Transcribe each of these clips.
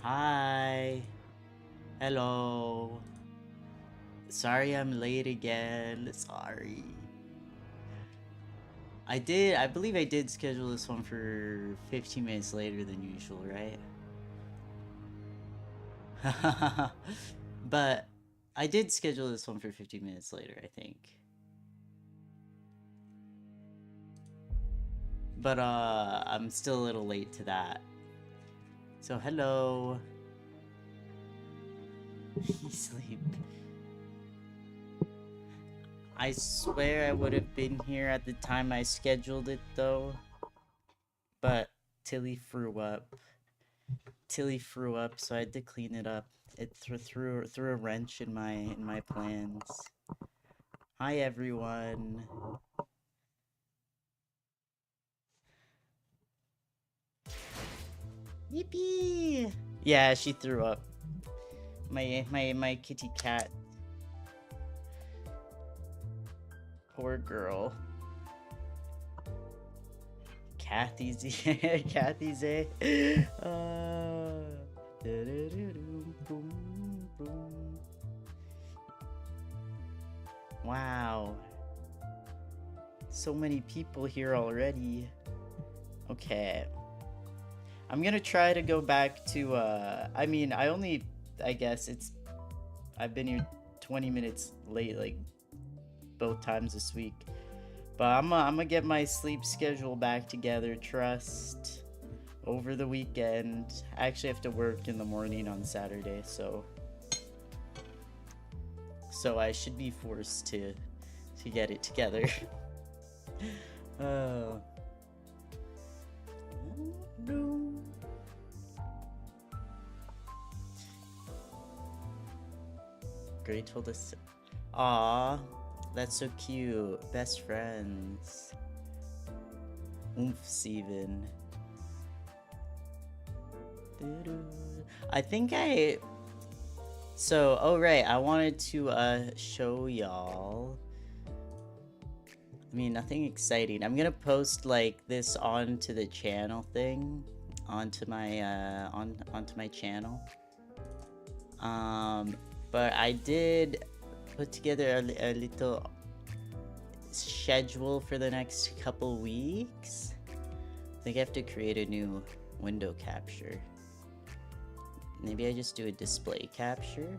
Hi. Hello. Sorry I'm late again. Sorry. I believe I did schedule this one for 15 minutes later than usual, right? But I did schedule this one for 15 minutes later, I think. But I'm still a little late to that. So hello. Sleep. I swear I would have been here at the time I scheduled it though. But Tilly threw up. So I had to clean it up. It threw a wrench in my plans. Hi everyone. Yippee! Yeah, she threw up. My kitty cat. Poor girl. Kathy's Kathy's Wow. So many people here already. Okay. I'm gonna try to go back to, I mean, I guess I've been here 20 minutes late, like, both times this week. But I'm gonna get my sleep schedule back together, trust, over the weekend. I actually have to work in the morning on Saturday, so I should be forced to get it together. Oh. No. Grateful to Aww, that's so cute. Best friends. Oomph, Steven. I think so, oh right, I wanted to show y'all. I mean, nothing exciting. I'm gonna post like this onto the channel thing, onto my onto my channel. But I did put together a little schedule for the next couple weeks. I think I have to create a new window capture. Maybe I just do a display capture.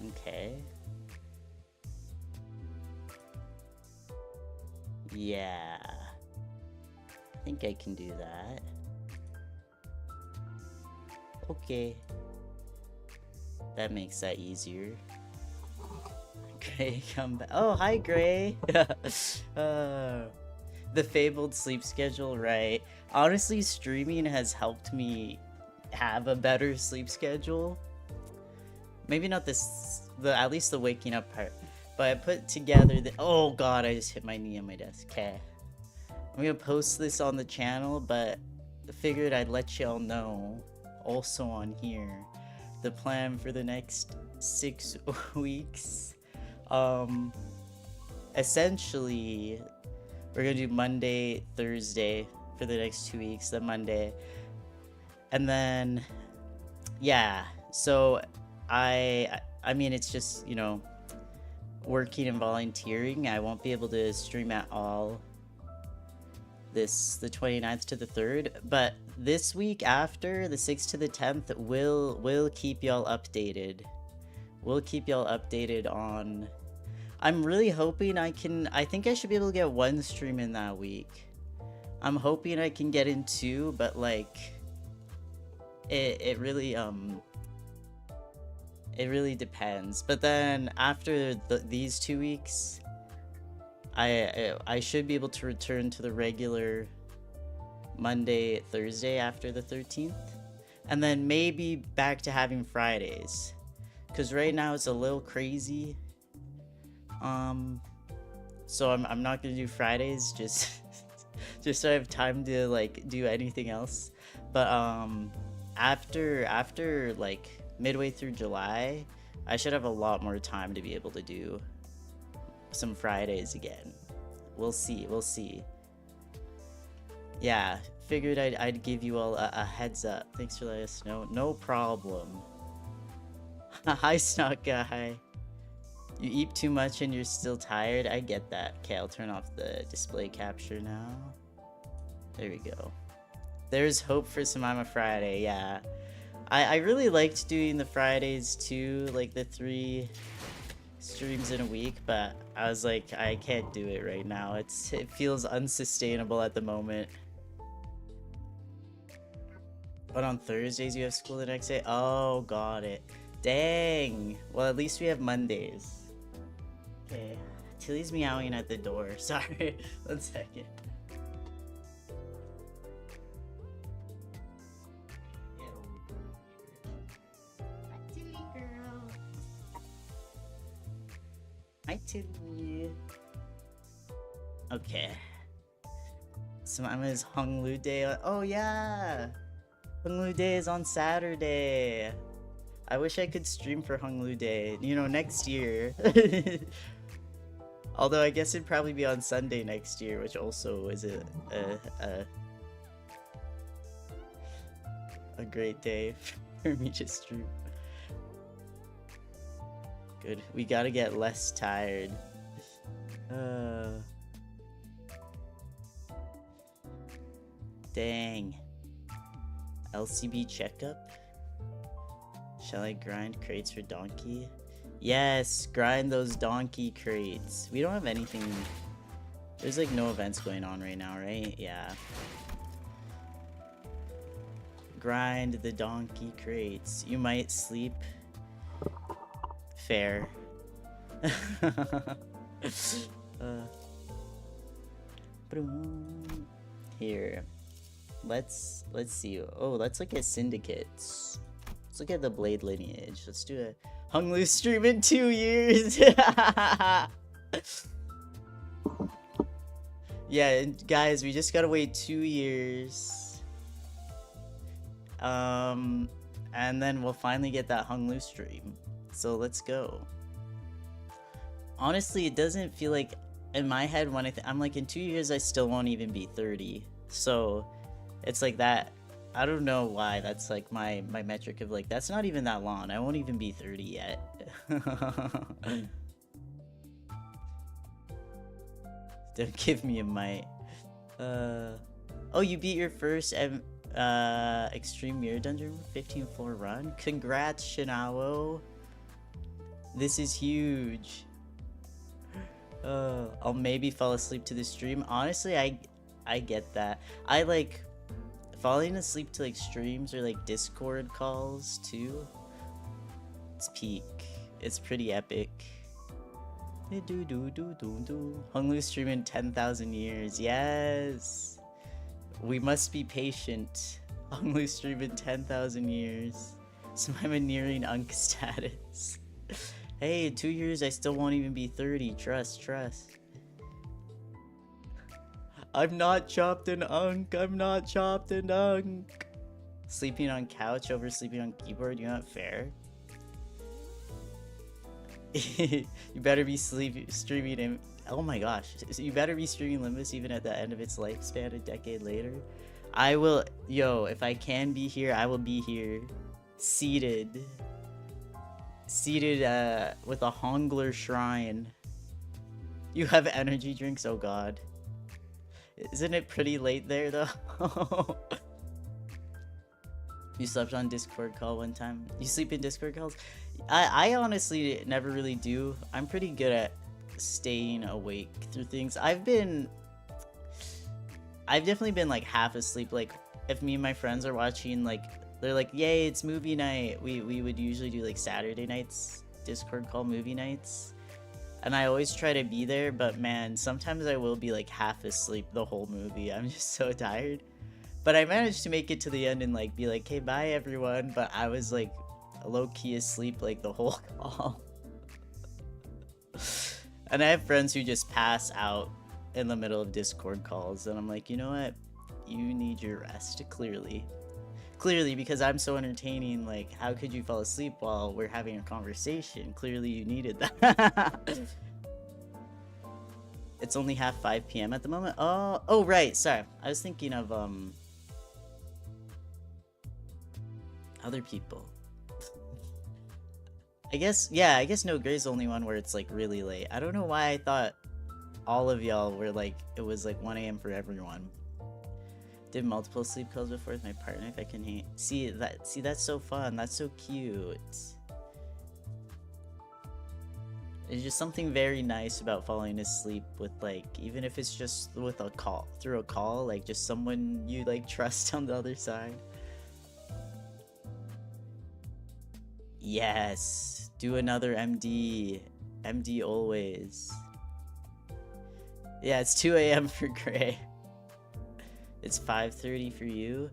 Okay. Yeah. I think I can do that. Okay. That makes that easier. Gray, come back. Oh, hi, Gray. The fabled sleep schedule, right? Honestly, streaming has helped me have a better sleep schedule. Maybe not at least the waking up part. But I put together oh god, I just hit my knee on my desk. Okay. I'm gonna post this on the channel, but I figured I'd let y'all know also on here the plan for the next 6 weeks. Essentially, we're gonna do Monday, Thursday for the next 2 weeks, then Monday. And then, yeah, so I mean, it's just, you know, working and volunteering. I won't be able to stream at all the 29th to the 3rd, but this week after, the 6th to the 10th, we'll keep y'all updated. We'll keep y'all updated on... I'm really hoping I think I should be able to get 1 stream in that week. I'm hoping I can get in 2, but like, it really depends. But then after these 2 weeks, I should be able to return to the regular Monday, Thursday after the 13th, and then maybe back to having Fridays, because right now it's a little crazy. So I'm not gonna do Fridays, just so I have time to like do anything else. But after like midway through July, I should have a lot more time to be able to do some Fridays again. We'll see. Yeah, figured I'd give you all a heads up. Thanks for letting us know. No problem. Hi, Snock Guy. You eat too much and you're still tired? I get that. Okay, I'll turn off the display capture now. There we go. There's hope for Samama Friday, yeah. I really liked doing the Fridays too, like the 3 streams in a week, but I was like, I can't do it right now. It feels unsustainable at the moment. But on Thursdays you have school the next day? Oh, got it. Dang. Well, at least we have Mondays. Okay. Tilly's meowing at the door. Sorry. 1 second. Hi, Tilly. Okay. So Mama's Honglu Day. Oh, yeah. Honglu Day is on Saturday. I wish I could stream for Honglu Day. You know, next year. Although I guess it'd probably be on Sunday next year, which also is a great day for me to stream. Good. We gotta get less tired. Dang. LCB checkup? Shall I grind crates for donkey? Yes, grind those donkey crates. We don't have anything. There's like no events going on right now, right? Yeah. Grind the donkey crates. You might sleep. Fair. Here. Let's see. Oh, let's look at syndicates. Let's look at the Blade lineage. Let's do a Honglu stream in 2 years. Yeah, guys, we just gotta wait 2 years. And then we'll finally get that Honglu stream. So let's go. Honestly, it doesn't feel like, in my head, when I'm like, in 2 years I still won't even be 30. So it's like that. I don't know why that's like my metric of like, that's not even that long. I won't even be 30 yet. Don't give me a might. Oh, you beat your first extreme mirror dungeon 15 floor run. Congrats, Shinawo. This is huge. I'll maybe fall asleep to the stream. Honestly, I get that. I like falling asleep to like streams or like Discord calls too. It's peak. It's pretty epic. Honglu stream in 10,000 years. Yes. We must be patient. Honglu stream in 10,000 years. So I'm nearing Unk status. Hey, in 2 years I still won't even be 30. Trust. I'm not chopped in Unk. I'm not chopped in Unk. Sleeping on couch over sleeping on keyboard. You're not fair. You better be streaming in. Oh my gosh. You better be streaming Limbus even at the end of its lifespan a decade later. I will. Yo, if I can be here, I will be here. Seated with a Hongler shrine. You have energy drinks? Oh god. Isn't it pretty late there though? You slept on Discord call one time? You sleep in Discord calls? I honestly never really do. I'm pretty good at staying awake through things. I've definitely been like half asleep. Like if me and my friends are watching, like they're like, yay, it's movie night. We would usually do like Saturday nights, Discord call movie nights. And I always try to be there, but man, sometimes I will be like half asleep the whole movie. I'm just so tired. But I managed to make it to the end and like be like, hey, bye everyone. But I was like low-key asleep like the whole call. And I have friends who just pass out in the middle of Discord calls. And I'm like, you know what? You need your rest, clearly. Clearly, because I'm so entertaining, like, how could you fall asleep while we're having a conversation? Clearly, you needed that. It's only half 5 p.m. at the moment. Oh, right. Sorry. I was thinking of, other people. I guess No Gray's the only one where it's, like, really late. I don't know why I thought all of y'all were, like, it was, like, 1 a.m. for everyone. Did multiple sleep calls before with my partner if I can hang. See, that's so fun. That's so cute. There's just something very nice about falling asleep with, like, even if it's just with a call, through a call, like, just someone you, like, trust on the other side. Yes, do another MD. MD always. Yeah, it's 2 a.m. for Gray. It's 5:30 for you.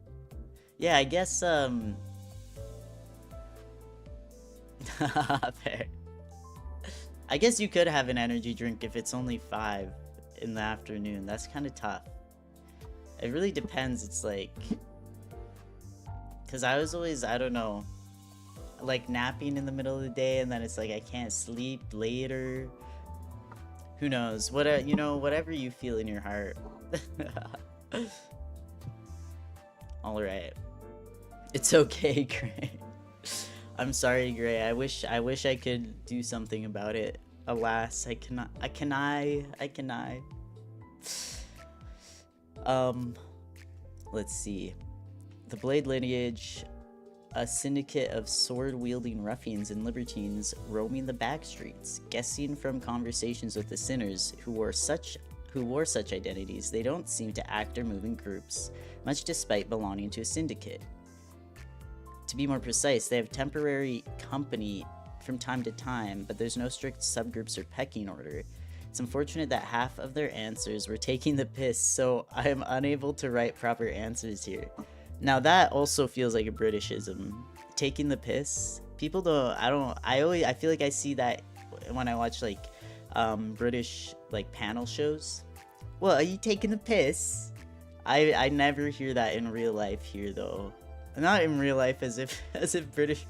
Yeah, I guess, fair. I guess you could have an energy drink if it's only 5 in the afternoon. That's kind of tough. It really depends. It's like, because I was always, I don't know, like napping in the middle of the day, and then it's like I can't sleep later. Who knows? What, you know, whatever you feel in your heart. All right. It's okay, Gray. I'm sorry, Gray. I wish I could do something about it. Alas, I cannot. I cannot. Let's see. The Blade lineage, a syndicate of sword-wielding ruffians and libertines roaming the back streets, guessing from conversations with the sinners who wore such identities. They don't seem to act or move in groups, much despite belonging to a syndicate. To be more precise, they have temporary company from time to time, but there's no strict subgroups or pecking order. It's unfortunate that half of their answers were taking the piss, so I am unable to write proper answers here. Now that also feels like a Britishism. Taking the piss? People don't, I feel like I see that when I watch, like, British, like, panel shows. Well, are you taking the piss? I never hear that in real life here, though. Not in real life, as if British.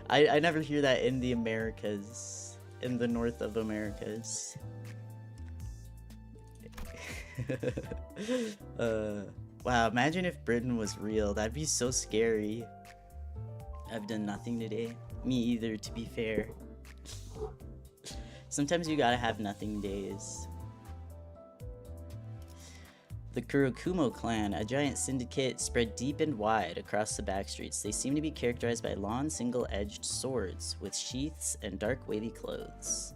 I never hear that in the Americas, in the north of Americas. Wow, imagine if Britain was real. That'd be so scary. I've done nothing today. Me either, to be fair. Sometimes you gotta have nothing days. The Kurokumo clan, a giant syndicate spread deep and wide across the backstreets. They seem to be characterized by long, single-edged swords with sheaths and dark, wavy clothes.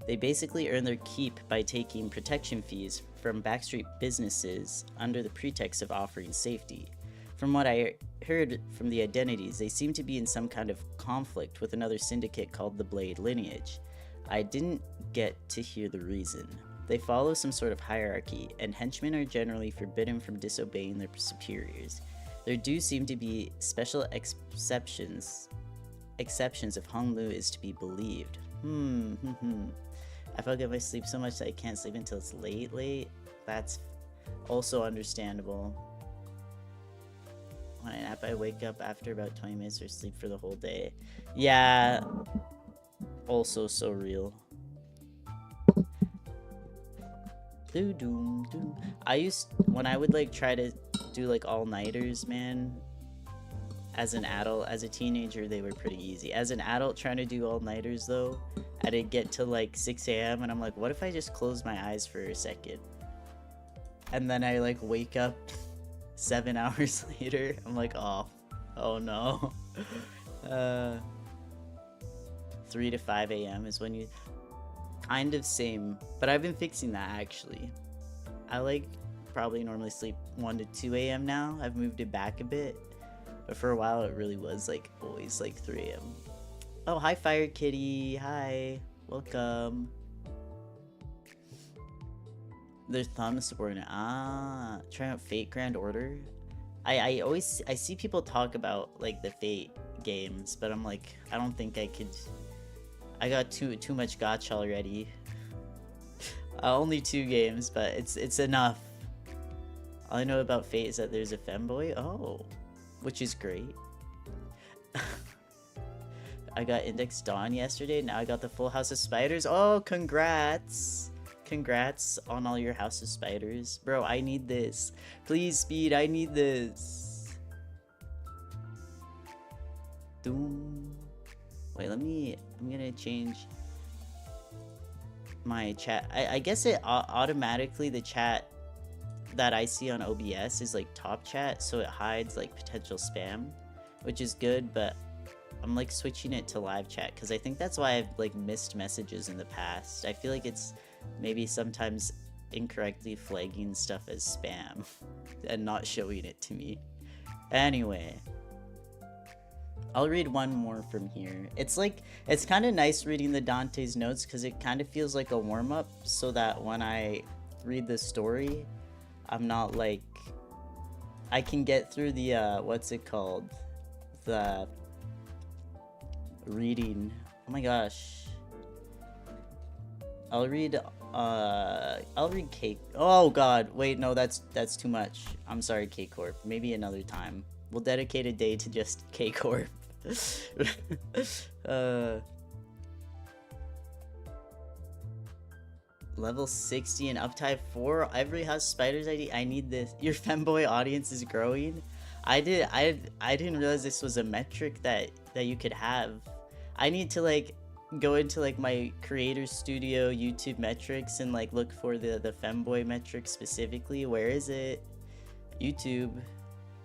They basically earn their keep by taking protection fees from backstreet businesses under the pretext of offering safety. From what I heard from the identities, they seem to be in some kind of conflict with another syndicate called the Blade lineage. I didn't get to hear the reason. They follow some sort of hierarchy, and henchmen are generally forbidden from disobeying their superiors. There do seem to be special exceptions if Hong Lu is to be believed. I forget my sleep so much that I can't sleep until it's late. That's also understandable. When I nap, I wake up after about 20 minutes or sleep for the whole day. Yeah, also so real. When I would like try to do like all-nighters, man, as an adult, as a teenager, they were pretty easy. As an adult trying to do all-nighters though, I'd get to like 6 a.m. and I'm like, what if I just close my eyes for a second? And then I like wake up 7 hours later. I'm like, oh no. 3 to 5 a.m. is when you... Kind of same, but I've been fixing that actually. I like probably normally sleep 1 to 2 a.m. now. I've moved it back a bit, but for a while it really was like always like 3 a.m. Oh, hi Fire Kitty, hi, welcome. There's thumb subordinate. Try out Fate Grand Order. I see people talk about like the Fate games, but I'm like, I don't think I could. I got too much gacha already. Only 2 games, but it's enough. All I know about Fate is that there's a femboy. Which is great. I got Index Dawn yesterday. Now I got the Full House of Spiders. Oh, congrats! congrats on all your House of Spiders. Bro, I need this. Please, Speed, I need this. Doom. Wait, I'm gonna change my chat. I guess it automatically, the chat that I see on OBS is like top chat, so it hides like potential spam, which is good, but I'm like switching it to live chat because I think that's why I've like missed messages in the past. I feel like it's maybe sometimes incorrectly flagging stuff as spam and not showing it to me. Anyway, I'll read one more from here. It's kind of nice reading the Dante's notes because it kind of feels like a warm-up so that when I read the story, I'm not like, I can get through the what's it called, the reading. Oh my gosh, I'll read Cake. Oh god, wait, no, that's too much. I'm sorry, K Corp. Maybe another time. We'll dedicate a day to just K Corp. Level 60 and uptype 4. Every House Spiders ID. I need this. Your femboy audience is growing. I didn't realize this was a metric that you could have. I need to like go into like my creator studio YouTube metrics and like look for the femboy metric specifically. Where is it? YouTube.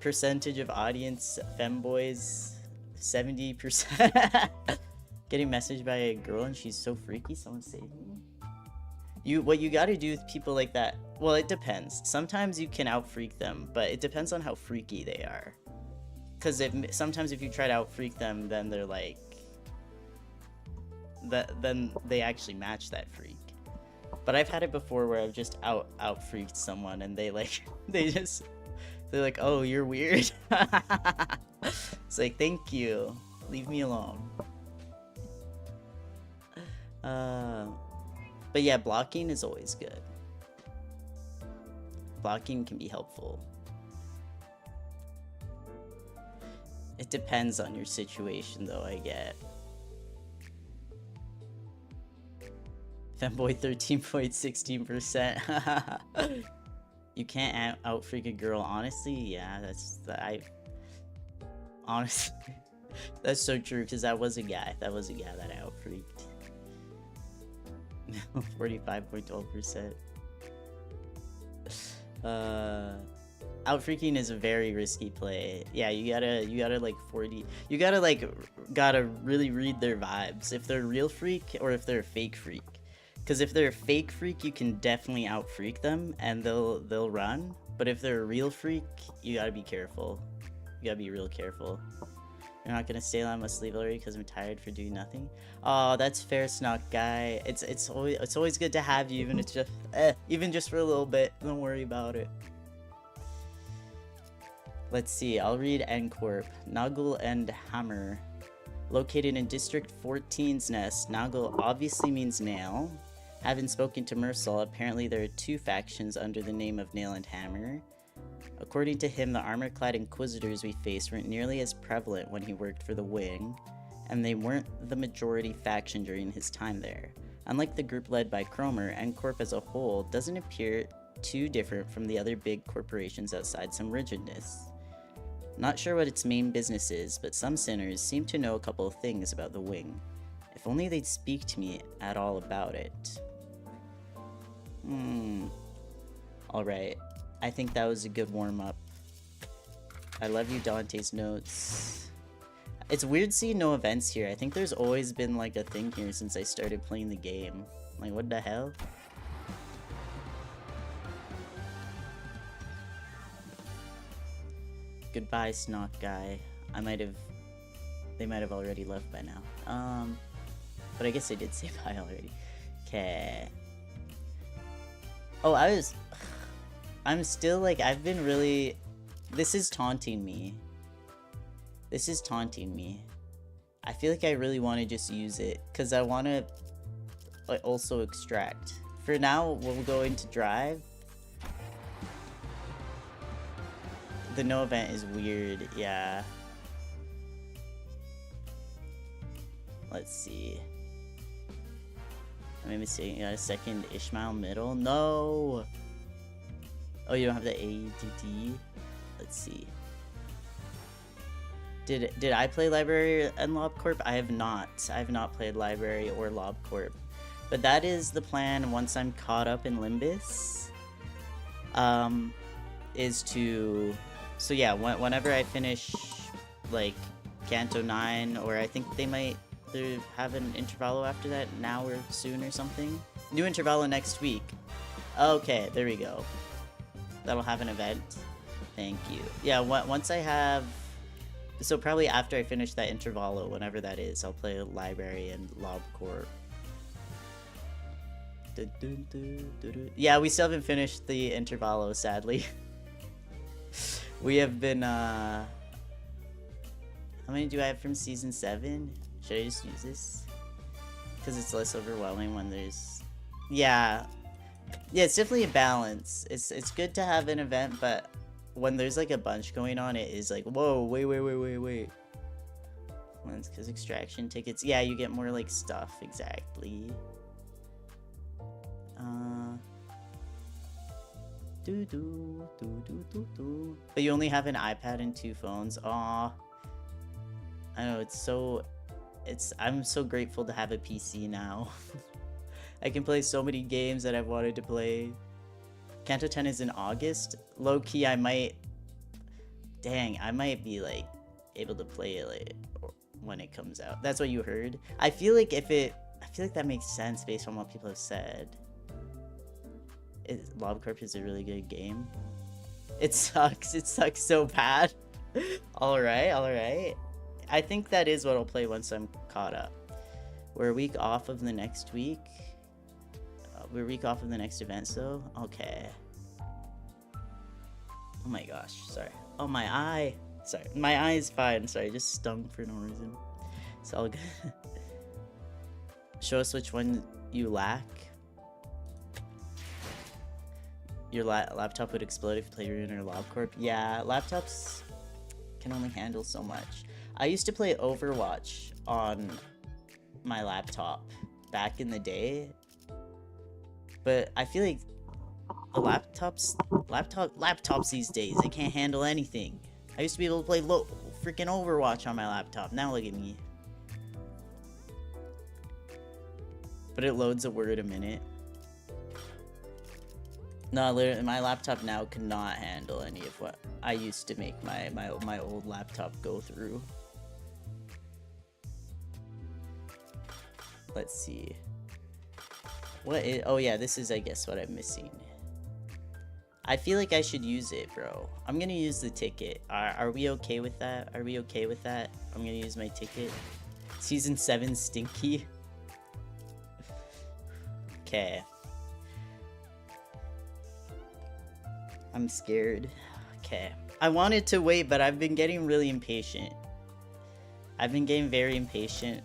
Percentage of audience femboys 70%. Getting messaged by a girl and she's so freaky, someone save me. What you gotta do with people like that, well, it depends. Sometimes you can out freak them, but it depends on how freaky they are. Because sometimes if you try to out freak them, then they're like, then they actually match that freak. But I've had it before where I've just out freaked someone and they like, they're like, oh, you're weird. It's like, thank you, leave me alone. But yeah, blocking is always good. Blocking can be helpful. It depends on your situation though, I get. Femboy 13.16%. You can't out freak a girl, honestly. Yeah, honestly, that's so true, because that was a guy that I out freaked. 45.12%. Out freaking is a very risky play. Yeah, you gotta like 40. You gotta really read their vibes, if they're a real freak or if they're a fake freak. Because if they're a fake freak, you can definitely out freak them and they'll run. But if they're a real freak, you gotta be careful. You gotta be real careful. You're not gonna stay long, I must leave already because I'm tired for doing nothing. Oh, that's fair, Snock guy. It's always good to have you, even just for a little bit. Don't worry about it. Let's see. I'll read N-Corp. Noggle and Hammer. Located in District 14's nest. Noggle obviously means nail. Having spoken to Mersal, apparently there are two factions under the name of Nail and Hammer. According to him, the armor-clad inquisitors we faced weren't nearly as prevalent when he worked for the Wing, and they weren't the majority faction during his time there. Unlike the group led by Cromer, N-Corp as a whole doesn't appear too different from the other big corporations outside some rigidness. Not sure what its main business is, but some sinners seem to know a couple of things about the Wing. If only they'd speak to me at all about it. Alright. I think that was a good warm-up. I love you, Dante's notes. It's weird seeing no events here. I think there's always been like a thing here since I started playing the game. Like, what the hell? Goodbye, Snock guy. They might have already left by now. But I guess I did say bye already. Okay. Oh, I'm still like, I've been really, this is taunting me. This is taunting me. I feel like I really want to just use it because I want to also extract. For now, we'll go into drive. The no event is weird, yeah. Let's see. Am I mistaken? You got a second Ishmael middle? No! Oh, you don't have the ADD? Let's see. Did I play Library and LobCorp? I have not. I have not played Library or LobCorp. But that is the plan once I'm caught up in Limbus. Is to... So yeah, whenever I finish, like, Canto 9, or I think they have an Intervallo after that now or soon or something. New Intervallo next week. Okay, there we go. That'll have an event. Thank you. Yeah, once I have... So probably after I finish that Intervallo, whenever that is, I'll play Library and LobCorp. Yeah, we still haven't finished the Intervallo, sadly. We have been, How many do I have from Season 7? Should I just use this? Because it's less overwhelming when there's... Yeah. Yeah, it's definitely a balance. It's good to have an event, but when there's like a bunch going on, it is like, whoa, wait. Well, it's because extraction tickets. Yeah, you get more like stuff, exactly. But you only have an iPad and 2 phones. Aw. I know, I'm so grateful to have a PC now. I can play so many games that I've wanted to play. Canto 10 is in August. Low-key, I might be like able to play it like when it comes out. That's what you heard. I feel like that makes sense based on what people have said. LobCorp is a really good game. It sucks so bad. Alright. I think that is what I'll play once I'm caught up. We're a week off of the next week. We're a week off of the next event, so okay. Oh my gosh, sorry. Oh, my eye. Sorry, my eye is fine. Sorry, just stung for no reason. It's all good. Show us which one you lack. Your laptop would explode if you played Rune or LobCorp. Yeah, laptops can only handle so much. I used to play Overwatch on my laptop back in the day, but I feel like the laptops these days, they can't handle anything. I used to be able to play freaking Overwatch on my laptop. Now look at me. But it loads a word a minute. No, literally, my laptop now cannot handle any of what I used to make my old laptop go through. Let's see. Oh yeah, this is, I guess, what I'm missing. I feel like I should use it, bro. I'm gonna use the ticket. Are we okay with that? I'm gonna use my ticket. Season 7 stinky. Okay. I'm scared. Okay. I wanted to wait, but I've been getting really impatient. I've been getting very impatient,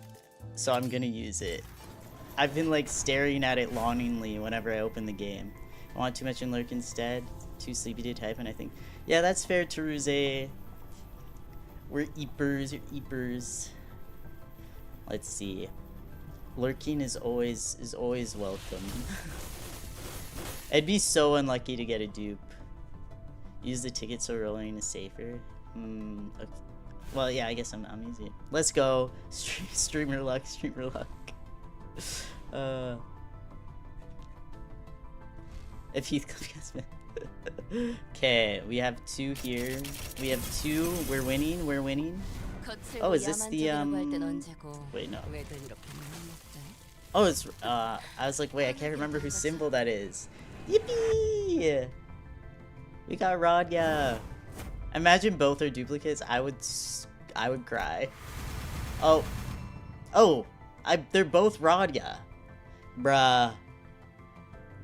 so I'm gonna use it. I've been like staring at it longingly whenever I open the game. I want too much in Lurk instead. Too sleepy to type, and I think, yeah, that's fair, Teruze. We're eepers. Let's see. Lurking is always welcome. I'd be so unlucky to get a dupe. Use the ticket so rolling is safer. Okay. Well, yeah, I guess I'm using it. Let's go. Streamer luck. If Heathcliff gets me. Okay, we have 2 here. We're winning. Oh, is this the wait, no. Oh, it's I was like, wait, I can't remember whose symbol that is. Yippee! We got Radya. Imagine both are duplicates. I would cry. Oh, they're both Radya. Bruh.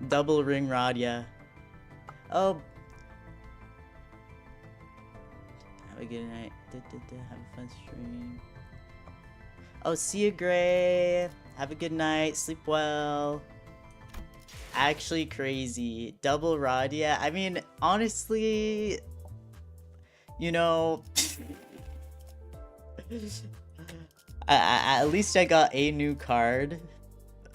Double ring Radya. Oh. Have a good night. Have a fun stream. Oh, see you, Gray. Have a good night. Sleep well. Actually Crazy. Double Radya. I mean, honestly, you know, at least I got a new card.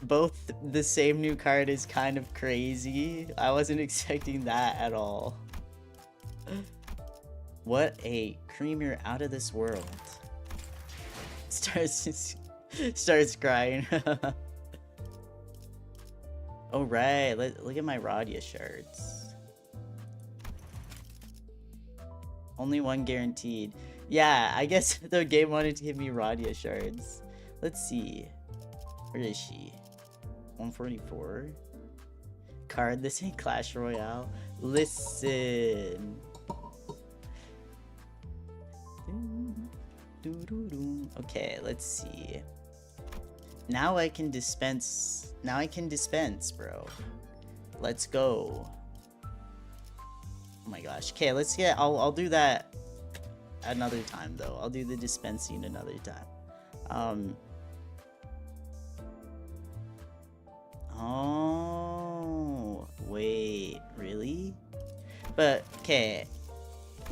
both the same new card is kind of crazy. I wasn't expecting that at all. What a creamer out of this world. Starts crying. Oh right, look at my Radia shards. Only one guaranteed. Yeah, I guess the game wanted to give me Radia shards. Let's see. Where is she? 144. Card, this ain't Clash Royale. Listen. Okay, let's see. Now I can dispense. Now I can dispense, bro. Let's go. Oh my gosh. Okay, let's get. I'll do that another time though. I'll do the dispensing another time. Oh wait, really? But okay,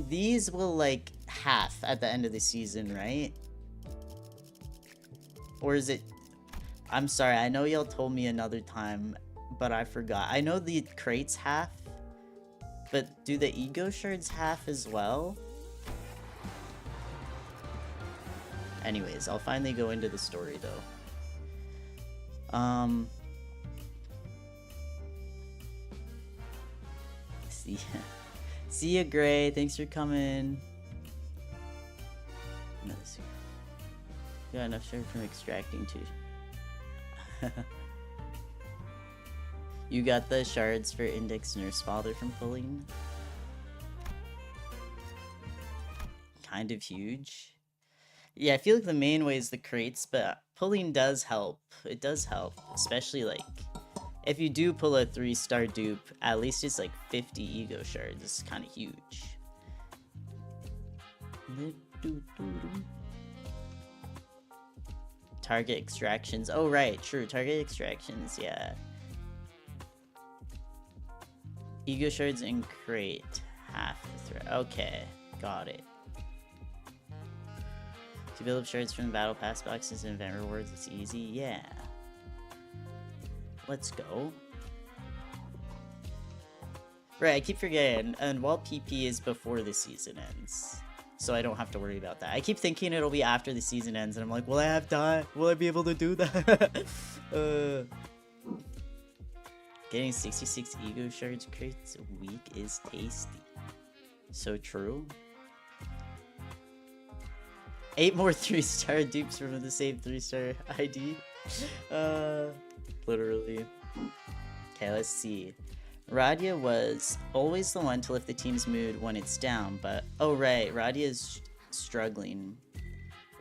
these will like half at the end of the season, right? Or is it? I'm sorry, I know y'all told me another time, but I forgot. I know the crates half, but do the ego shards half as well? Anyways, I'll finally go into the story though. See ya, Gray. Thanks for coming. Another secret. Got enough shard from extracting too. You got the shards for Index Nurse Father from pulling? Kind of huge. Yeah, I feel like the main way is the crates, but pulling does help. It does help, especially like if you do pull a 3-star dupe, at least it's like 50 ego shards. It's kind of huge. Target extractions. Oh, right. True. Target extractions. Yeah. Ego shards and crate. Half the threat. Okay. Got it. To build up shards from the battle pass boxes and event rewards, it's easy. Yeah. Let's go. Right, I keep forgetting. And while PP is before the season ends. So I don't have to worry about that. I keep thinking it'll be after the season ends, and I'm like, will I have time? Will I be able to do that? Getting 66 ego shards crates a week is tasty. So true. 8 more 3-star dupes from the same 3-star ID. Literally. Okay, let's see. Radia was always the one to lift the team's mood when it's down, but oh right, Radia is struggling.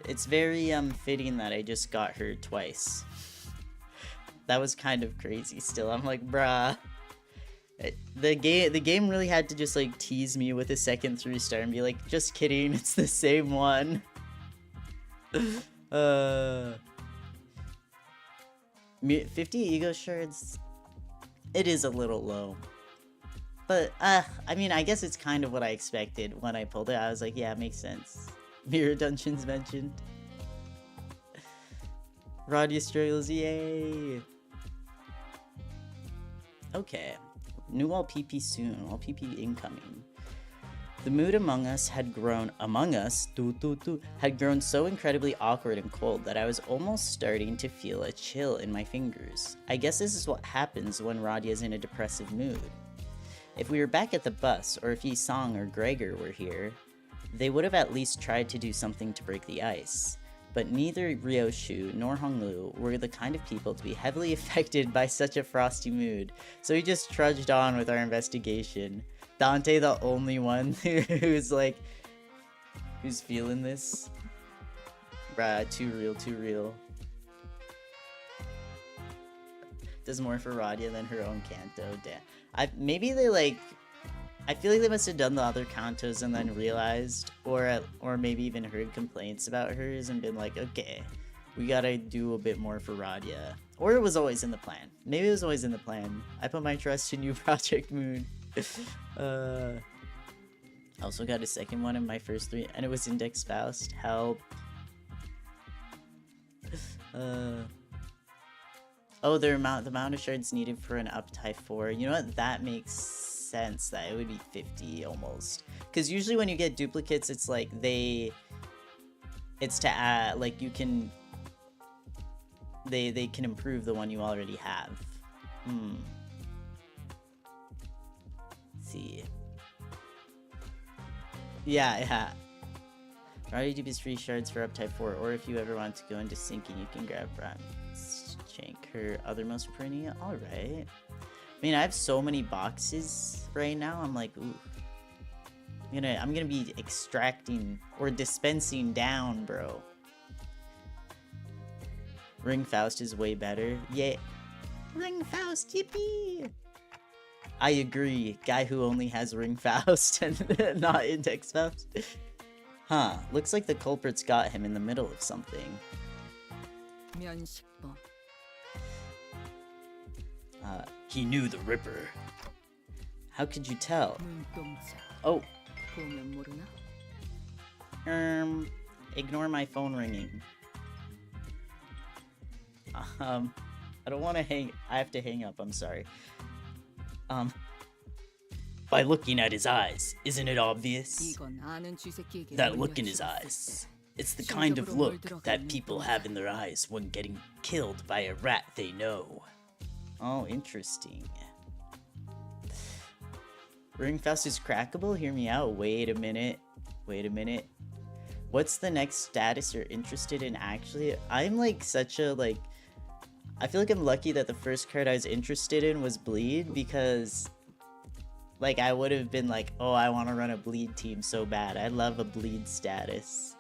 It's very fitting that I just got her twice. That was kind of crazy still. I'm like, bruh. The game really had to just like tease me with a second 3-star and be like, just kidding, it's the same one. 50 ego shards. It is a little low. But, I mean, I guess it's kind of what I expected when I pulled it. I was like, yeah, it makes sense. Mirror Dungeons mentioned. Radia struggles, yay! Okay. New wall PP soon. Wall PP incoming. The mood among us had grown so incredibly awkward and cold that I was almost starting to feel a chill in my fingers. I guess this is what happens when Radia's in a depressive mood. If we were back at the bus, or if Yisong or Gregor were here, they would have at least tried to do something to break the ice. But neither Ryoshu nor Honglu were the kind of people to be heavily affected by such a frosty mood, so we just trudged on with our investigation. Dante the only one who's like, who's feeling this? Bruh, too real, too real. Does more for Radia than her own canto, damn. Maybe they like, I feel like they must have done the other cantos and then realized, or maybe even heard complaints about hers and been like, okay, we gotta do a bit more for Radia. Or it was always in the plan. Maybe it was always in the plan. I put my trust in you, Project Moon. I also got a second one in my first 3, and it was Index Faust. Help. Oh, the amount of shards needed for an up tie 4. You know what? That makes sense that it would be 50 almost. Because usually when you get duplicates, it's like it's to add, like you can, they can improve the one you already have. Let's see. Yeah. Already do these free shards for up type 4, or if you ever want to go into sinking, you can grab Shank, her othermost perennial. Alright. I mean, I have so many boxes right now, I'm like, ooh. I'm gonna be extracting or dispensing down, bro. Ring Faust is way better. Yeah. Ring Faust, yippee! I agree. Guy who only has Ring Faust and not Index Faust. Huh. Looks like the culprit's got him in the middle of something. He knew the Ripper. How could you tell? Oh. Ignore my phone ringing. I don't want to I have to hang up, I'm sorry. By looking at his eyes, isn't it obvious? That look in his eyes. It's the kind of look that people have in their eyes when getting killed by a rat they know. Oh, interesting. Ring Faust is crackable? Hear me out. Wait a minute. What's the next status you're interested in actually? I'm like such a I feel like I'm lucky that the first card I was interested in was Bleed, because like I would have been like, oh, I want to run a Bleed team so bad. I love a Bleed status.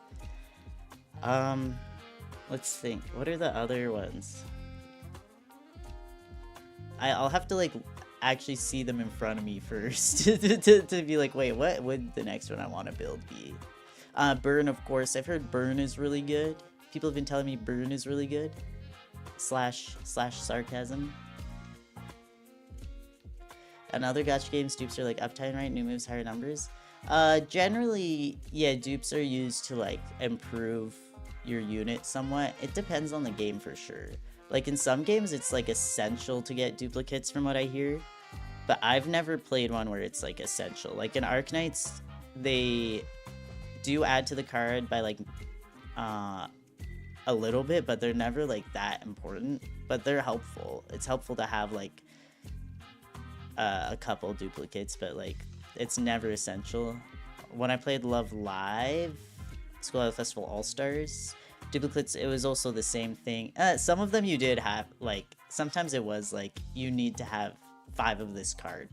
Let's think. What are the other ones? I'll have to like actually see them in front of me first to be like, wait, what would the next one I want to build be? Burn, of course. I've heard Burn is really good. People have been telling me Burn is really good. Slash sarcasm. And other gacha games, dupes are like uptime, right? New moves, higher numbers. Generally, yeah, dupes are used to like improve your unit somewhat. It depends on the game for sure. Like in some games, it's like essential to get duplicates from what I hear. But I've never played one where it's like essential. Like in Arknights, they do add to the card by like a little bit, but they're never like that important. But they're helpful. It's helpful to have like a couple duplicates, but like it's never essential. When I played Love Live, School of Festival All-Stars, duplicates, it was also the same thing. Some of them you did have, like, sometimes it was like you need to have 5 of this card.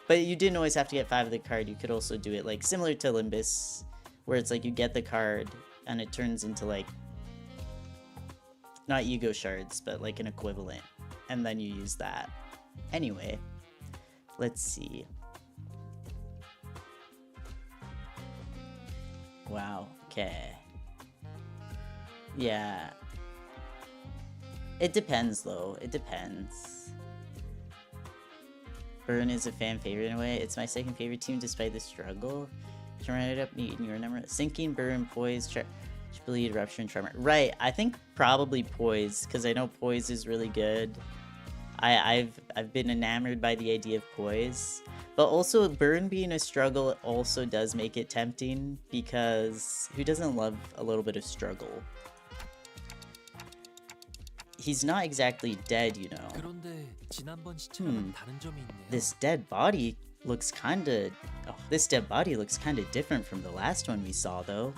But you didn't always have to get 5 of the card. You could also do it like similar to Limbus, where it's like you get the card and it turns into like not ego shards, but like an equivalent, and then you use that. Anyway, let's see. Wow, okay. Yeah. It depends though, it depends. Burn is a fan favorite in a way. It's my second favorite team despite the struggle. Can run it up neat in your number. Sinking, Burn, Poise, Bleed, Rupture, and Tremor. Right, I think probably Poise, because I know Poise is really good. I've been enamored by the idea of Poise. But also, Burn being a struggle also does make it tempting, because who doesn't love a little bit of struggle? He's not exactly dead, you know. This dead body looks kinda... Oh, this dead body looks kinda different from the last one we saw, though.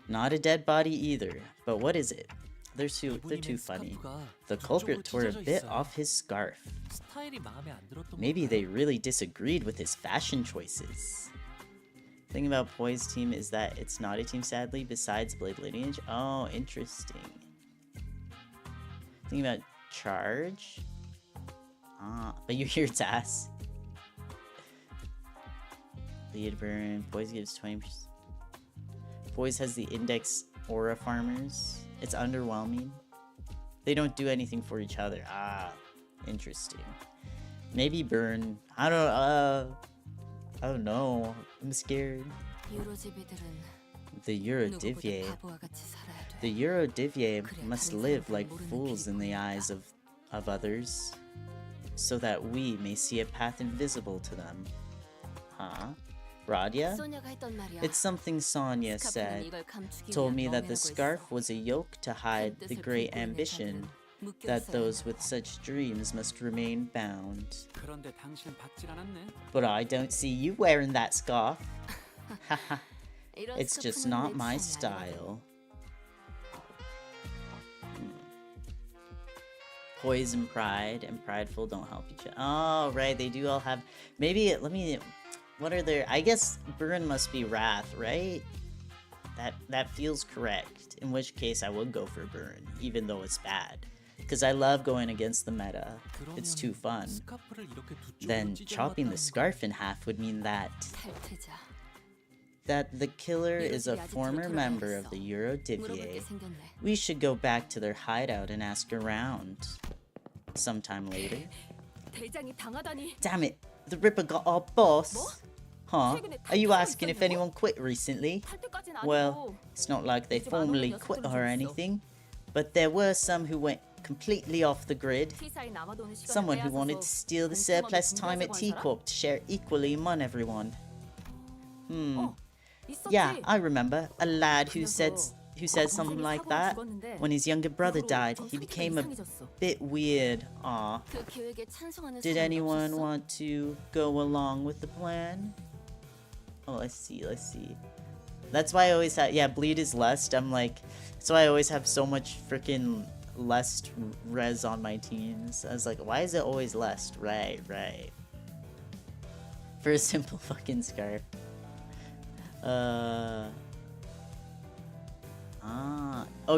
Not a dead body either, but what is it? They're too funny. The culprit tore a bit off his scarf. Maybe they really disagreed with his fashion choices. The thing about Poise team is that it's not a team, sadly, besides Blade Lineage. Oh, interesting. Thing about Charge? But you hear its ass. Lead Burn. Poise gives 20%. Poise has the index aura farmers. It's underwhelming. They don't do anything for each other. Interesting. Maybe Burn. I don't know. I'm scared. The Eurodivye. The Eurodivye must live like fools in the eyes of others, so that we may see a path invisible to them. Huh? Radya? It's something Sonia said. Told me that the scarf was a yoke to hide the great ambition, that those with such dreams must remain bound. But I don't see you wearing that scarf. Haha. It's just not my style. Poise and pride and prideful don't help each other. Oh, right, they do all have... Maybe, let me... What are their... I guess burn must be wrath, right? That feels correct. In which case, I would go for burn, even though it's bad. Because I love going against the meta. It's too fun. Then chopping the scarf in half would mean that the killer is a former member of the Eurodivye. We should go back to their hideout and ask around. Sometime later. Damn it! The Ripper got our boss! Huh? Are you asking if anyone quit recently? Well, it's not like they formally quit or anything, but there were some who went completely off the grid. Someone who wanted to steal the surplus time at T-Corp to share equally among everyone. Yeah, I remember. A lad who said something like that. When his younger brother died, he became a bit weird. Aw. Did anyone want to go along with the plan? Oh, let's see. That's why I always have... Yeah, bleed is lust. I'm like... That's why I always have so much freaking lust res on my teams. I was like, why is it always lust? Right. For a simple fucking scarf. Oh,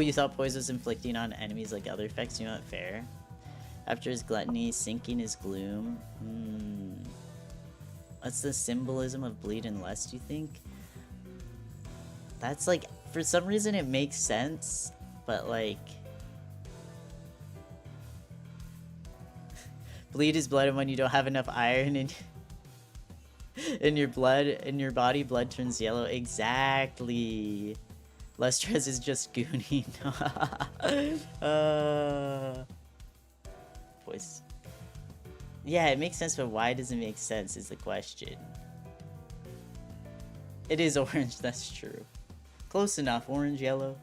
you thought poise was inflicting on enemies like other effects? You know what? Fair. After his gluttony, sinking his gloom. What's the symbolism of bleed and lust, you think? That's like, for some reason it makes sense, but like... Bleed is blood, and when you don't have enough iron in your blood, in your body, blood turns yellow. Exactly. Lustrez is just gooning. Voice. Yeah, it makes sense, but why does it make sense is the question. It is orange, that's true. Close enough, orange, yellow.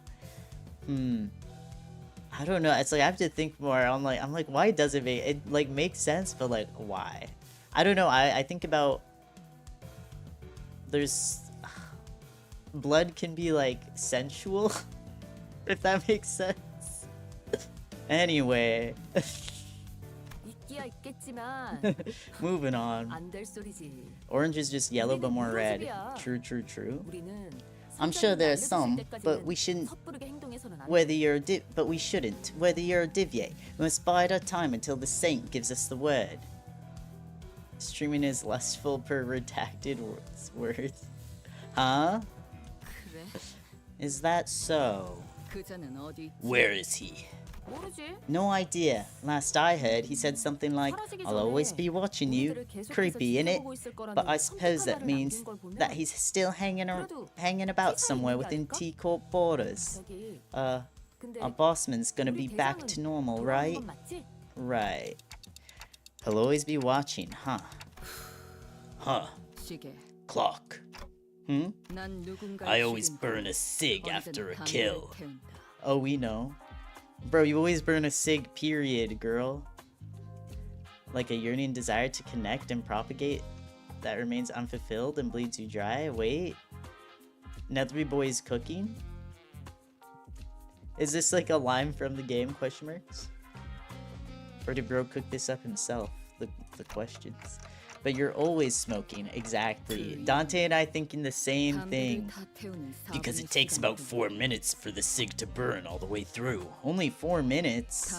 I don't know. It's like I have to think more. I'm like, why does it make it like makes sense, but like why? I don't know. I think about there's blood can be like sensual, if that makes sense. Anyway. Moving on. Orange is just yellow but more red. True. I'm sure there are some, but we shouldn't. Whether you're we shouldn't. Whether you're a divye, we must bide our time until the saint gives us the word. Streaming is lustful per redacted words. Huh? Is that so? Where is he? No idea. Last I heard, he said something like, "I'll always be watching you." Creepy, innit? But I suppose that means that he's still hanging about somewhere within T-Corp borders. Our bossman's gonna be back to normal, right? Right. He'll always be watching, huh? Clock. I always burn a cig after a kill. Oh, we know. Bro, you always burn a cig, period, girl. Like a yearning desire to connect and propagate that remains unfulfilled and bleeds you dry. Wait. Nethery Boy's cooking? Is this like a line from the game, question marks? Or did bro cook this up himself? The questions. But you're always smoking, exactly. Dante and I thinking the same thing. Because it takes about 4 minutes for the cig to burn all the way through. Only 4 minutes?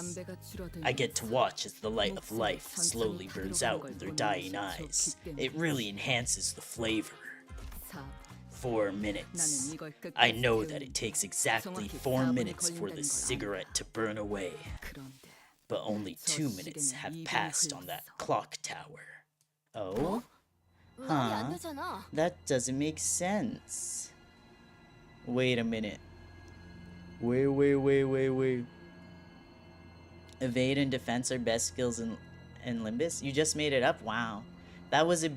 I get to watch as the light of life slowly burns out in their dying eyes. It really enhances the flavor. 4 minutes. I know that it takes exactly 4 minutes for the cigarette to burn away. But only 2 minutes have passed on that clock tower. Oh? Huh? That doesn't make sense. Wait a minute. Wait. Evade and defense are best skills in Limbus. You just made it up. Wow, that's a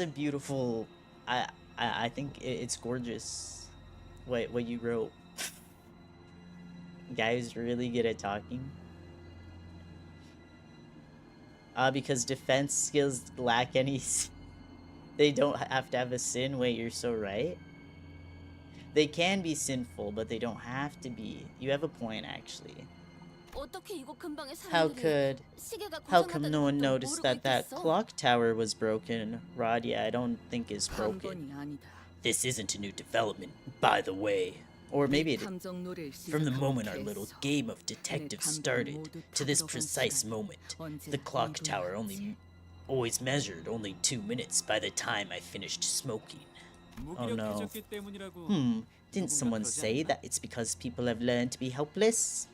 beautiful. I think it's gorgeous. What you wrote. Guys really good at talking. Because defense skills lack any. They don't have to have a sin. Wait, you're so right. They can be sinful, but they don't have to be. You have a point, actually. How come no one noticed that clock tower was broken? Rod, yeah, I don't think is broken. This isn't a new development, by the way. Or maybe it is. From the moment our little game of detective started to this precise moment, the clock tower always measured only 2 minutes by the time I finished smoking. Oh no. Didn't someone say that it's because people have learned to be helpless?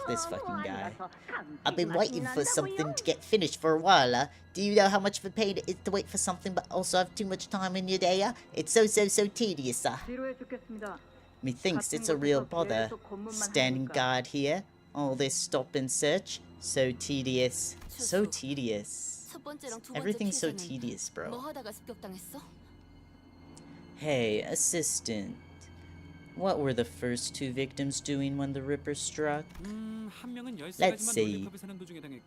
This fucking guy. I've been waiting for something to get finished for a while. Do you know how much of a pain it is to wait for something but also have too much time in your day? It's so tedious. Methinks it's a real bother. Standing guard here. All this stop and search. So tedious. So tedious. Everything's so tedious, bro. Hey, assistant. What were the first 2 victims doing when the Ripper struck? Let's see.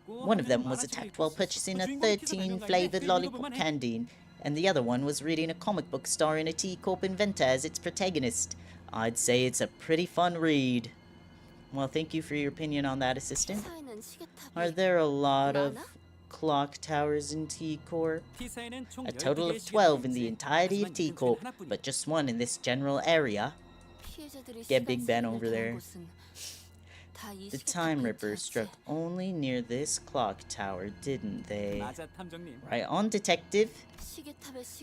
One of them was attacked while purchasing a 13-flavored lollipop candy, and the other one was reading a comic book starring a T-Corp inventor as its protagonist. I'd say it's a pretty fun read. Well, thank you for your opinion on that, assistant. Are there a lot of clock towers in T-Corp? A total of 12 in the entirety of T-Corp, but just 1 in this general area. Get Big Ben over there. The Time Ripper struck only near this clock tower, didn't they? Right on, detective.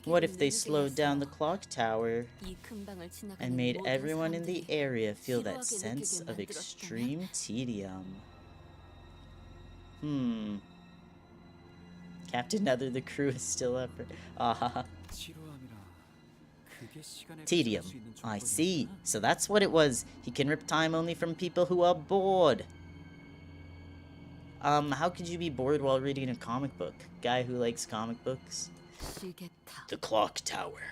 What if they slowed down the clock tower and made everyone in the area feel that sense of extreme tedium? Captain Nether, the crew is still up. Tedium. I see. So that's what it was. He can rip time only from people who are bored. How could you be bored while reading a comic book? Guy who likes comic books? The clock tower.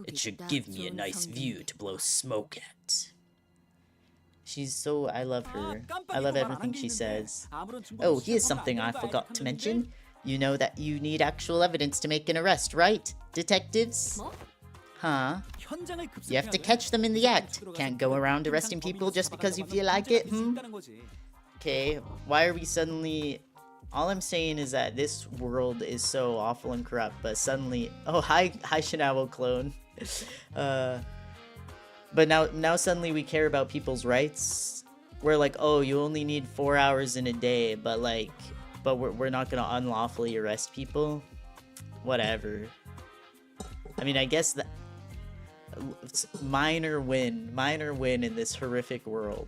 It should give me a nice view to blow smoke at. She's so... I love her. I love everything she says. Oh, here's something I forgot to mention. You know that you need actual evidence to make an arrest, right? Detectives? Huh? You have to catch them in the act. Can't go around arresting people just because you feel like it, Okay, why are we suddenly... All I'm saying is that this world is so awful and corrupt, but suddenly... Oh, hi Shinawa clone. But now suddenly we care about people's rights. We're like, oh, you only need 4 hours in a day, but we're not gonna unlawfully arrest people. Whatever. I mean, I guess that... Minor win in this horrific world.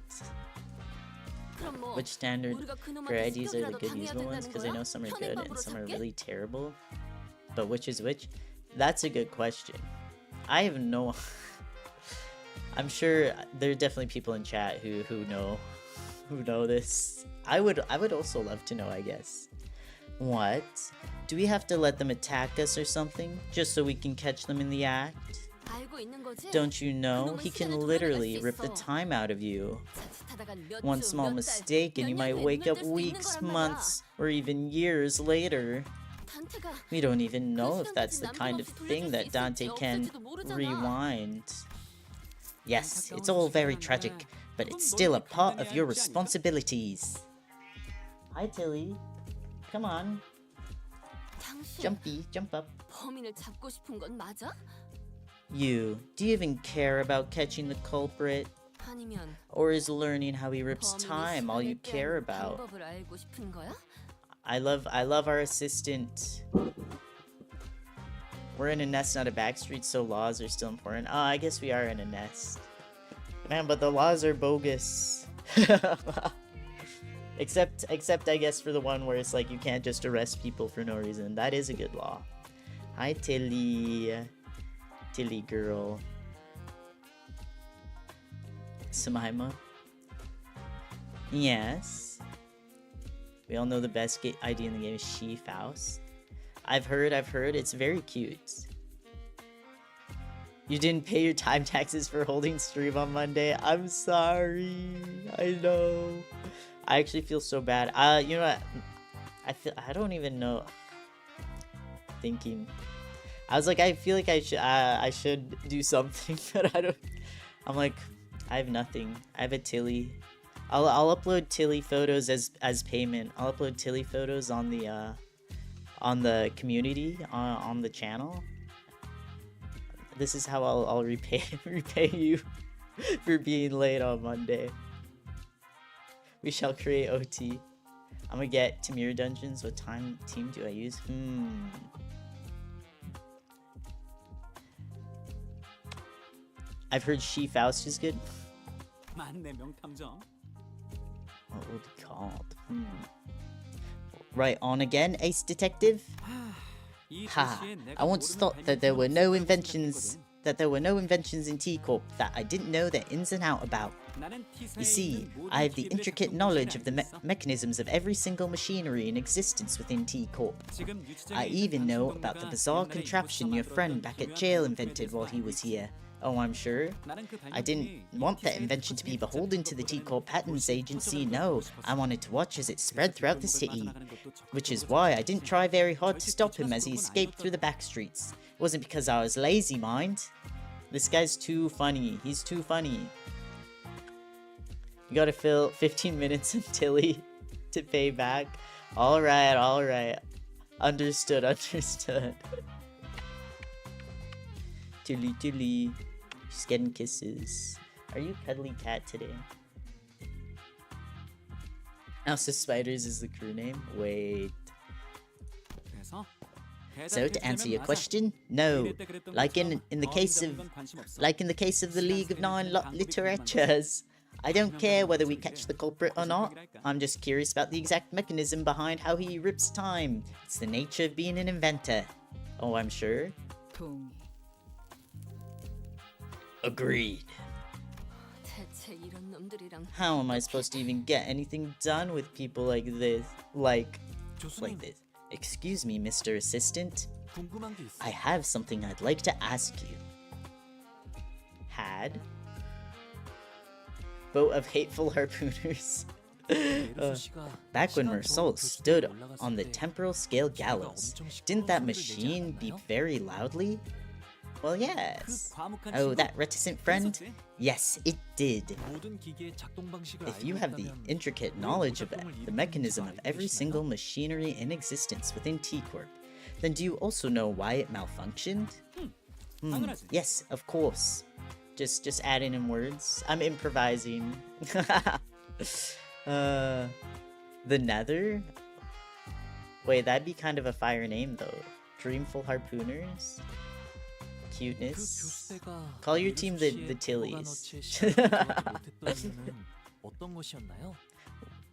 Which standard for IDs are the good usable ones? Because I know some are good and some are really terrible. But which is which? That's a good question. I have no... I'm sure there are definitely people in chat who know this. I would also love to know, I guess. What? Do we have to let them attack us or something? Just so we can catch them in the act? Don't you know? He can literally rip the time out of you. One small mistake and you might wake up weeks, months, or even years later. We don't even know if that's the kind of thing that Dante can rewind. Yes, it's all very tragic, but it's still a part of your responsibilities. Hi, Tilly. Come on. Jumpy, jump up. You, do you even care about catching the culprit? Or is learning how he rips time all you care about? I love our assistant. We're in a nest, not a backstreet, so laws are still important. Oh, I guess we are in a nest. Man, but the laws are bogus. Except I guess for the one where it's like you can't just arrest people for no reason. That is a good law. Hi, Tilly. Tilly girl. Semaima. Yes. We all know the best idea in the game is She Faust. I've heard. It's very cute. You didn't pay your time taxes for holding stream on Monday. I'm sorry. I know. I actually feel so bad. You know what? I don't even know. Thinking. I was like, I feel like I should do something, but I don't. I'm like, I have nothing. I have a Tilly. I'll upload Tilly photos as payment. I'll upload Tilly photos on the community on the channel. This is how I'll repay you for being late on Monday. We shall create OT. I'm gonna get Tamir Dungeons. What team do I use? I've heard She Faust is good. What will be called? Right on again, Ace Detective. Ha! I once thought that there were no inventions in T-Corp that I didn't know the ins and out about. You see, I have the intricate knowledge of the mechanisms of every single machinery in existence within T-Corp. I even know about the bizarre contraption your friend back at jail invented while he was here. Oh, I'm sure. I didn't want that invention to be beholden to the T-Corp Patents Agency, no. I wanted to watch as it spread throughout the city. Which is why I didn't try very hard to stop him as he escaped through the back streets. It wasn't because I was lazy, mind. This guy's too funny. He's too funny. You gotta fill 15 minutes in Tilly to pay back. Alright. Understood. Tilly. She's getting kisses. Are you cuddly cat today? House of Spiders is the crew name? Wait. So to answer your question, no. Like in the case of the League of Nine Literatures, I don't care whether we catch the culprit or not. I'm just curious about the exact mechanism behind how he rips time. It's the nature of being an inventor. Oh, I'm sure. Agreed. How am I supposed to even get anything done with people like this? Like this. Excuse me, Mr. Assistant. I have something I'd like to ask you. Boat of hateful harpooners. Back when Mersol stood on the temporal scale gallows, didn't that machine beep very loudly? Well, yes. Oh, that reticent friend? Yes, it did. If you have the intricate knowledge of the mechanism of every single machinery in existence within T-Corp, then do you also know why it malfunctioned? Yes, of course. Just adding in words. I'm improvising. The Nether? Wait, that'd be kind of a fire name though. Dreamful Harpooners? Cuteness. Call your team the Tillies.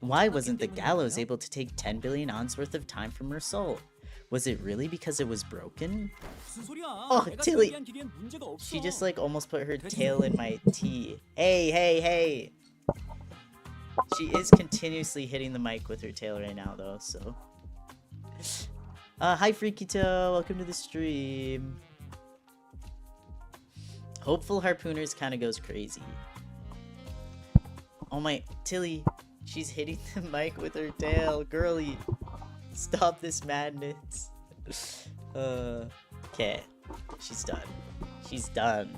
Why wasn't the gallows able to take 10 billion ons worth of time from her soul? Was it really because it was broken? Oh, Tilly! She just like almost put her tail in my tea. Hey! She is continuously hitting the mic with her tail right now though, so. Hi Freakito, welcome to the stream. Hopeful Harpooners kind of goes crazy. Oh my, Tilly, she's hitting the mic with her tail. Girly, stop this madness. Okay, she's done.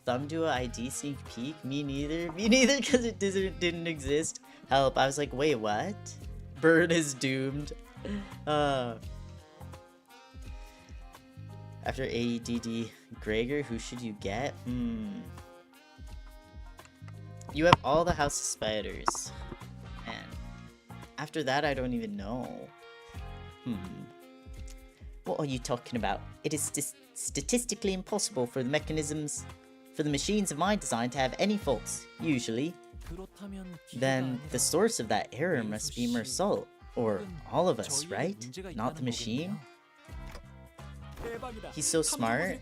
Thumb Duo ID sneak peek? Me neither, because it didn't exist. Help, I was like, wait, what? Bird is doomed. After AEDD Gregor, who should you get? You have all the House of Spiders. And after that, I don't even know. What are you talking about? It is statistically impossible for the machines of my design to have any faults, usually. Then the source of that error must be Mersol, or all of us, right? Not the machine? He's so smart.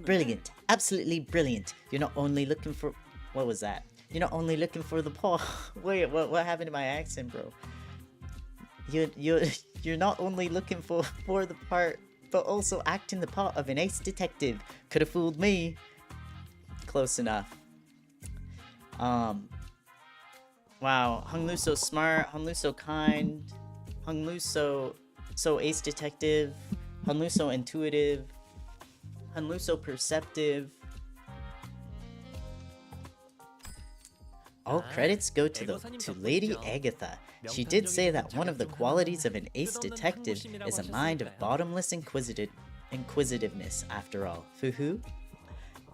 Brilliant. Absolutely brilliant. You're not only looking for... What was that? You're not only looking for the paw. Wait, what happened to my accent, bro? You're not only looking for the part, but also acting the part of an ace detective. Could have fooled me. Close enough. Wow, Hunglu so smart, Hunglu so kind, Hunglu so ace detective, Hunglu so intuitive, Hunglu so perceptive. All credits go to Lady Agatha. She did say that one of the qualities of an ace detective is a mind of bottomless inquisitiveness, after all. Foo-hoo?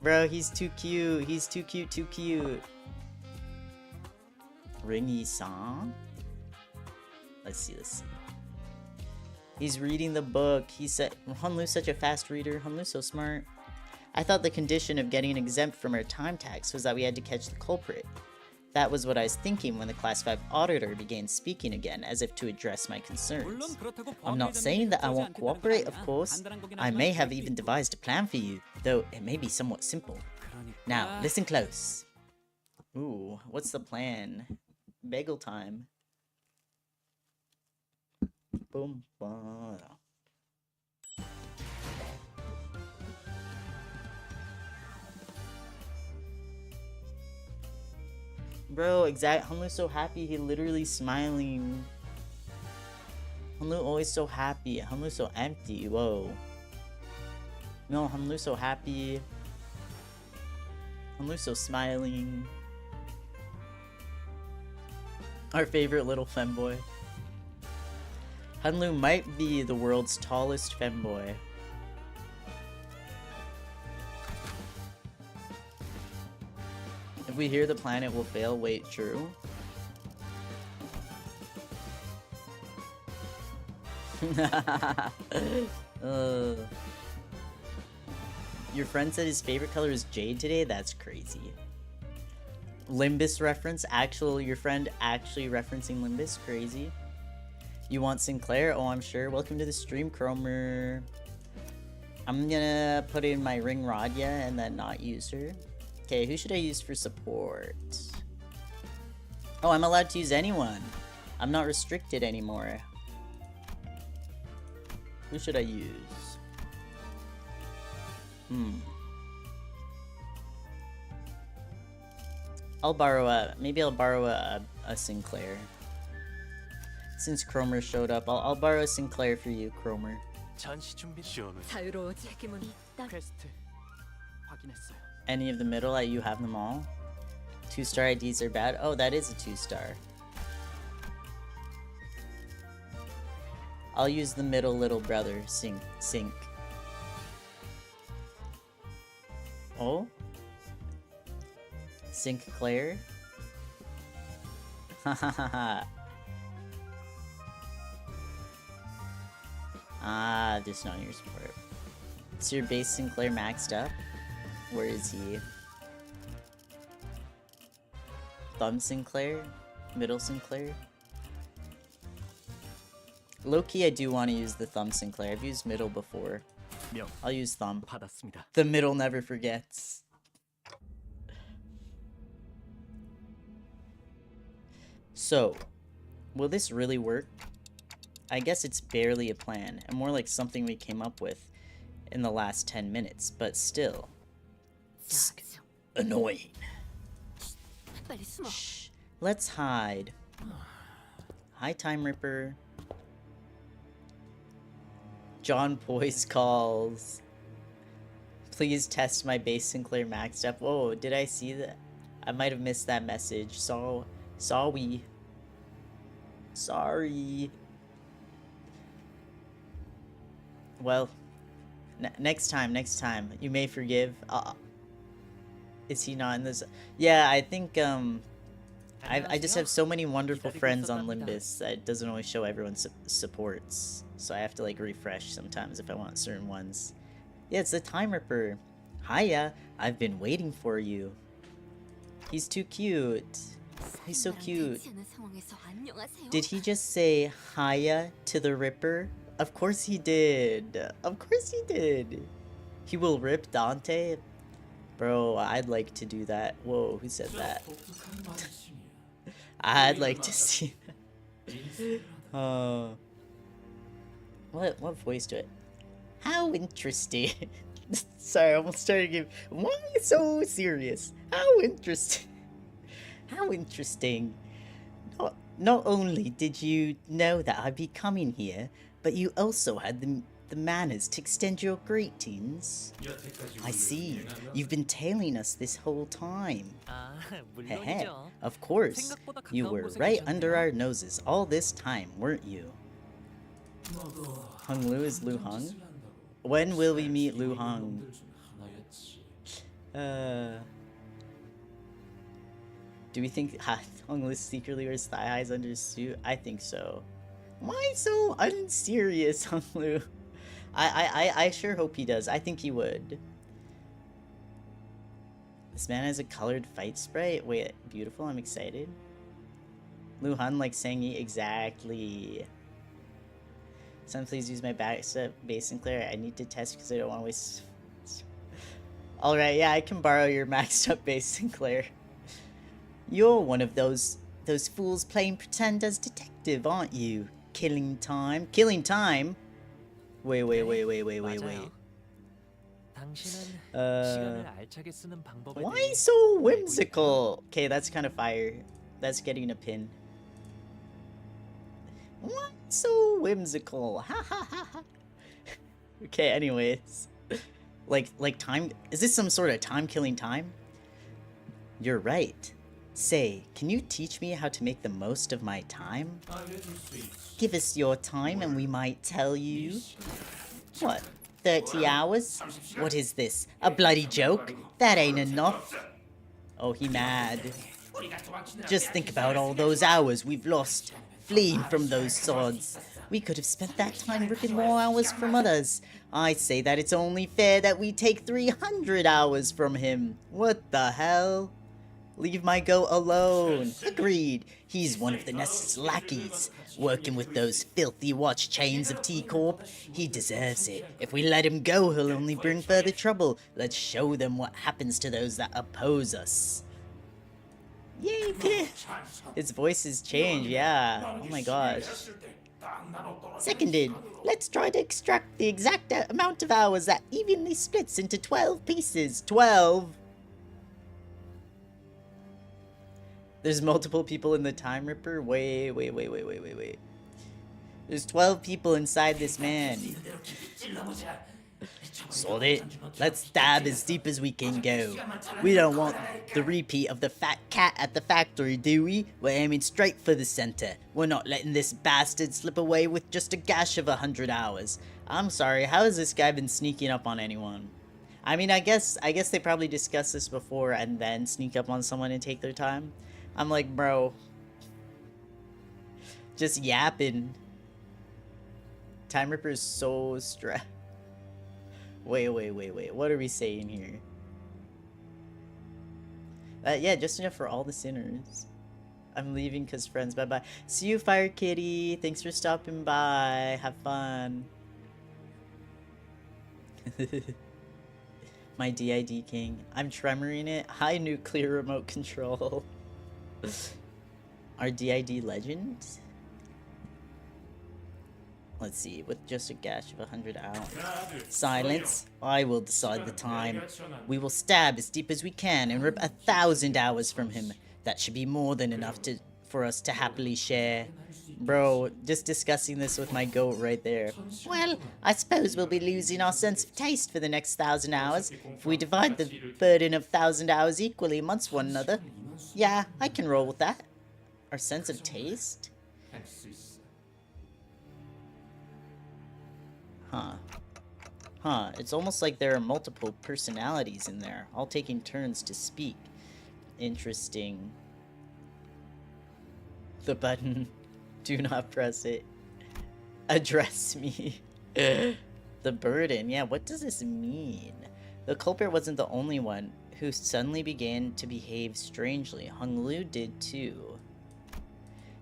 Bro, he's too cute. He's too cute, too cute. Ringy-san? Let's see. He's reading the book. He said, Hunlu's such a fast reader. Hunlu's so smart. I thought the condition of getting exempt from our time tax was that we had to catch the culprit. That was what I was thinking when the Class 5 auditor began speaking again, as if to address my concerns. I'm not saying that I won't cooperate, of course. I may have even devised a plan for you, though it may be somewhat simple. Now, listen close. Ooh, what's the plan? Bagel time. Boom, boom. Bro, Hunlu's so happy, he literally smiling. Hunlu always so happy. Hunlu's so empty. Whoa. No, Hunlu's so happy. Hunlu's so smiling. Our favorite little femboy. Hunlu might be the world's tallest femboy. If we hear the planet will fail, wait, true? Your friend said his favorite color is jade today? That's crazy. Limbus reference? Your friend actually referencing Limbus? Crazy. You want Sinclair? Oh, I'm sure. Welcome to the stream, Cromer. I'm gonna put in my ring Radya and then not use her. Okay, who should I use for support? Oh, I'm allowed to use anyone. I'm not restricted anymore. Who should I use? Maybe I'll borrow a Sinclair. Since Cromer showed up, I'll borrow a Sinclair for you, Cromer. Any of the middle, you have them all? 2-star IDs are bad? Oh, that is a 2-star. I'll use the middle little brother, Sync. Oh? Sinclair? Hahaha. Ah, just not your support. Is your base Sinclair maxed up? Where is he? Thumb Sinclair? Middle Sinclair? Low-key, I do want to use the thumb Sinclair. I've used middle before. I'll use thumb. The middle never forgets. So, will this really work? I guess it's barely a plan, and more like something we came up with in the last 10 minutes, but still. Annoying. Shh. Let's hide. Hi, Time Ripper. John Boyce calls. Please test my base Sinclair maxed up. Whoa, did I see that? I might have missed that message. Sorry. Well, next time. You may forgive. Is he not in this? Yeah, I think, I just have so many wonderful friends on Limbus that it doesn't always show everyone's supports. So I have to, like, refresh sometimes if I want certain ones. Yeah, it's the Time Ripper. Hiya, I've been waiting for you. He's too cute. He's so cute. Did he just say hiya to the Ripper? Of course he did. Of course he did. He will rip Dante? Bro, I'd like to do that. Whoa, who said that? I'd like to see that. What voice to it? How interesting. Sorry, I almost started to give. Why so serious? How interesting. How interesting. Not only did you know that I'd be coming here, but you also had the manners to extend your greetings. I see. You've been tailing us this whole time. Heh, of course. You were right under our noses all this time, weren't you? Hung Lu is Lu Hung? When will we meet Lu Hung? Do we think Hung Lu secretly wears thigh highs under his suit? I think so. Why so unserious, Hung Lu? I sure hope he does. I think he would. This man has a colored fight sprite? Wait, beautiful, I'm excited. Lu Han like Sangi, exactly. Son, please use my bass and clear. I need to test because I don't want to waste. Alright, yeah, I can borrow your maxed up bass and clear. You're one of those fools playing pretend as detective, aren't you? Killing time. Killing time? Wait. Why so whimsical? Okay, that's kind of fire. That's getting a pin. Why so whimsical? Ha ha ha ha. Okay, anyways. Like time? Is this some sort of time-killing time? You're right. Say, can you teach me how to make the most of my time? Give us your time and we might tell you. What? 30 hours? What is this? A bloody joke? That ain't enough. Oh, he mad. Just think about all those hours we've lost, fleeing from those swords. We could have spent that time ripping more hours from others. I say that it's only fair that we take 300 hours from him. What the hell? Leave my goat alone. Agreed. He's one of the Nest's lackeys, working with those filthy watch chains of T-Corp. He deserves it. If we let him go, he'll only bring further trouble. Let's show them what happens to those that oppose us. Yay, Pit! His voice has changed, yeah. Oh my gosh. Seconded. Let's try to extract the exact amount of hours that evenly splits into 12 pieces. 12? There's multiple people in the Time Ripper? Wait. There's 12 people inside this man. Sold it. Let's stab as deep as we can go. We don't want the repeat of the fat cat at the factory, do we? We're aiming straight for the center. We're not letting this bastard slip away with just a gash of 100 hours. I'm sorry, how has this guy been sneaking up on anyone? I mean, I guess they probably discussed this before and then sneak up on someone and take their time. I'm like, bro. Just yapping. Time Ripper is so stressed. Wait. What are we saying here? Yeah, just enough for all the sinners. I'm leaving because friends. Bye-bye. See you, Fire Kitty. Thanks for stopping by. Have fun. My DID king. I'm tremoring it. High nuclear remote control. Our DID legend? Let's see, with just a gash of 100 hours. Silence. I will decide the time. We will stab as deep as we can and rip 1,000 hours from him. That should be more than enough for us to happily share. Bro, just discussing this with my goat right there. Well, I suppose we'll be losing our sense of taste for the next 1,000 hours if we divide the burden of 1,000 hours equally amongst one another. Yeah, I can roll with that. Our sense of taste? Huh, it's almost like there are multiple personalities in there, all taking turns to speak. Interesting. The button. Do not press it. Address me. The burden. Yeah, what does this mean? The culprit wasn't the only one who suddenly began to behave strangely. Hung Lu did too.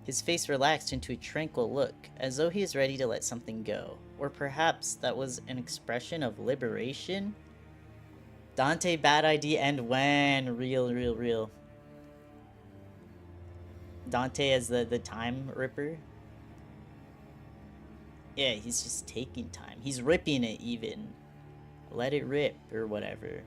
His face relaxed into a tranquil look, as though he is ready to let something go. Or perhaps that was an expression of liberation? Dante, bad ID, and when? Real. Dante as the time ripper? Yeah, he's just taking time. He's ripping it even. Let it rip, or whatever.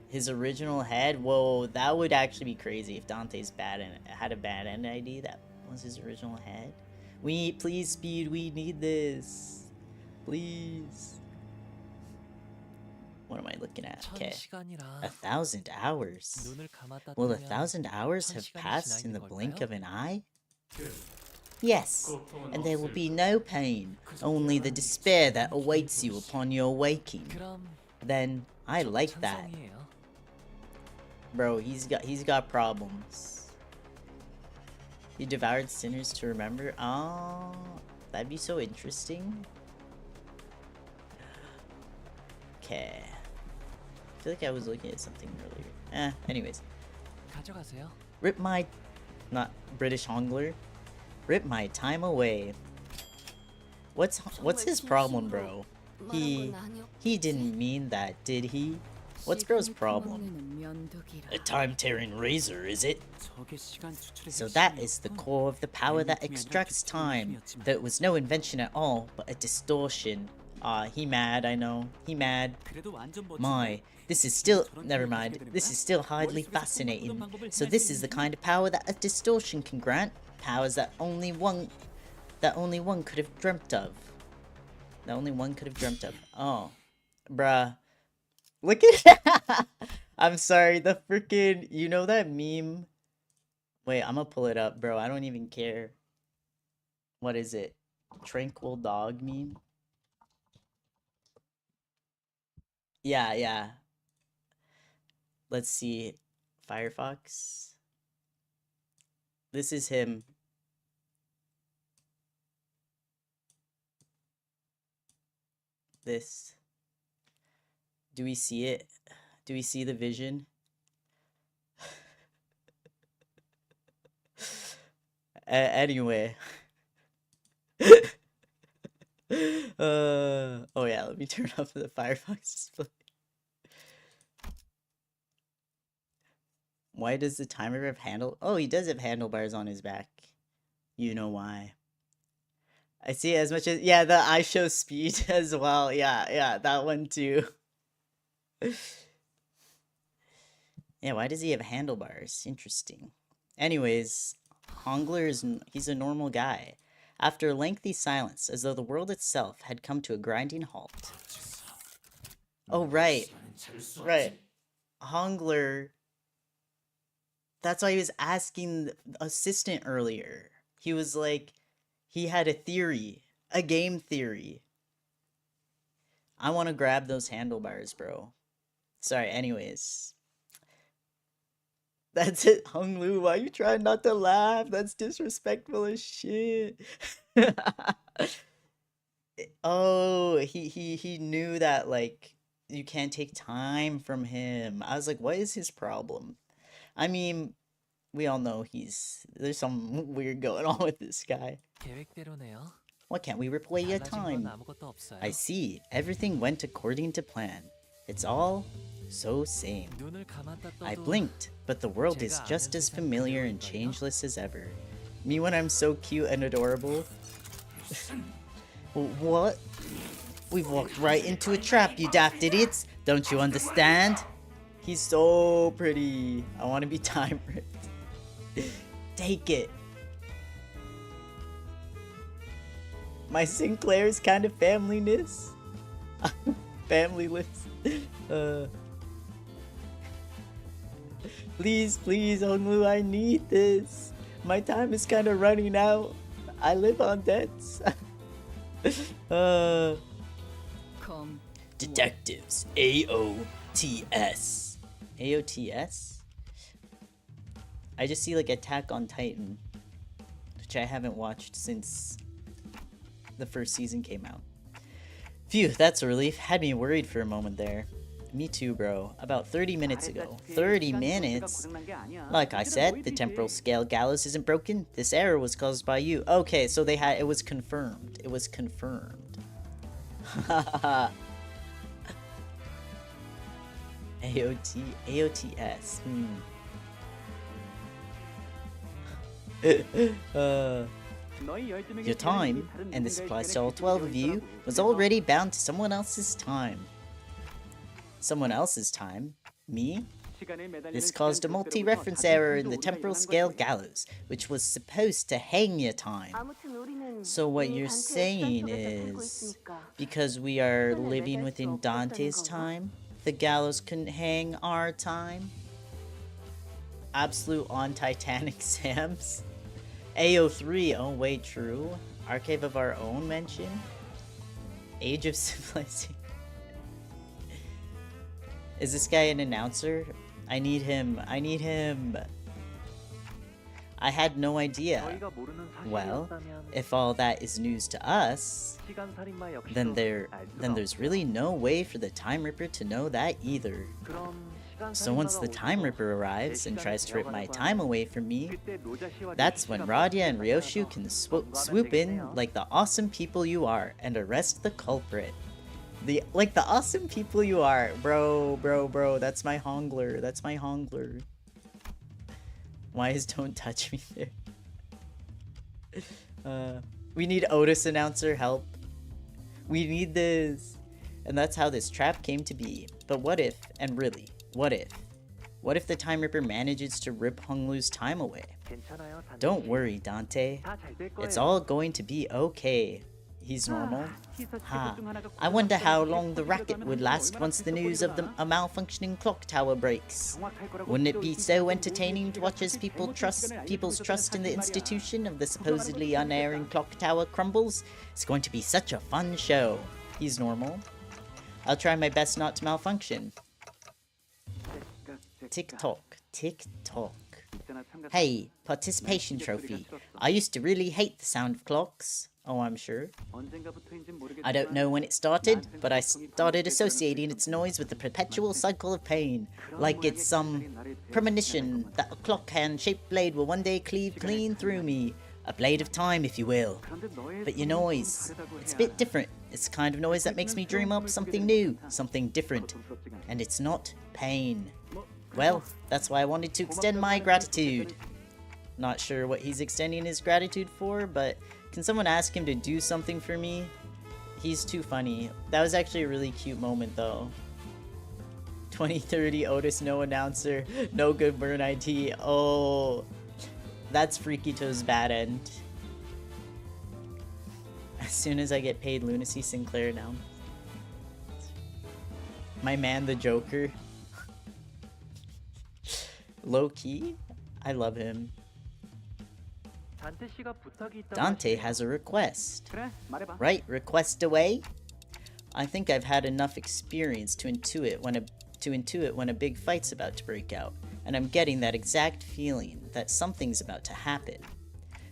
His original head? Whoa, that would actually be crazy if Dante's had a bad end ID. That was his original head. Please, Speed, we need this. Please. What am I looking at? Okay. 1,000 hours. Will 1,000 hours have passed in the blink of an eye? Yes, and there will be no pain, only the despair that awaits you upon your waking. Then, I like that. Bro, he's got problems. He devoured sinners to remember? Oh, that'd be so interesting. Okay. I feel like I was looking at something earlier. Anyways. Rip my... Not British Hongler. Rip my time away. What's his problem, bro? He didn't mean that, did he? What's bro's problem? A time-tearing razor, is it? So that is the core of the power that extracts time. Though it was no invention at all, but a distortion. He mad, I know. He mad. My, this is still... Never mind. This is still highly fascinating. So this is the kind of power that a distortion can grant? Powers that only one could have dreamt of. That only one could have dreamt of. Oh. Bruh. Look at I'm sorry, the freaking... You know that meme? Wait, I'm gonna pull it up, bro. I don't even care. What is it? Tranquil dog meme? Yeah. Let's see. Firefox. This is him. This. Do we see it? Do we see the vision? Anyway. Oh yeah, let me turn off the Firefox display. Why does the timer have handle? Oh, he does have handlebars on his back. You know why. I see as much as... Yeah, the I show speed as well. Yeah, that one too. Yeah, why does he have handlebars? Interesting. Anyways, Hongler he's a normal guy. After a lengthy silence, as though the world itself had come to a grinding halt. Oh, right. Hongler... That's why he was asking the assistant earlier. He was like... He had a theory. A game theory. I want to grab those handlebars, bro. Sorry, anyways. That's it, Hung Lu. Why you trying not to laugh? That's disrespectful as shit. Oh, he knew that, like, you can't take time from him. I was like, what is his problem? I mean, we all know there's some weird going on with this guy. Why can't we rip away your time? I see. Everything went according to plan. It's all so same. I blinked, but the world is just as familiar and changeless as ever. Me when I'm so cute and adorable. What? We've walked right into a trap, you daft idiots. Don't you understand? He's so pretty. I want to be time ripped. Take it. My Sinclair's kind of familyness. Familyless. Please, Honglu, I need this. My time is kind of running out. I live on debts. Detectives. AOTS. AOTS? I just see like Attack on Titan, which I haven't watched since the first season came out. Phew, that's a relief. Had me worried for a moment there. Me too, bro. About 30 minutes ago. 30 minutes? Like I said, the temporal scale gallows isn't broken. This error was caused by you. Okay, so it was confirmed. It was confirmed. Hahaha. AOTS. Your time, and this applies to all 12 of you, was already bound to someone else's time. Someone else's time? Me? This caused a multi-reference error in the temporal scale gallows, which was supposed to hang your time. So what you're saying is, because we are living within Dante's time, the gallows couldn't hang our time? Absolute on Titanic Sam's? AO3, oh wait, true. Archive of Our Own mention? Age of Civilization. Is this guy an announcer? I need him. I had no idea. Well, if all that is news to us, then there's really no way for the Time Ripper to know that either. So once the Time Ripper arrives and tries to rip my time away from me, that's when Radia and Ryoshu can swoop in like the awesome people you are and arrest the culprit. Like the awesome people you are. Bro, that's my Hongler. Why is Don't Touch Me there? We need Otis announcer help. We need this. And that's how this trap came to be. But what if, and really, what if? What if the Time Ripper manages to rip Honglu's time away? Don't worry, Dante. It's all going to be okay. He's normal? Ha. I wonder how long the racket would last once the news of a malfunctioning clock tower breaks. Wouldn't it be so entertaining to watch as people's trust in the institution of the supposedly unerring clock tower crumbles? It's going to be such a fun show. He's normal. I'll try my best not to malfunction. Tick-tock, tick-tock. Hey, participation trophy. I used to really hate the sound of clocks. Oh, I'm sure. I don't know when it started, but I started associating its noise with the perpetual cycle of pain. Like it's some premonition that a clock hand-shaped blade will one day cleave clean through me. A blade of time, if you will. But your noise, it's a bit different. It's the kind of noise that makes me dream up something new, something different. And it's not pain. Well, that's why I wanted to extend my gratitude. Not sure what he's extending his gratitude for, but can someone ask him to do something for me? He's too funny. That was actually a really cute moment though. 2030 Otis no announcer, no good burn IT. Oh, that's Freakito's bad end. As soon as I get paid, Lunacy Sinclair now. My man the Joker. Low key? I love him. Dante has a request. Right, request away? I think I've had enough experience to intuit when a big fight's about to break out, and I'm getting that exact feeling that something's about to happen.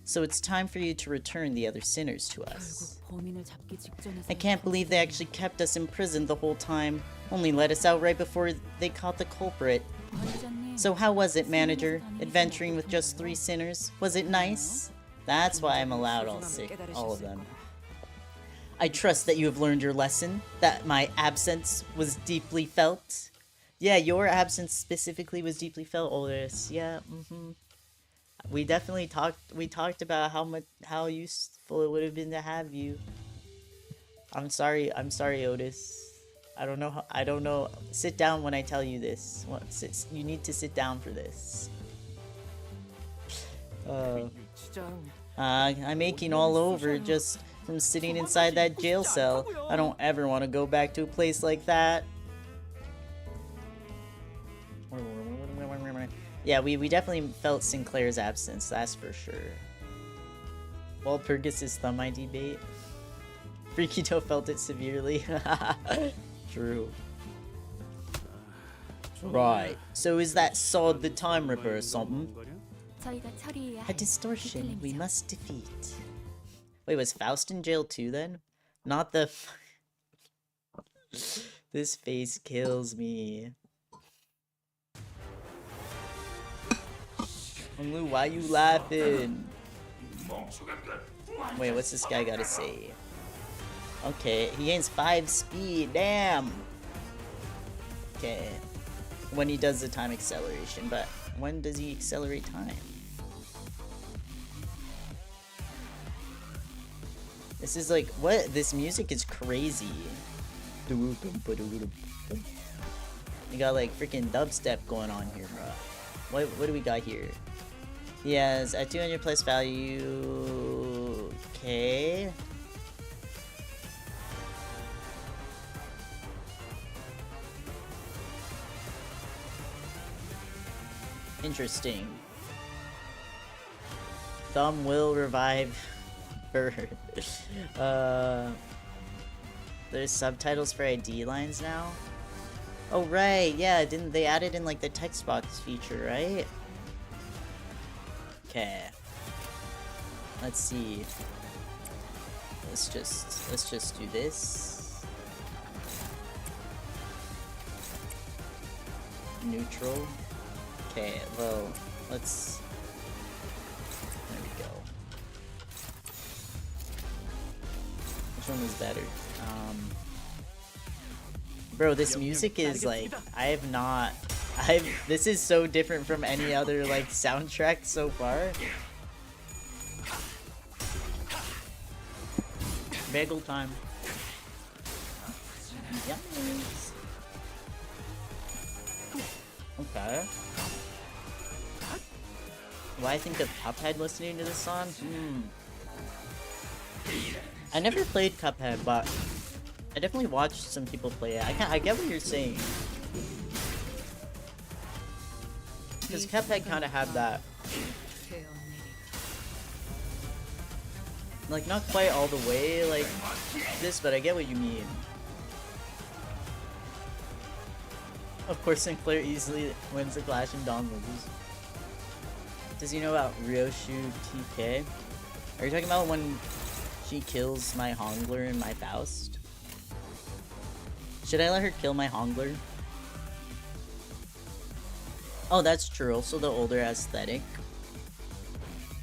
So it's time for you to return the other sinners to us. I can't believe they actually kept us imprisoned the whole time, only let us out right before they caught the culprit. So how was it, manager? Adventuring with just 3 sinners? Was it nice? That's why I'm allowed all of them. I trust that you have learned your lesson, that my absence was deeply felt. Yeah, your absence specifically was deeply felt, Otis. Yeah, We definitely talked about how useful it would have been to have you. I'm sorry, Otis. I don't know. Sit down when I tell you this. You need to sit down for this. I'm aching all over just from sitting inside that jail cell. I don't ever want to go back to a place like that. Yeah, we definitely felt Sinclair's absence, that's for sure. Walpurgis's thumb ID bait. Freakito felt it severely. True. Right, so is that Sod the Time Ripper or something? A distortion we must defeat. Wait, was Faust in jail too then? Not the... This face kills me. Honglu, why you laughing? Wait, what's this guy gotta say? Okay, he gains 5 speed, damn! Okay. When he does the time acceleration, but when does he accelerate time? This is like, what? This music is crazy. You got like freaking dubstep going on here, bro. What do we got here? He has a 200 plus value. Okay. Interesting. Thumb will revive her. There's subtitles for ID lines now. Oh right, yeah, didn't they add it in like the text box feature, right? Okay. Let's see. Let's just do this. Neutral. Okay, well, let's... There we go. Which one was better? Bro, this music is like... This is so different from any other, like, soundtrack so far. Bagel time. Yes. Okay. Why I think of Cuphead listening to this song? I never played Cuphead, but I definitely watched some people play it. I get what you're saying. Because Cuphead kind of had that. Like, not quite all the way like this, but I get what you mean. Of course, Sinclair easily wins the Clash and Dawn loses. Does he know about Ryoshu TK? Are you talking about when she kills my Hongler and my Faust? Should I let her kill my Hongler? Oh, that's true. Also, the older aesthetic.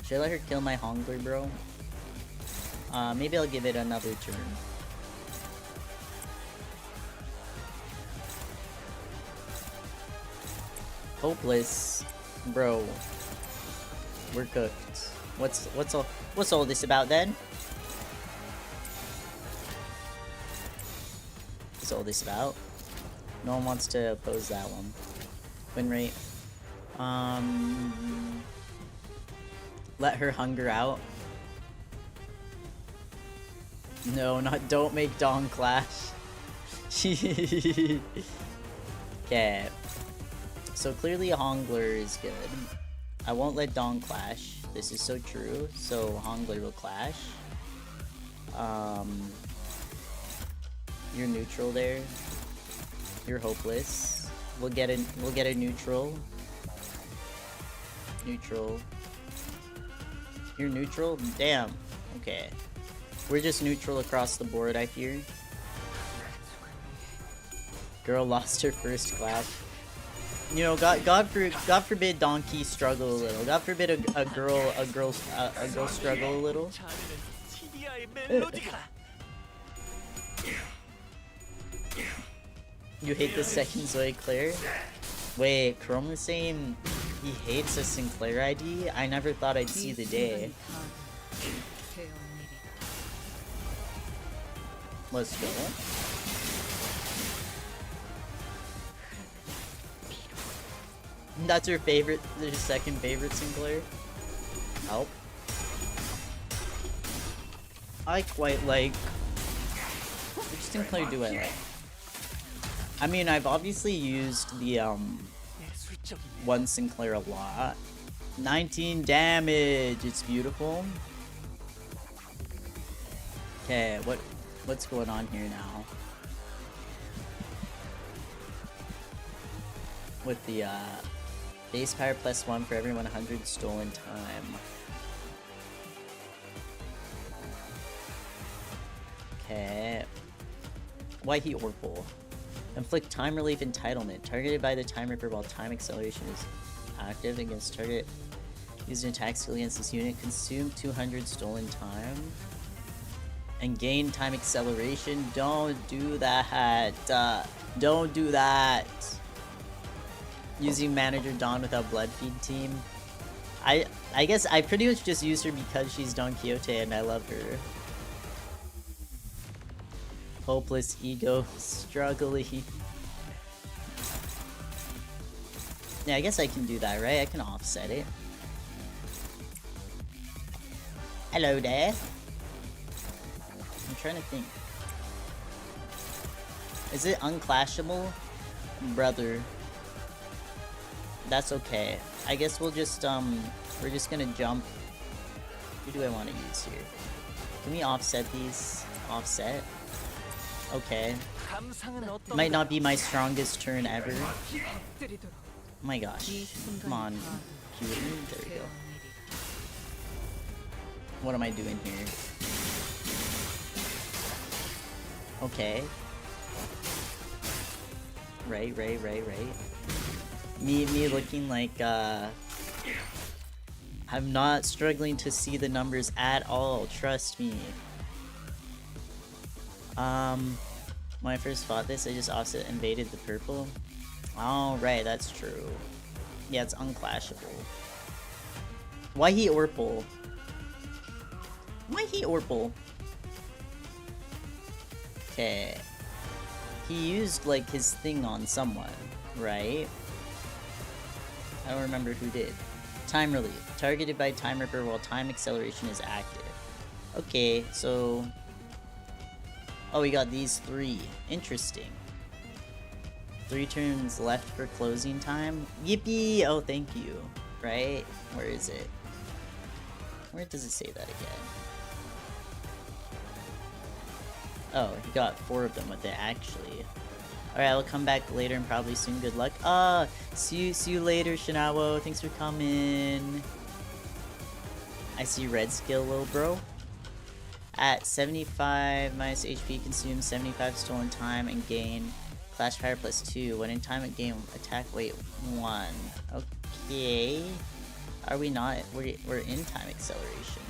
Should I let her kill my Hongler, bro? Maybe I'll give it another turn. Hopeless, bro. We're cooked. What's all this about then? What's all this about? No one wants to oppose that one. Win rate. Let her hunger out. No, don't make Dawn clash. Okay. So clearly Hongler is good. I won't let Dawn clash. This is so true. So Hongler will clash. You're neutral there. You're hopeless. We'll get a neutral. Neutral. You're neutral? Damn. Okay. We're just neutral across the board, I fear. Girl lost her first clash. You know, God forbid Donkey struggle a little. God forbid a girl struggle a little. You hate the second Zoe Claire? Wait, Chrome was saying he hates a Sinclair ID? I never thought I'd see the day. Let's go. That's your favorite, your second favorite Sinclair? Help. I quite like... Which Sinclair do I like? I mean, I've obviously used the, one Sinclair a lot. 19 damage! It's beautiful. Okay, what's going on here now? With the, base power +1 for every 100 stolen time. Okay. Why he Orpal? Inflict time relief entitlement. Targeted by the time ripper while time acceleration is active against target. Use an attack skill against this unit. Consume 200 stolen time. And gain time acceleration. Don't do that. Don't do that. Using manager Dawn without blood feed team. I guess I pretty much just use her because she's Don Quixote and I love her. Hopeless ego struggling. Yeah, I guess I can do that, right? I can offset it. Hello there. I'm trying to think. Is it unclashable? Brother. That's okay. I guess we'll just, we're just gonna jump. Who do I want to use here? Can we offset these? Offset? Okay. Might not be my strongest turn ever. Oh my gosh. Come on. Cutie. There we go. What am I doing here? Okay. Right. Me looking like, I'm not struggling to see the numbers at all, trust me. When I first fought this, I just offset invaded the purple. Oh, right, that's true. Yeah, it's unclashable. Why he Orpal? Why he Orpal? Okay. He used, like, his thing on someone, right? I don't remember who did. Time relief. Targeted by time ripper while time acceleration is active. Okay, so... Oh, we got these 3. Interesting. 3 turns left for closing time. Yippee! Oh, thank you. Right? Where is it? Where does it say that again? Oh, he got 4 of them with it, actually. Alright, I'll come back later and probably soon. Good luck. See you later, Shinawo. Thanks for coming. I see red skill, little bro. At 75 minus HP, consume 75 stolen time and gain Clash Fire plus 2. When in time at game, attack weight 1. Okay. Are we not? We're in time acceleration.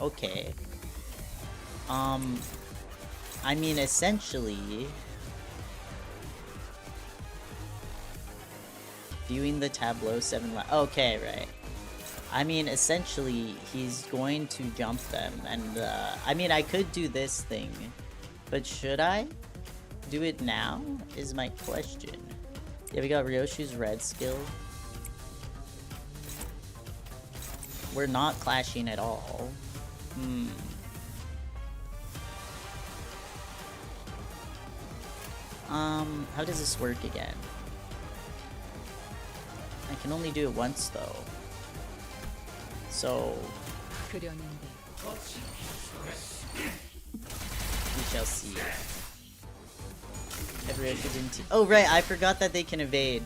Okay. I mean, essentially... Viewing the tableau 7 okay, right. I mean, essentially, he's going to jump them, and, I mean, I could do this thing, but should I do it now, is my question. Yeah, we got Ryoshu's red skill. We're not clashing at all. How does this work again? I can only do it once, though. So... we shall see. Oh, right, I forgot that they can evade.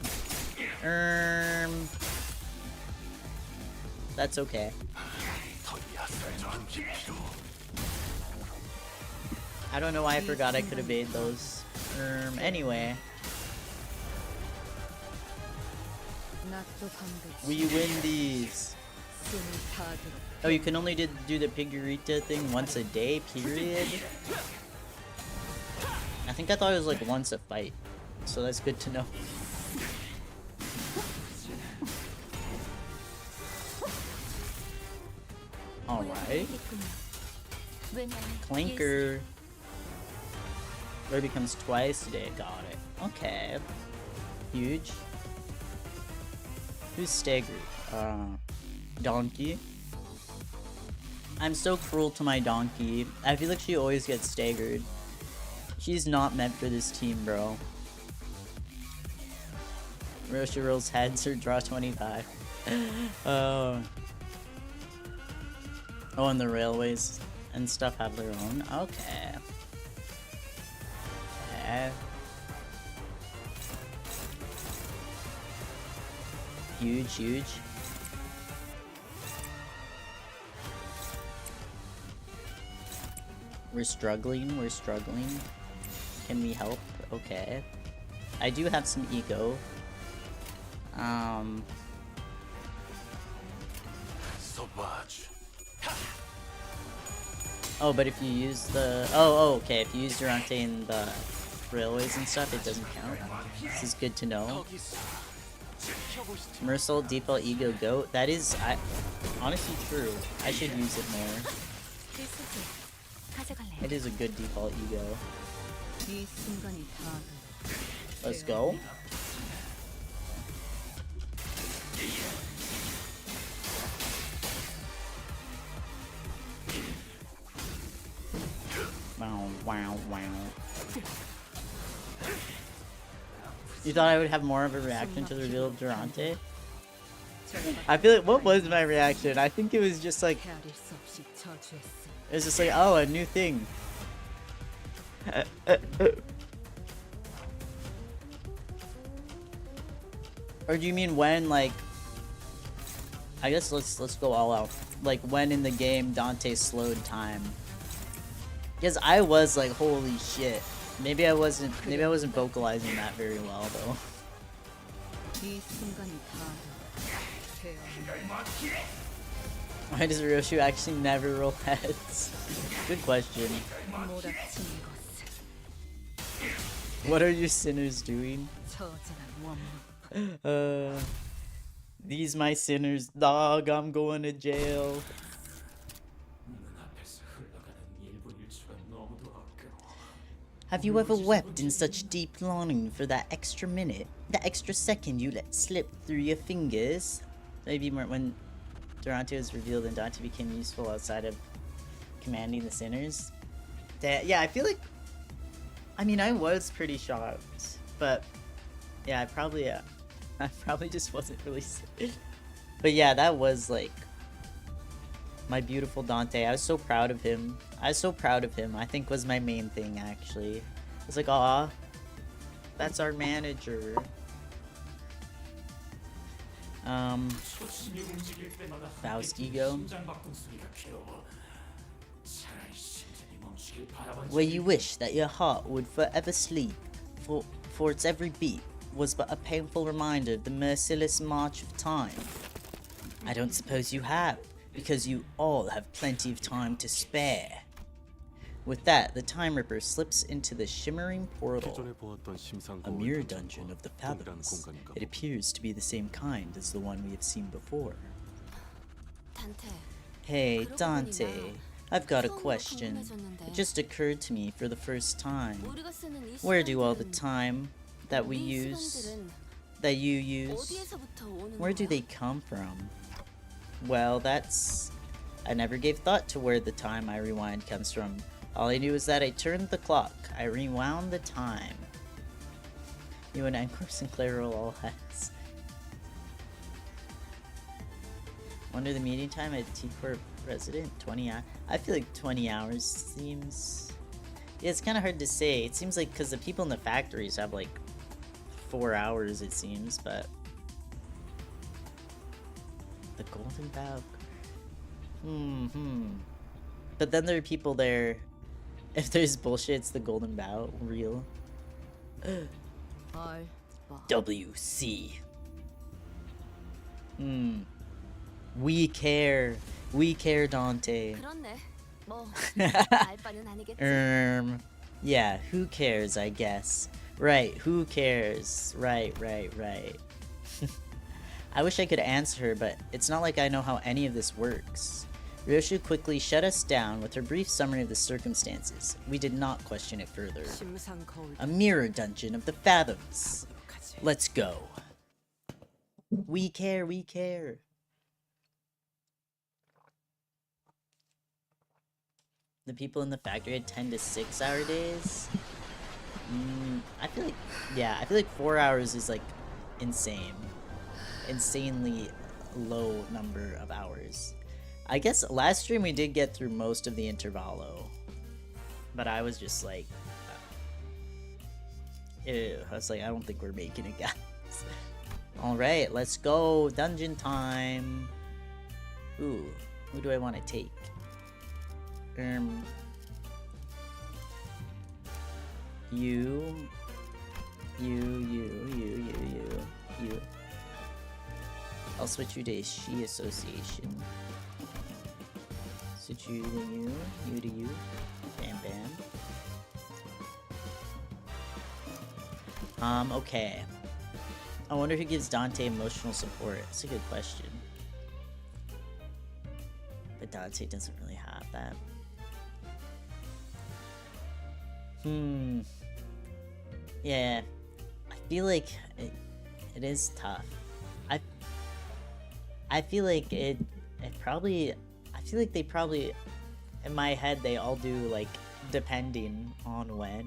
That's okay. I don't know why I forgot I could evade those. Anyway. We win these. Oh, you can only do the Pigurita thing once a day, period? I think I thought it was like once a fight. So that's good to know. Alright. Clinker. Where it becomes twice today. Got it. Okay. Huge. Who's staggered? Donkey. I'm so cruel to my donkey. I feel like she always gets staggered. She's not meant for this team, bro. Rosha rolls heads or draw 25. Oh, and the railways and stuff have their own. Okay. Huge. We're struggling. Can we help? Okay. I do have some ego. Oh, but if you use the... Oh, okay. If you use Durante in the railways and stuff, it doesn't count. This is good to know. Mercil, default ego, goat. That is honestly true. I should use it more. It is a good default ego. Let's go. Wow, wow, wow. You thought I would have more of a reaction to the reveal of Durante? I feel like, what was my reaction? I think it was just like, it was just like, oh, a new thing. Or do you mean when, like, I guess let's go all out. Like when in the game Dante slowed time. Because I was like, holy shit. Maybe I wasn't vocalizing that very well though. Why does Roshu actually never roll heads? Good question. What are you sinners doing? These my sinners, dog, I'm going to jail. Have you ever wept in such deep longing for that extra minute, that extra second you let slip through your fingers? Maybe more when Durante was revealed and Dante became useful outside of commanding the sinners. Yeah, I feel like, I mean, I was pretty shocked, but yeah, I probably just wasn't really. But yeah, that was like my beautiful Dante. I was so proud of him. I think was my main thing actually. I was like, aw, that's our manager. Faust ego. Where you wish that your heart would forever sleep, for its every beat was but a painful reminder of the merciless march of time. I don't suppose you have, because you all have plenty of time to spare. With that, the Time Ripper slips into the shimmering portal, a mirror dungeon of the Fathoms. It appears to be the same kind as the one we have seen before. Hey, Dante, I've got a question. It just occurred to me for the first time. Where do all the time that you use, where do they come from? Well, I never gave thought to where the time I rewind comes from. All I knew is that I turned the clock. I rewound the time. You and Anchor Sinclair roll all heads. Wonder the meeting time at T-Corp resident? 20 hours? I feel like 20 hours seems... Yeah, it's kind of hard to say. It seems like because the people in the factories have like 4 hours, it seems, but... The Golden Bow. But then there are people there. If there's bullshit, it's the Golden Bow. Real. WC. We care. We care, Dante. Yeah, who cares, I guess. Right, who cares? Right. I wish I could answer her, but it's not like I know how any of this works. Ryoshu quickly shut us down with her brief summary of the circumstances. We did not question it further. A mirror dungeon of the Fathoms. Let's go. We care, we care. The people in the factory had 10 to 6 hour days. I feel like 4 hours is like insane. Insanely low number of hours. I guess last stream we did get through most of the Intervallo, but I was just like, ew. I was like, I don't think we're making it, guys. Alright, let's go. Dungeon time. Ooh, who do I want to take? You. I'll switch you to she association. Switch you to you to you. Bam bam. Okay. I wonder who gives Dante emotional support. That's a good question. But Dante doesn't really have that. Yeah. I feel like it is tough. I feel like it probably, I feel like they probably, in my head, they all do, like, depending on when.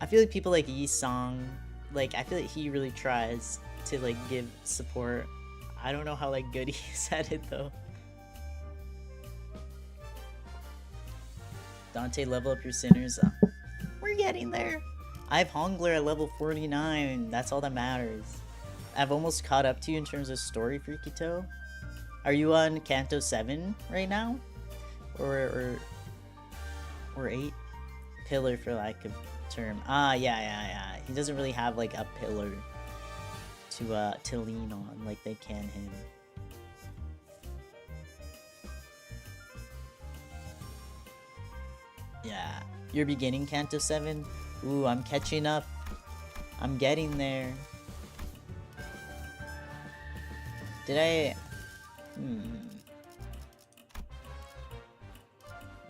I feel like people like Yi-song, like, I feel like he really tries to, like, give support. I don't know how, like, good he's at it, though. Dante, level up your sinners. We're getting there. I have Hongler at level 49. That's all that matters. I've almost caught up to you in terms of story, Freakito. Are you on Canto 7 right now? Or 8? Pillar, for lack of term. Yeah. He doesn't really have, like, a pillar to lean on like they can him. Yeah. You're beginning Canto 7? Ooh, I'm catching up. I'm getting there. Did I...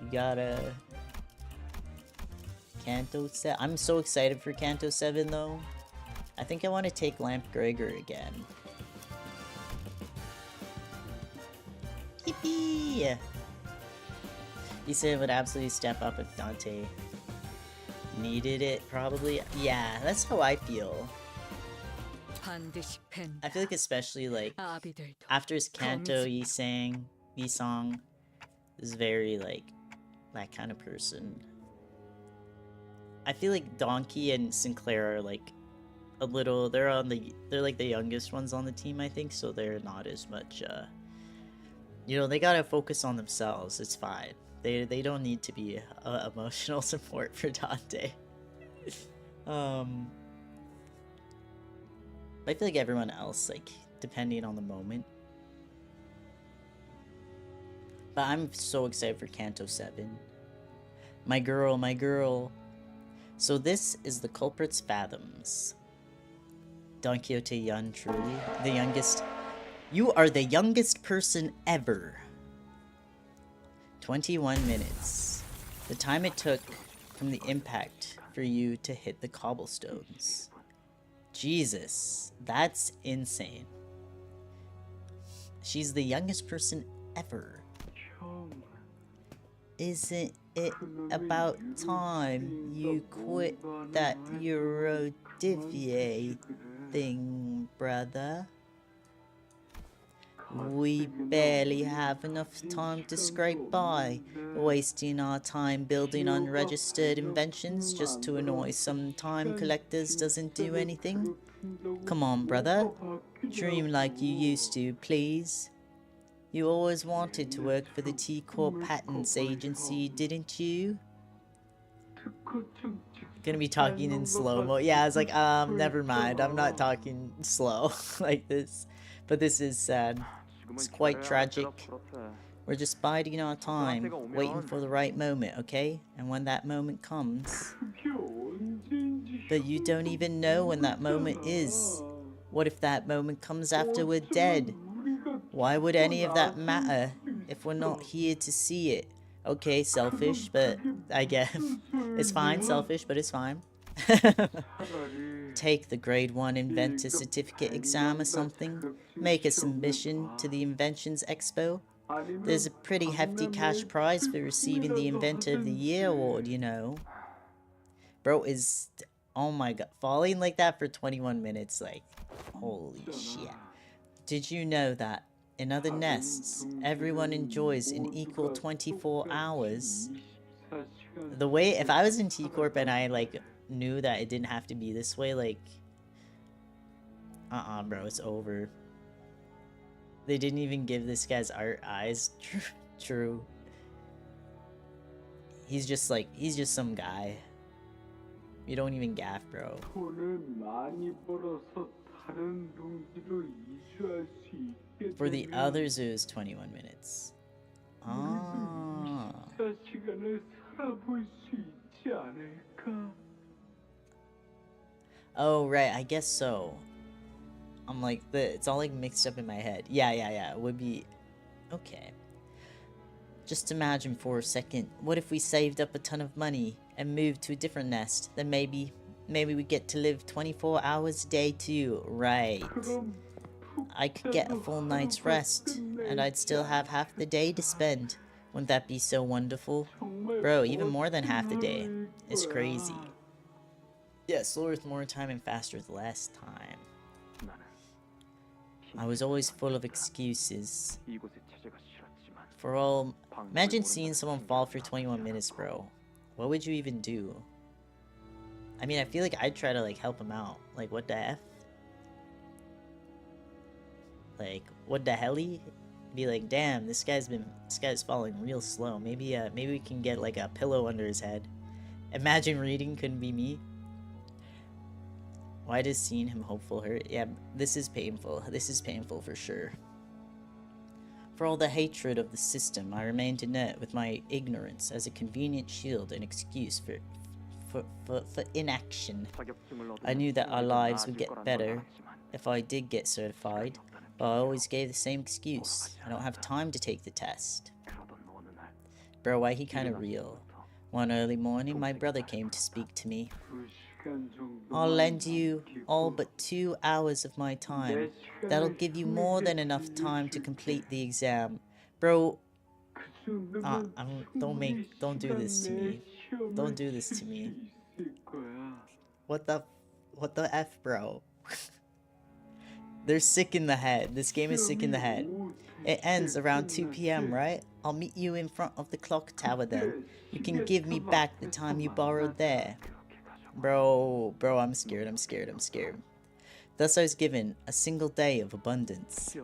You gotta... Canto 7? I'm so excited for Canto 7 though. I think I want to take Lamp Gregor again. Yippee! You said it would absolutely step up if Dante needed it, probably. Yeah, that's how I feel. I feel like especially like after his Canto, Yi-song is very like that kind of person. I feel like Donkey and Sinclair are like a little, they're like the youngest ones on the team, I think, so they're not as much you know, they gotta focus on themselves. It's fine. They don't need to be emotional support for Dante. I feel like everyone else, like, depending on the moment. But I'm so excited for Canto 7. My girl. So this is the Culprit's Fathoms. Don Quixote Yun, truly. The youngest. You are the youngest person ever. 21 minutes. The time it took from the impact for you to hit the cobblestones. Jesus, that's insane. She's the youngest person ever. Isn't it about time you quit that Eurodivier thing, brother? We barely have enough time to scrape by, wasting our time building unregistered inventions just to annoy some time collectors doesn't do anything. Come on, brother. Dream like you used to, please. You always wanted to work for the T-Corp Patents Agency, didn't you? Gonna be talking in slow-mo. Yeah, I was like, never mind. I'm not talking slow like this. But this is sad. It's quite tragic. We're just biding our time, waiting for the right moment, okay? And when that moment comes... But you don't even know when that moment is. What if that moment comes after we're dead? Why would any of that matter if we're not here to see it? Okay, selfish, but I guess it's fine. Selfish, but it's fine. Take the grade 1 inventor certificate exam or something. Make a submission to the Inventions Expo. There's a pretty hefty cash prize for receiving the Inventor of the Year award, you know. Bro is, oh my god, falling like that for 21 minutes, like, holy shit. Did you know that in other nests, everyone enjoys an equal 24 hours? The way, if I was in T-Corp and I, like, knew that it didn't have to be this way, like, bro, it's over. They didn't even give this guy's art eyes. True. He's just like, he's just some guy. You don't even gaff, bro. For the others, it was 21 minutes. Ah. Oh, right, I guess so. I'm like, it's all like mixed up in my head. Yeah, it would be... Okay. Just imagine for a second, what if we saved up a ton of money and moved to a different nest? Then maybe we get to live 24 hours a day too. Right. I could get a full night's rest, and I'd still have half the day to spend. Wouldn't that be so wonderful? Bro, even more than half the day. It's crazy. Yeah, slower with more time and faster with less time. I was always full of excuses. For all... Imagine seeing someone fall for 21 minutes, bro. What would you even do? I mean, I feel like I'd try to, like, help him out. Like, what the F? Like, what the helly? Be like, damn, this guy's falling real slow. Maybe we can get, like, a pillow under his head. Imagine reading couldn't be me. Why does seeing him hopeful hurt? Yeah, this is painful. This is painful for sure. For all the hatred of the system, I remained inert with my ignorance as a convenient shield and excuse for inaction. I knew that our lives would get better if I did get certified, but I always gave the same excuse. I don't have time to take the test. Bro, why he kinda real? One early morning, my brother came to speak to me. I'll lend you all but 2 hours of my time. That'll give you more than enough time to complete the exam. Bro, don't do this to me. Don't do this to me. What the F, bro? They're sick in the head. This game is sick in the head. It ends around 2 PM, right? I'll meet you in front of the clock tower then. You can give me back the time you borrowed there. Bro, I'm scared. Thus I was given a single day of abundance.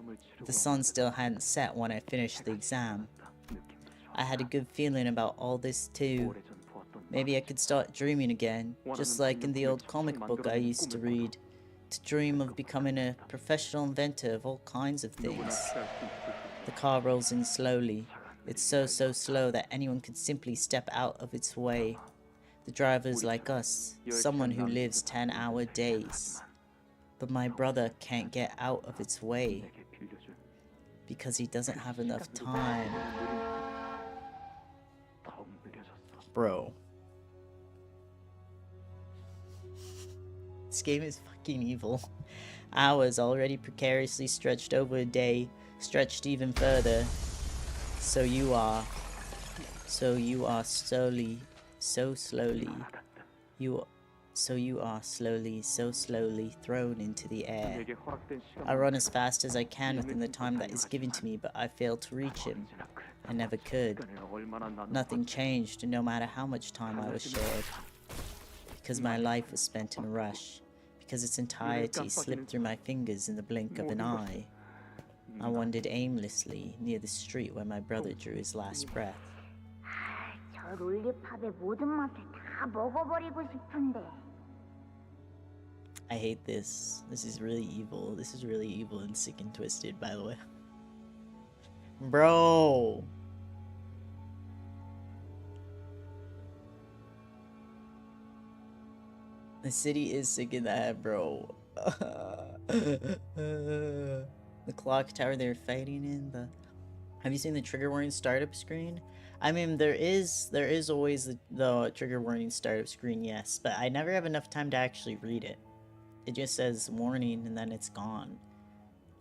The sun still hadn't set when I finished the exam. I had a good feeling about all this too. Maybe I could start dreaming again, just like in the old comic book I used to read. To dream of becoming a professional inventor of all kinds of things. The car rolls in slowly. It's so slow that anyone could simply step out of its way. The driver's like us, someone who lives 10-hour days. But my brother can't get out of its way because he doesn't have enough time. Bro. This game is fucking evil. Hours already precariously stretched over a day, stretched even further. So you are slowly, so slowly thrown into the air. I run as fast as I can within the time that is given to me, but I fail to reach him. I never could. Nothing changed, no matter how much time I was shared. Because my life was spent in a rush. Because its entirety slipped through my fingers in the blink of an eye. I wandered aimlessly near the street where my brother drew his last breath. I hate this. This is really evil. This is really evil and sick and twisted, by the way. Bro! The city is sick in the head, bro. The clock tower they're fighting in, Have you seen the trigger warning startup screen? I mean, there is always the trigger warning startup screen, yes, but I never have enough time to actually read it. It just says warning and then it's gone.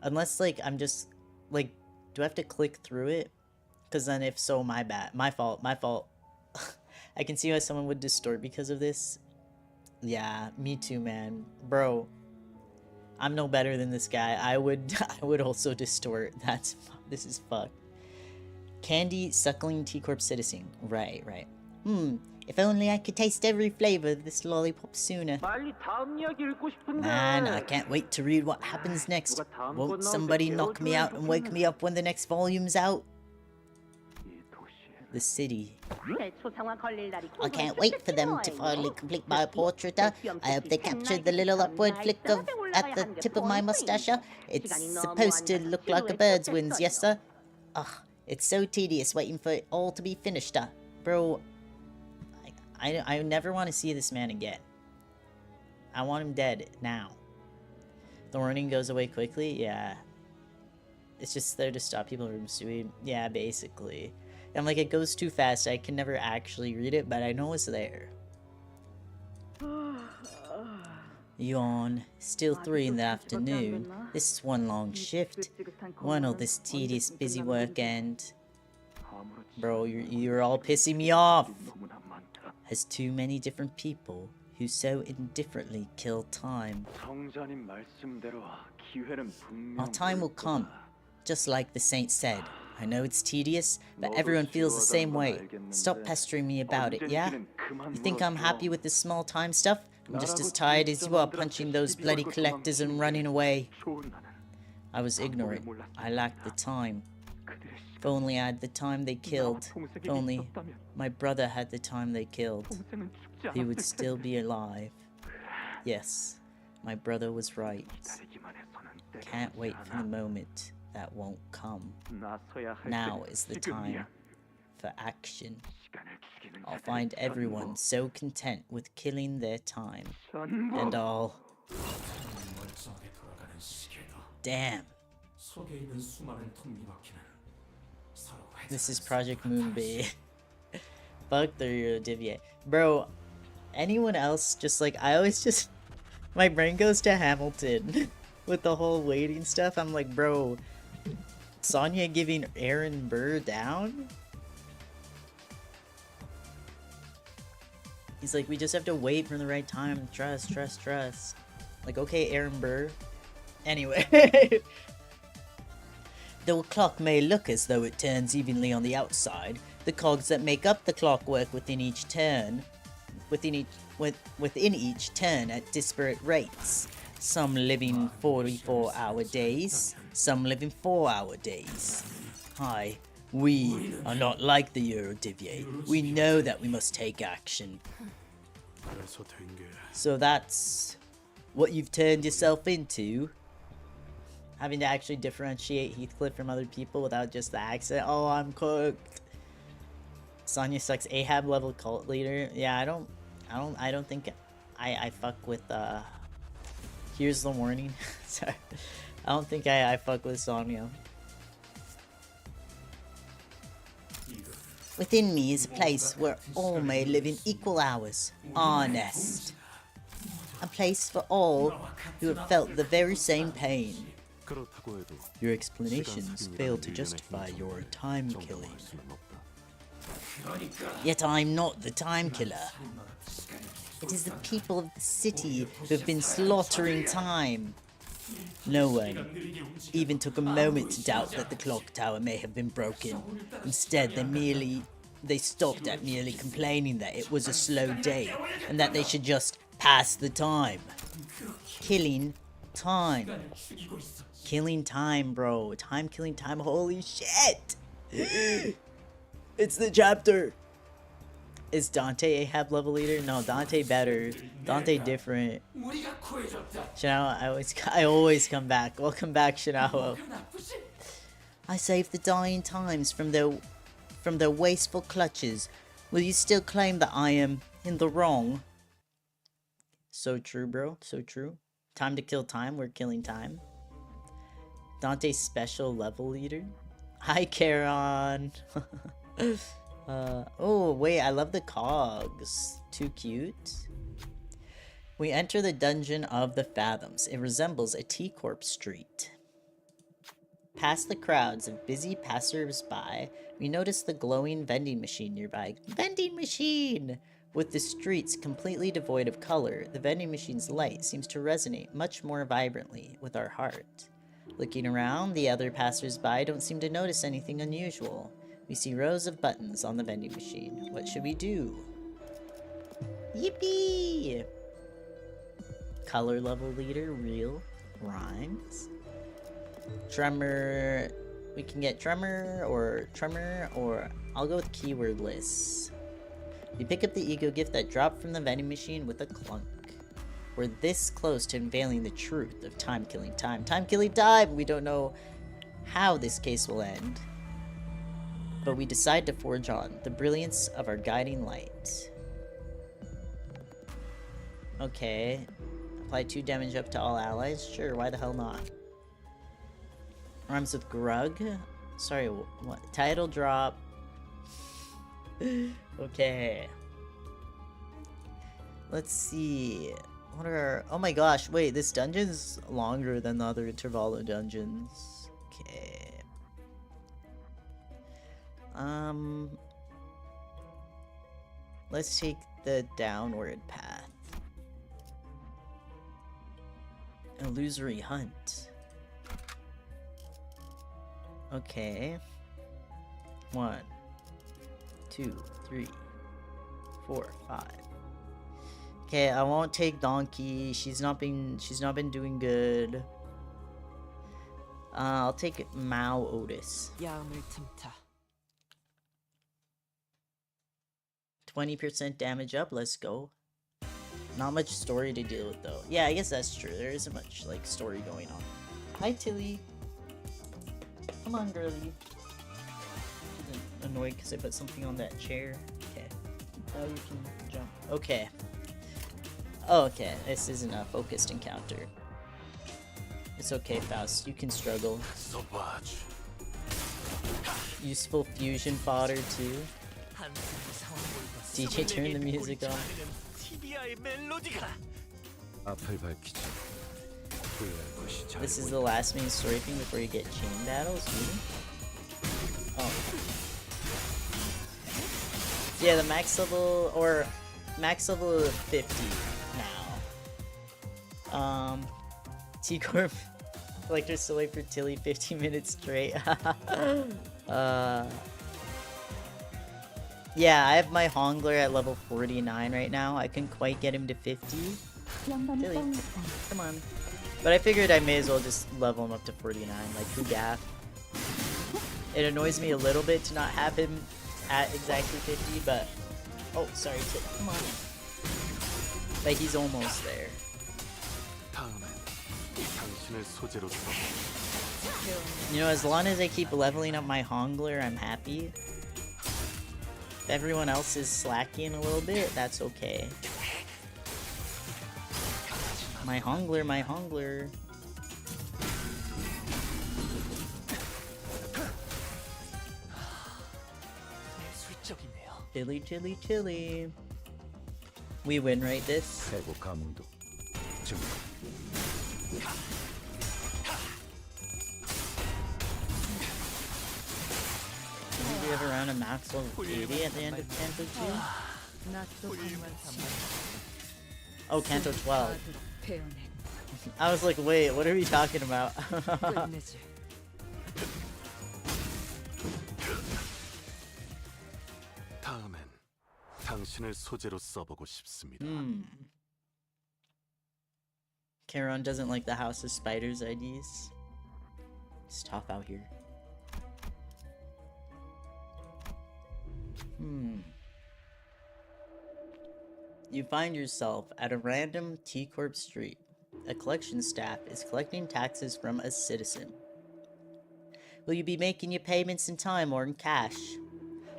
Unless, like, I'm just, like, do I have to click through it? Because then if so, my bad. My fault. I can see why someone would distort because of this. Yeah, me too, man. Bro, I'm no better than this guy. I would also distort. This is fucked. Candy suckling T-Corp citizen. Right. If only I could taste every flavor of this lollipop sooner. Man, I can't wait to read what happens next. Won't somebody knock me out and wake me up when the next volume's out? the city. I can't wait for them to finally complete my portrait. I hope they captured the little upward flick at the tip of my mustache. It's supposed to look like a bird's wings, yes sir? Ugh, it's so tedious waiting for it all to be finished. Bro, I never want to see this man again. I want him dead now. The warning goes away quickly? Yeah. It's just there to stop people from suing. Yeah, basically. I'm like, it goes too fast. I can never actually read it, but I know it's there. Yawn. Still 3 in the afternoon. This is one long shift. When will this tedious busy work end? Bro, you're all pissing me off. Has too many different people who so indifferently kill time. Our time will come, just like the saint said. I know it's tedious, but everyone feels the same way. Stop pestering me about it, yeah? You think I'm happy with this small time stuff? I'm just as tired as you are punching those bloody collectors and running away. I was ignorant. I lacked the time. If only I had the time they killed. If only my brother had the time they killed. He would still be alive. Yes, my brother was right. Can't wait for the moment that won't come. Now is the time for action. I'll find everyone so content with killing their time. And all. Damn. This is Project Moonbay. Fuck the Eurodivier. Bro, anyone else just like, I always just, my brain goes to Hamilton with the whole waiting stuff. I'm like, bro, Sonya giving Aaron Burr down? He's like, we just have to wait for the right time. Trust. Like, okay, Aaron Burr. Anyway. Though a clock may look as though it turns evenly on the outside, the cogs that make up the clock work within each turn at disparate rates. Some living 44-hour days, some living 4-hour days. Hi, we are not like the Eurodivier. We know that we must take action. So that's what you've turned yourself into? Having to actually differentiate Heathcliff from other people without just the accent. Oh, I'm cooked. Sonya sucks. Ahab level cult leader. Yeah, I don't think I fuck with here's the warning. Sorry. I don't think I fuck with Sonya. Within me is a place where all may live in equal hours. Our nest. A place for all who have felt the very same pain. Your explanations fail to justify your time killing. Yet I'm not the time killer. It is the people of the city who have been slaughtering time. No one even took a moment to doubt that the clock tower may have been broken. Instead, they stopped at merely complaining that it was a slow day and that they should just pass the time. Killing time. Killing time, bro. Time killing time. Holy shit. It's the chapter. Is Dante Ahab level leader? No, Dante better. Dante different. Shinao, I always come back. Welcome back, Shinao. I saved the dying times from their wasteful clutches. Will you still claim that I am in the wrong? So true, bro. So true. Time to kill time. We're killing time. Dante's special level leader. Hi, Charon. Oh, wait, I love the cogs. Too cute. We enter the dungeon of the Fathoms. It resembles a T-Corp street. Past the crowds of busy passers-by, we notice the glowing vending machine nearby. Vending machine! With the streets completely devoid of color, the vending machine's light seems to resonate much more vibrantly with our heart. Looking around, the other passers-by don't seem to notice anything unusual. We see rows of buttons on the vending machine. What should we do? Yippee! Color level leader, real. Rhymes. Tremor We can get tremor, or I'll go with keywordless. You pick up the ego gift that dropped from the vending machine with a clunk. We're this close to unveiling the truth of time-killing time. Time-killing time! We don't know how this case will end, but we decide to forge on, the brilliance of our guiding light. Okay. Apply 2 damage up to all allies? Sure, why the hell not? Rhymes with grug? Sorry, what? Title drop. Okay. Let's see. What are our... Oh my gosh, wait, this dungeon's longer than the other Intervallo dungeons. Okay. Let's take the downward path. Illusory hunt. Okay. 1, 2, 3, 4, 5. Okay, I won't take Donkey. She's not been doing good. I'll take Mao Otis. 20% damage up, let's go. Not much story to deal with though. Yeah, I guess that's true. There isn't much like story going on. Hi Tilly. Come on, girlie. She's annoyed because I put something on that chair. Okay. Now you can jump. Okay. Oh, okay. This isn't a focused encounter. It's okay, Faust. You can struggle. Useful fusion fodder too. DJ, turn the music on. This is the last main story thing before you get chain battles, really? Oh. Yeah, the max level, or max level 50 now. T-Corp collector still wait for Tilly 15 minutes straight. Yeah, I have my Hongler at level 49 right now. I couldn't quite get him to 50. Tilly, come on. But I figured I may as well just level him up to 49, like who gaff. It annoys me a little bit to not have him at exactly 50, but... Oh, sorry, come on. Like, he's almost there. You know, as long as I keep leveling up my Hongler, I'm happy. If everyone else is slacking a little bit, that's okay. My Hongler, my Hongler. Chilly, chilly, chilly. We win, right, this? Do we have around a max level 80 at the end of Canto 2? Oh, Canto 12. I was like, wait, what are we talking about? Charon doesn't like the House of Spiders IDs. It's tough out here. You find yourself at a random T-Corp street. A collection staff is collecting taxes from a citizen. Will you be making your payments in time or in cash?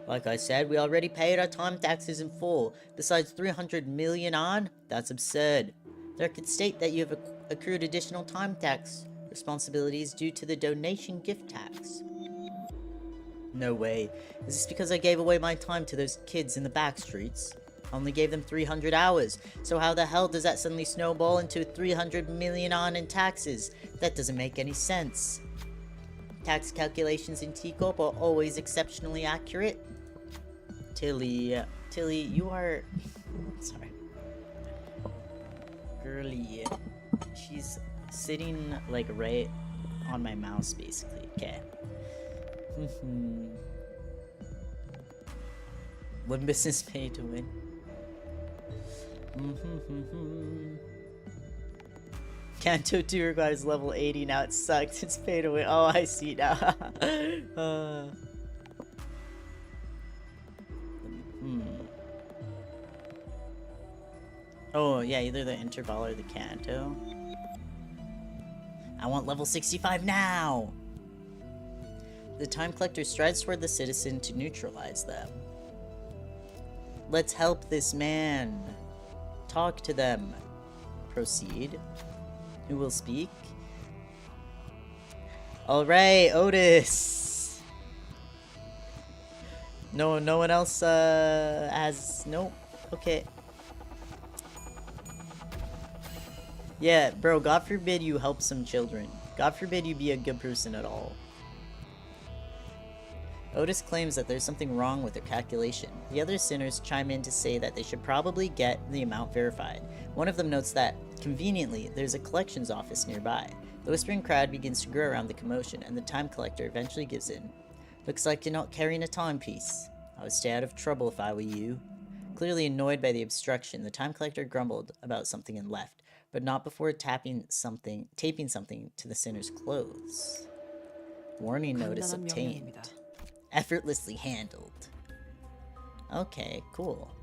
Like I said, we already paid our time taxes in full. Besides 300 million on? That's absurd. The record state that you have accrued additional time tax responsibilities due to the donation gift tax. No way. Is this because I gave away my time to those kids in the back streets? I only gave them 300 hours. So how the hell does that suddenly snowball into 300 million on in taxes? That doesn't make any sense. Tax calculations in T-Corp are always exceptionally accurate. Tilly, you are... Sorry. Girly. She's sitting, like, right on my mouse, basically. Okay. Limbus is pay to win. Canto 2 requires level 80, now it sucks. It's paid away. Oh, I see now. Oh, yeah, either the Intervallo or the Canto. I want level 65 now! The Time Collector strides toward the citizen to neutralize them. Let's help this man. Talk to them. Proceed. Who will speak? Alright, Otis! No one else, has... Nope. Okay. Yeah, bro, God forbid you help some children. God forbid you be a good person at all. Otis claims that there's something wrong with their calculation. The other sinners chime in to say that they should probably get the amount verified. One of them notes that, conveniently, there's a collections office nearby. The whispering crowd begins to grow around the commotion, and the time collector eventually gives in. Looks like you're not carrying a timepiece. I would stay out of trouble if I were you. Clearly annoyed by the obstruction, the time collector grumbled about something and left, but not before taping something to the sinner's clothes. Warning notice obtained. Effortlessly handled. Okay, cool.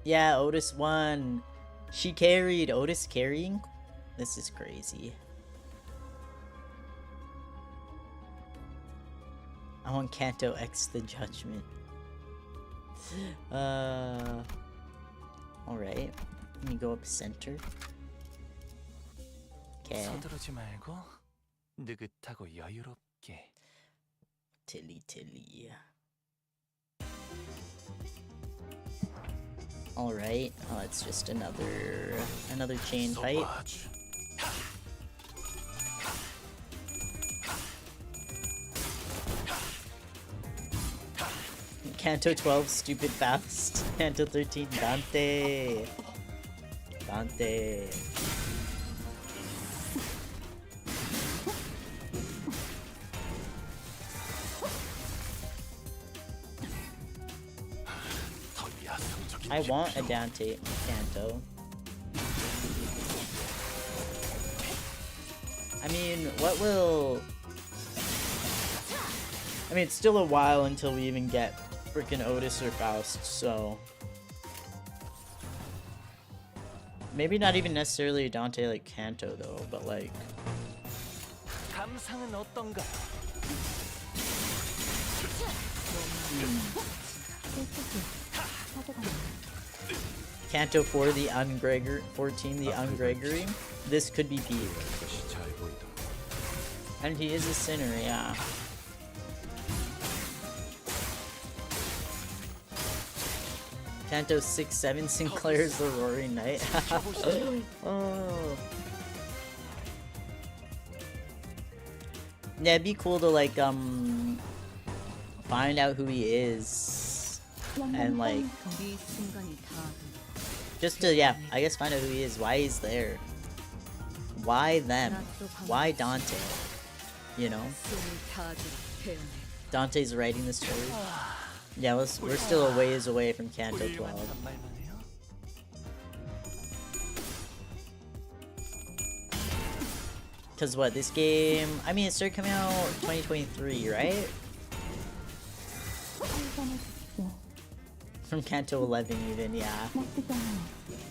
Yeah, Otis won. She carried. Otis carrying? This is crazy. I want Canto X the Judgment. Alright. Let me go up center. Okay. Tilly. Alright. Oh, it's just another chain fight. Canto 12, stupid fast. Canto 13, Dante. I want a Dante Canto. I mean, I mean, it's still a while until we even get freaking Otis or Faust, so... Maybe not even necessarily a Dante like Canto though, but like... Canto 4, the Ungregor, 14, the Ungregory. This could be peak. And he is a sinner, yeah. Canto 6, 7, Sinclair's the Roaring Knight. Oh. Yeah, it'd be cool to like find out who he is and like just to, yeah, I guess find out who he is, why he's there, why them, why Dante, you know? Dante's writing the story. Yeah, we're still a ways away from Canto 12. Cause what, this game, I mean, it started coming out 2023, right? From Canto 11 even, yeah.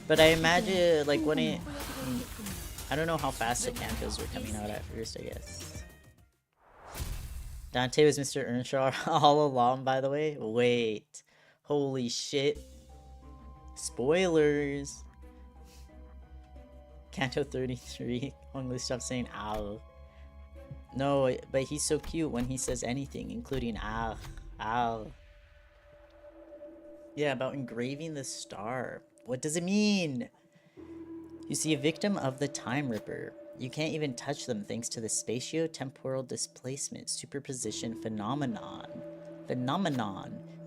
But I imagine, like, when it... I don't know how fast the Cantos were coming out at first, I guess. Dante was Mr. Earnshaw all along, by the way. Wait. Holy shit. Spoilers. Canto 33. Only stop saying ow. No, but he's so cute when he says anything, including ow. Ow. Yeah, about engraving the star. What does it mean? You see a victim of the Time Ripper. You can't even touch them thanks to the spatio-temporal displacement superposition phenomenon.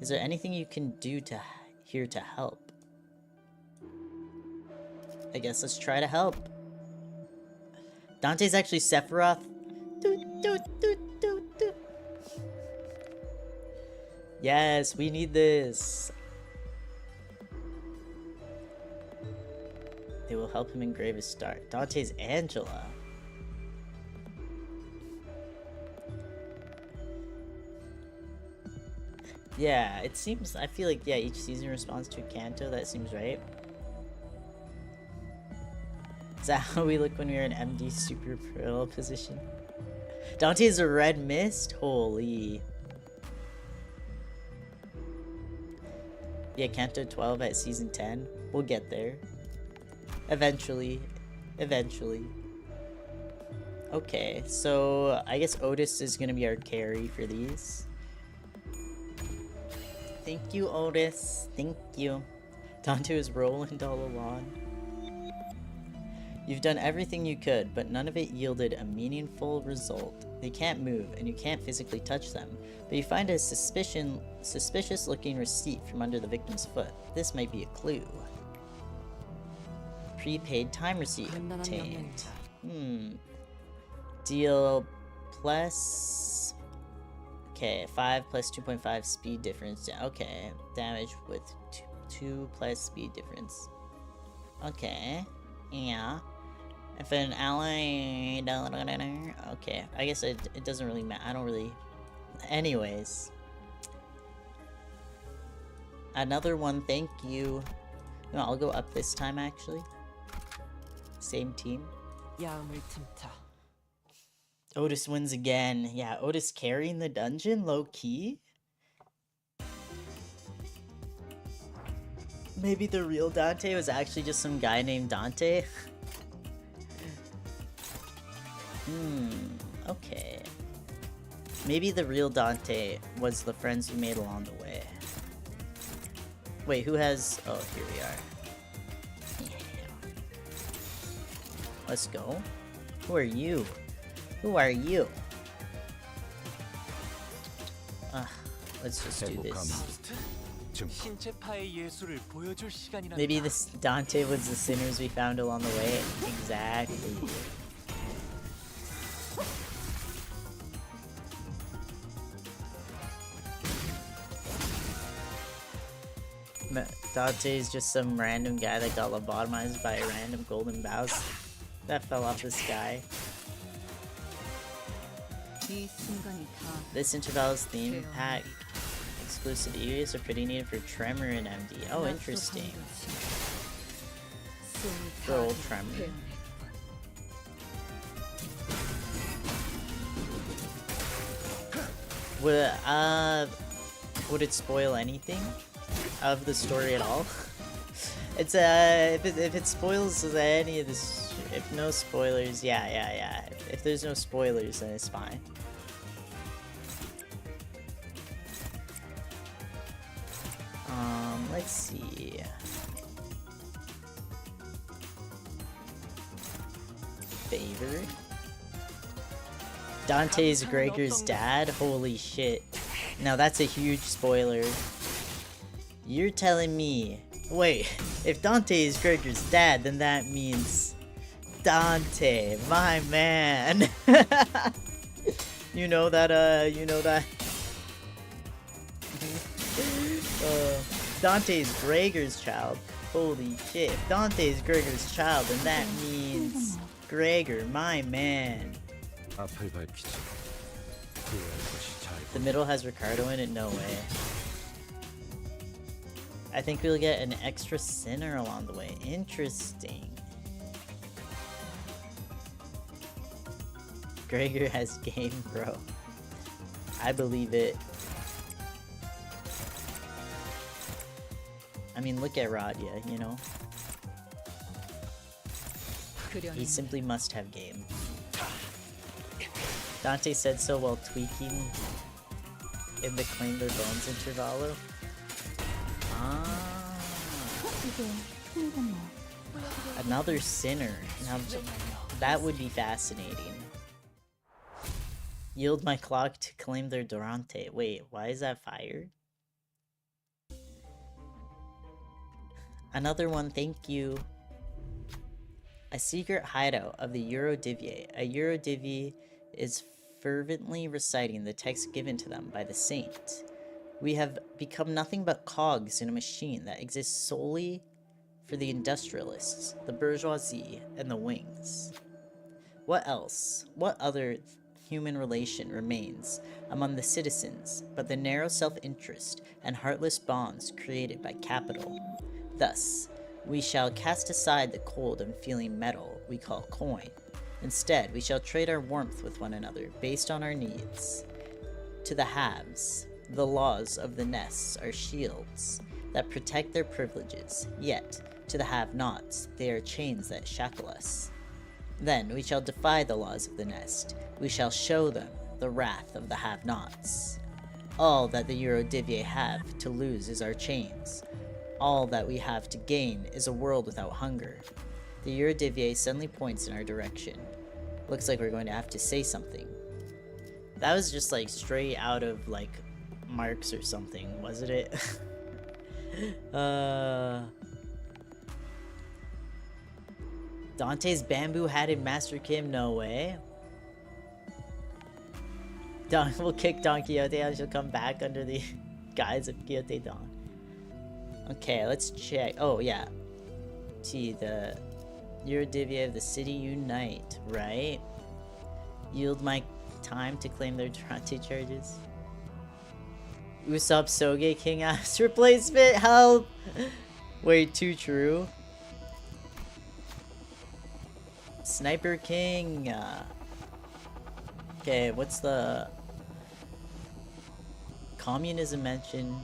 Is there anything you can do here to help? I guess let's try to help. Dante's actually Sephiroth. Yes, we need this. They will help him engrave his star. Dante's Angela. Yeah, it seems, I feel like, yeah, each season responds to a canto. That seems right. Is that how we look when we are in MD Super Pearl position? Dante's a red mist? Holy. Yeah, Canto 12 at season 10. We'll get there. Eventually. Eventually. Okay, so I guess Otis is gonna be our carry for these. Thank you, Otis. Thank you. Dante was Roland all along. You've done everything you could, but none of it yielded a meaningful result. They can't move, and you can't physically touch them, but you find a suspicious-looking receipt from under the victim's foot. This might be a clue. Prepaid time receipt obtained. Deal plus... Okay, 5 plus 2.5 speed difference. Okay, damage with 2 plus speed difference. Okay, yeah. If an ally... Okay, I guess it doesn't really matter. I don't really... Anyways. Another one, thank you. No, I'll go up this time, actually. Same team. Otis wins again. Yeah, Otis carrying the dungeon, low-key. Maybe the real Dante was actually just some guy named Dante. Okay. Maybe the real Dante was the friends we made along the way. Wait, who has... Oh, here we are. Yeah. Let's go. Who are you? Who are you? Let's just do this. Maybe this Dante was the sinners we found along the way. Exactly. Dante is just some random guy that got lobotomized by a random golden mouse that fell off the sky. This Intervallo's theme pack exclusive areas are pretty needed for Tremor and MD. Oh, interesting. For old Tremor. Would it spoil anything of the story at all? It's if it spoils any of this, if no spoilers, yeah. If there's no spoilers, then it's fine. Let's see. Favor. Dante's Gregor's dad? Holy shit. Now that's a huge spoiler. You're telling me... Wait, if Dante is Gregor's dad, then that means... Dante, my man! You know that, Dante's Gregor's child. Holy shit. If Dante's Gregor's child, then that means... Gregor, my man. The middle has Ricardo in it? No way. I think we'll get an extra sinner along the way. Interesting. Gregor has game, bro. I believe it. I mean, look at Radia, you know? He simply must have game. Dante said so while tweaking in the Claim Their Bones Intervallo. Ah. Another sinner. Now, that would be fascinating. Yield my clock to claim their Durante. Wait, why is that fire? Another one, thank you. A secret hideout of the Eurodivie. A Eurodivie is fervently reciting the text given to them by the saint. We have become nothing but cogs in a machine that exists solely for the industrialists, the bourgeoisie, and the wings. What else? What other human relation remains among the citizens but the narrow self-interest and heartless bonds created by capital? Thus, we shall cast aside the cold and feeling metal we call coin. Instead, we shall trade our warmth with one another based on our needs. To the haves, the laws of the nests are shields that protect their privileges, yet, to the have-nots, they are chains that shackle us. Then we shall defy the laws of the nest. We shall show them the wrath of the have-nots. All that the Eurodivier have to lose is our chains. All that we have to gain is a world without hunger. The Eurodivier suddenly points in our direction. Looks like we're going to have to say something. That was just like straight out of like Marx or something, wasn't it? Dante's bamboo-hatted Master Kim? No way. We'll kick Don Quixote out. She'll come back under the guise of Quixote Don. Okay, let's check. Oh, yeah. See, the Eurodivier of the city unite, right? Yield my time to claim their Durante charges. Usopp Soge King ass replacement? Help! Wait, too true. Sniper King. Okay, what's the communism mentioned?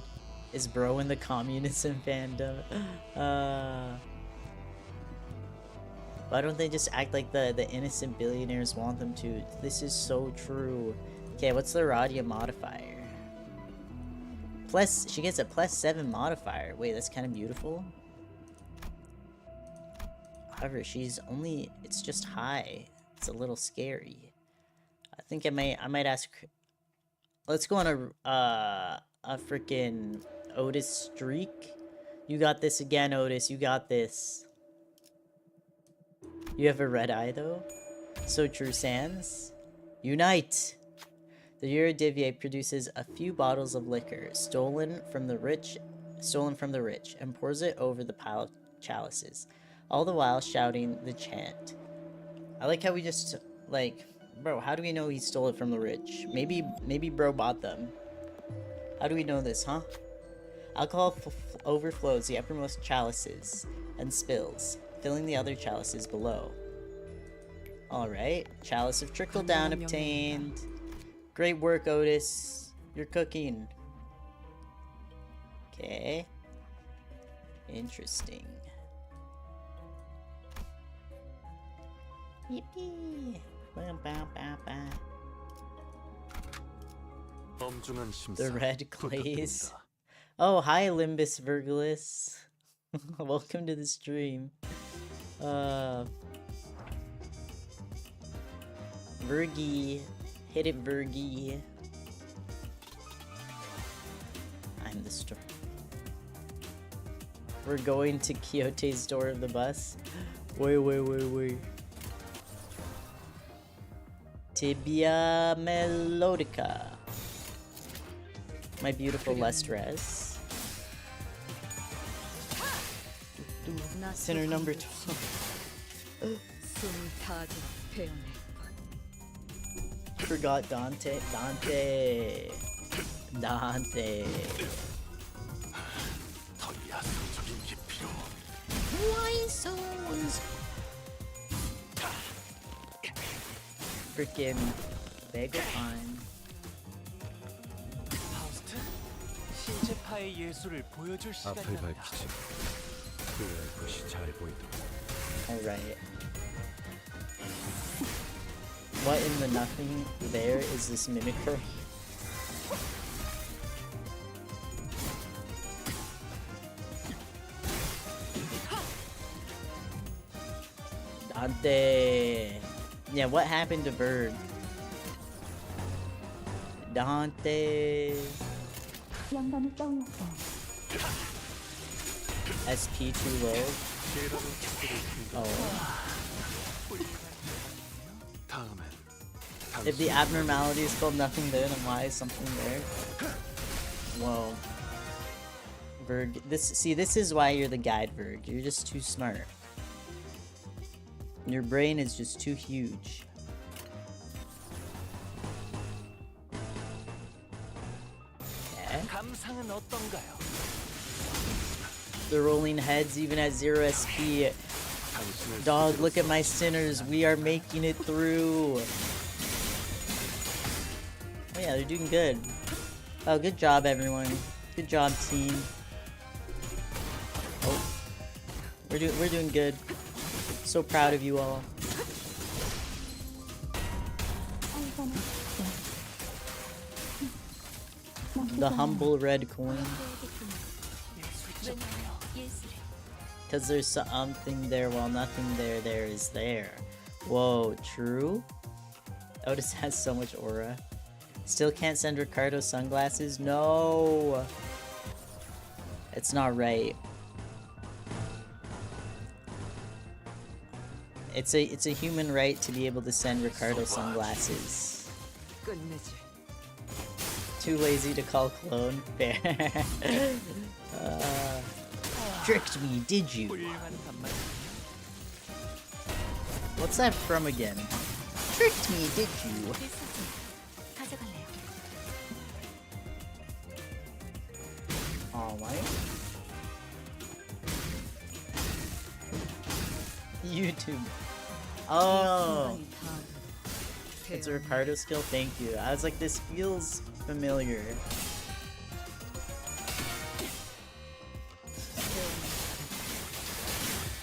Is bro in the communism fandom? Why don't they just act like the innocent billionaires want them to? This is so true. Okay, what's the Radia modifier? She gets a +7 modifier. Wait, that's kind of beautiful. However, she's only, it's just high. It's a little scary. I think I might ask. Let's go on a freaking Otis streak. You got this again, Otis. You got this. You have a red eye though. So true, Sans. Unite. The Eurodivier produces a few bottles of liquor stolen from the rich, and pours it over the pile of chalices, all the while shouting the chant. I like how we just, like, bro, how do we know he stole it from the rich? Maybe bro bought them. How do we know this, huh? Alcohol overflows the uppermost chalices and spills, filling the other chalices below. Alright, chalice of trickle down obtained. Great work, Otis. You're cooking. Okay. Interesting. Yippee! The red glaze. Oh, hi, Limbus Virgilus. Welcome to the stream. Virgie. Hit it, Virgie. I'm the store. We're going to Quixote's door of the bus. Wait. Tibia Melodica. My beautiful Lustress. Sinner number 12. Forgot Dante. Why so? Freaking bagel time. Alright. What in the nothing there is this mimicry? Dante! Yeah, what happened to Bird? Dante! SP too low? Oh. If the abnormality is called nothing there, then why is something there? Whoa. Verg. This is why you're the guide, Verg. You're just too smart. Your brain is just too huge. Okay. The rolling heads even at 0 SP. Dog, look at my sinners. We are making it through. Oh yeah, they're doing good. Oh, good job, everyone. Good job, team. Oh, we're doing good. So proud of you all. The humble red coin. Because there's something there while nothing there is there. Whoa, true? Otis has so much aura. Still can't send Ricardo sunglasses? No! It's not right. It's a human right to be able to send Ricardo sunglasses. Too lazy to call clone? Fair. Tricked me, did you? What's that from again? Tricked me, did you? Alright. YouTube. Oh! It's a Ricardo skill? Thank you. I was like, this feels familiar.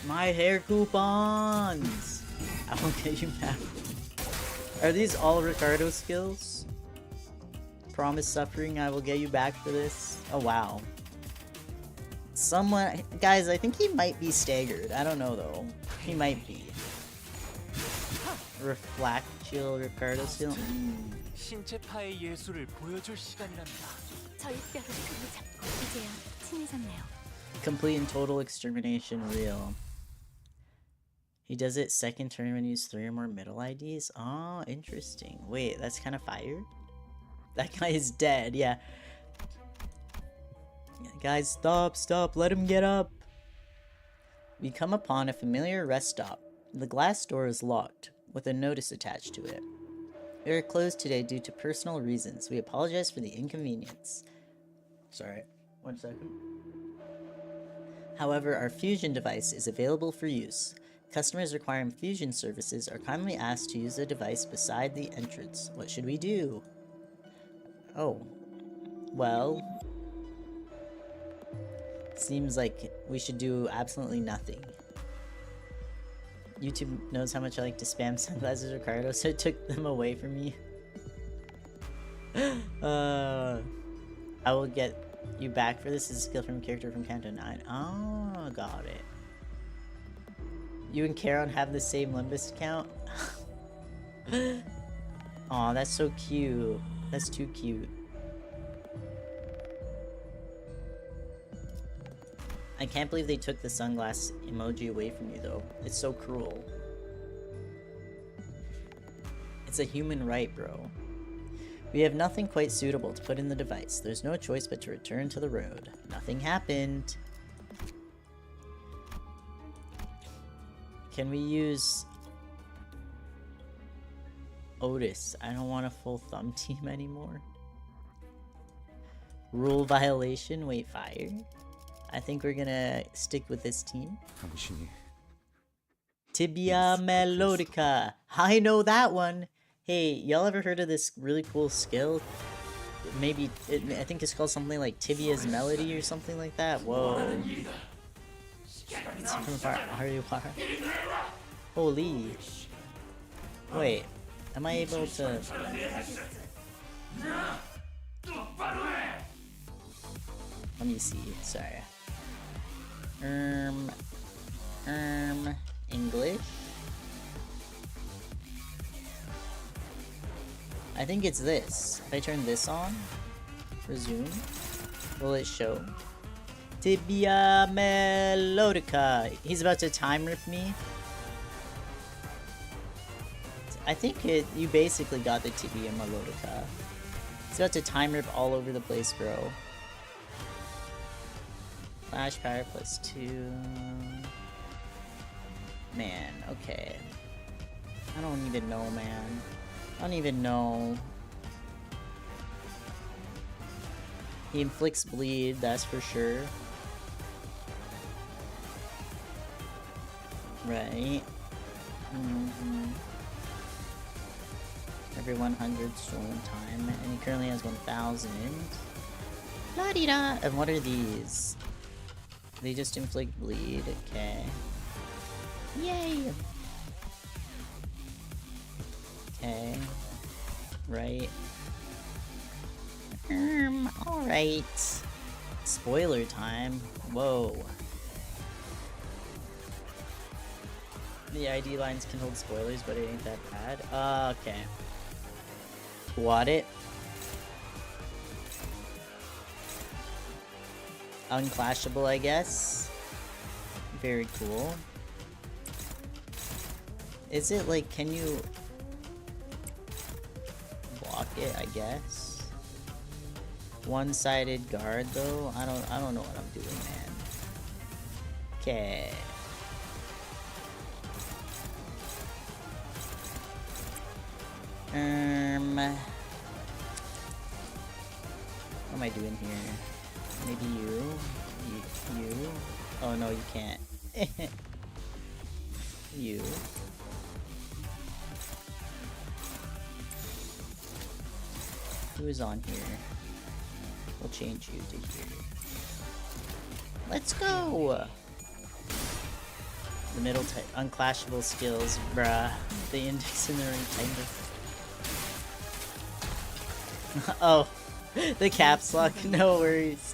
My hair coupons! I will get you back. Are these all Ricardo skills? Promise suffering, I will get you back for this. Oh wow. Someone, guys, I think he might be staggered. I don't know though. He might be. Reflactual Ricardo skill. Complete and total extermination real. He does it second turn when you use 3 or more middle IDs? Oh, interesting. Wait, that's kind of fire? That guy is dead, yeah. Guys, stop, let him get up. We come upon a familiar rest stop. The glass door is locked, with a notice attached to it. We are closed today due to personal reasons. We apologize for the inconvenience. Sorry, 1 second. However, our fusion device is available for use. Customers requiring fusion services are kindly asked to use the device beside the entrance. What should we do? Oh. Well... seems like we should do absolutely nothing. YouTube knows how much I like to spam sunglasses, Ricardo, so it took them away from me. I will get you back for this. This is a skill from a character from Canto 9. Oh, got it. You and Karen have the same Limbus account? Aw, that's so cute. That's too cute. I can't believe they took the sunglass emoji away from you, though. It's so cruel. It's a human right, bro. We have nothing quite suitable to put in the device. There's no choice but to return to the road. Nothing happened. Can we use... Otis? I don't want a full thumb team anymore. Rule violation? Wait, fire? I think we're gonna stick with this team. Tibia Melodica. I know that one. Hey, y'all ever heard of this really cool skill? Maybe, I think it's called something like Tibia's Melody or something like that. Whoa. It's from Ariwara. Holy. Wait, am I able to... Let me see, sorry. English? I think it's this. If I turn this on, resume, will it show? Tibia Melodica. He's about to time rip me. I think you basically got the Tibia Melodica. He's about to time rip all over the place, bro. Flash power +2. Man, okay. I don't even know, man. I don't even know. He inflicts bleed, that's for sure. Right. Every 100 stolen time, and he currently has 1,000. La-di-da! And what are these? They just inflict bleed, okay. Yay! Okay. Right. Alright. Spoiler time. Whoa. The ID lines can hold spoilers, but it ain't that bad. Okay. What it? Unclashable, I guess. Very cool. Is it like, can you block it, I guess? One-sided guard though? I don't know what I'm doing, man. Okay. What am I doing here? Maybe you? You? Oh no, you can't. You. Who is on here? We'll change you to here. Let's go! The middle unclashable skills, bruh. The index and the ring finger. Oh, the caps lock, no worries.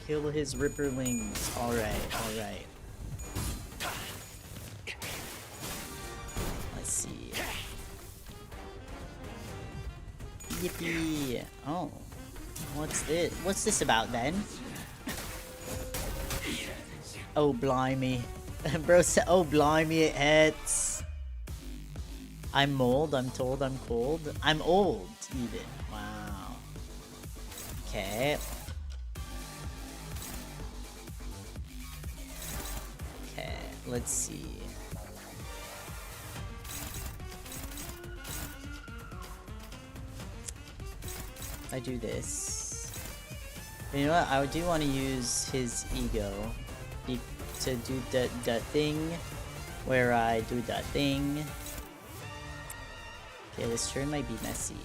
Kill his ripperlings. Alright, alright. Let's see. Yippee! Oh. What's this? What's this about then? Oh blimey. Bro said, oh blimey, it hits. I'm mold, I'm told I'm cold. I'm old, even. Wow. Okay. Okay, let's see. I do this. But you know what? I do want to use his ego to do that thing where I do that thing. Okay, this turn might be messy.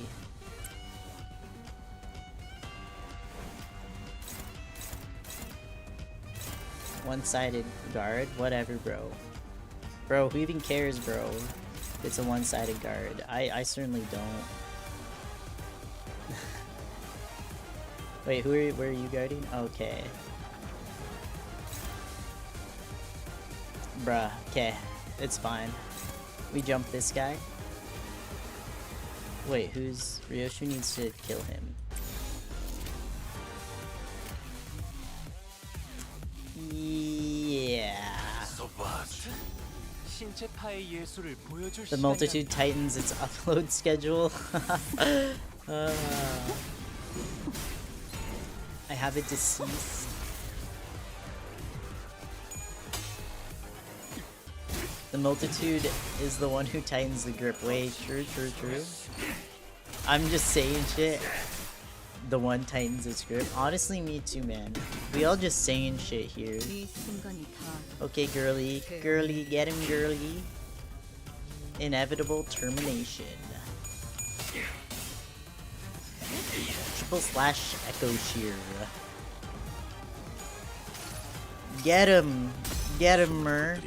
One-sided guard? Whatever, bro. Bro, who even cares, bro? It's a one-sided guard. I certainly don't. Wait, where are you guarding? Okay. Bruh, okay. It's fine. We jump this guy. Wait, Ryoshu needs to kill him. Yeah. The multitude tightens its upload schedule. I have it deceased. The multitude is the one who tightens the grip. Wait, true. I'm just saying shit. The one tightens its grip. Honestly, me too, man. We all just saying shit here. Okay, girly. Girly, get him, girly. Inevitable termination. Triple/Echo Shear. Get him! Get him, Mer.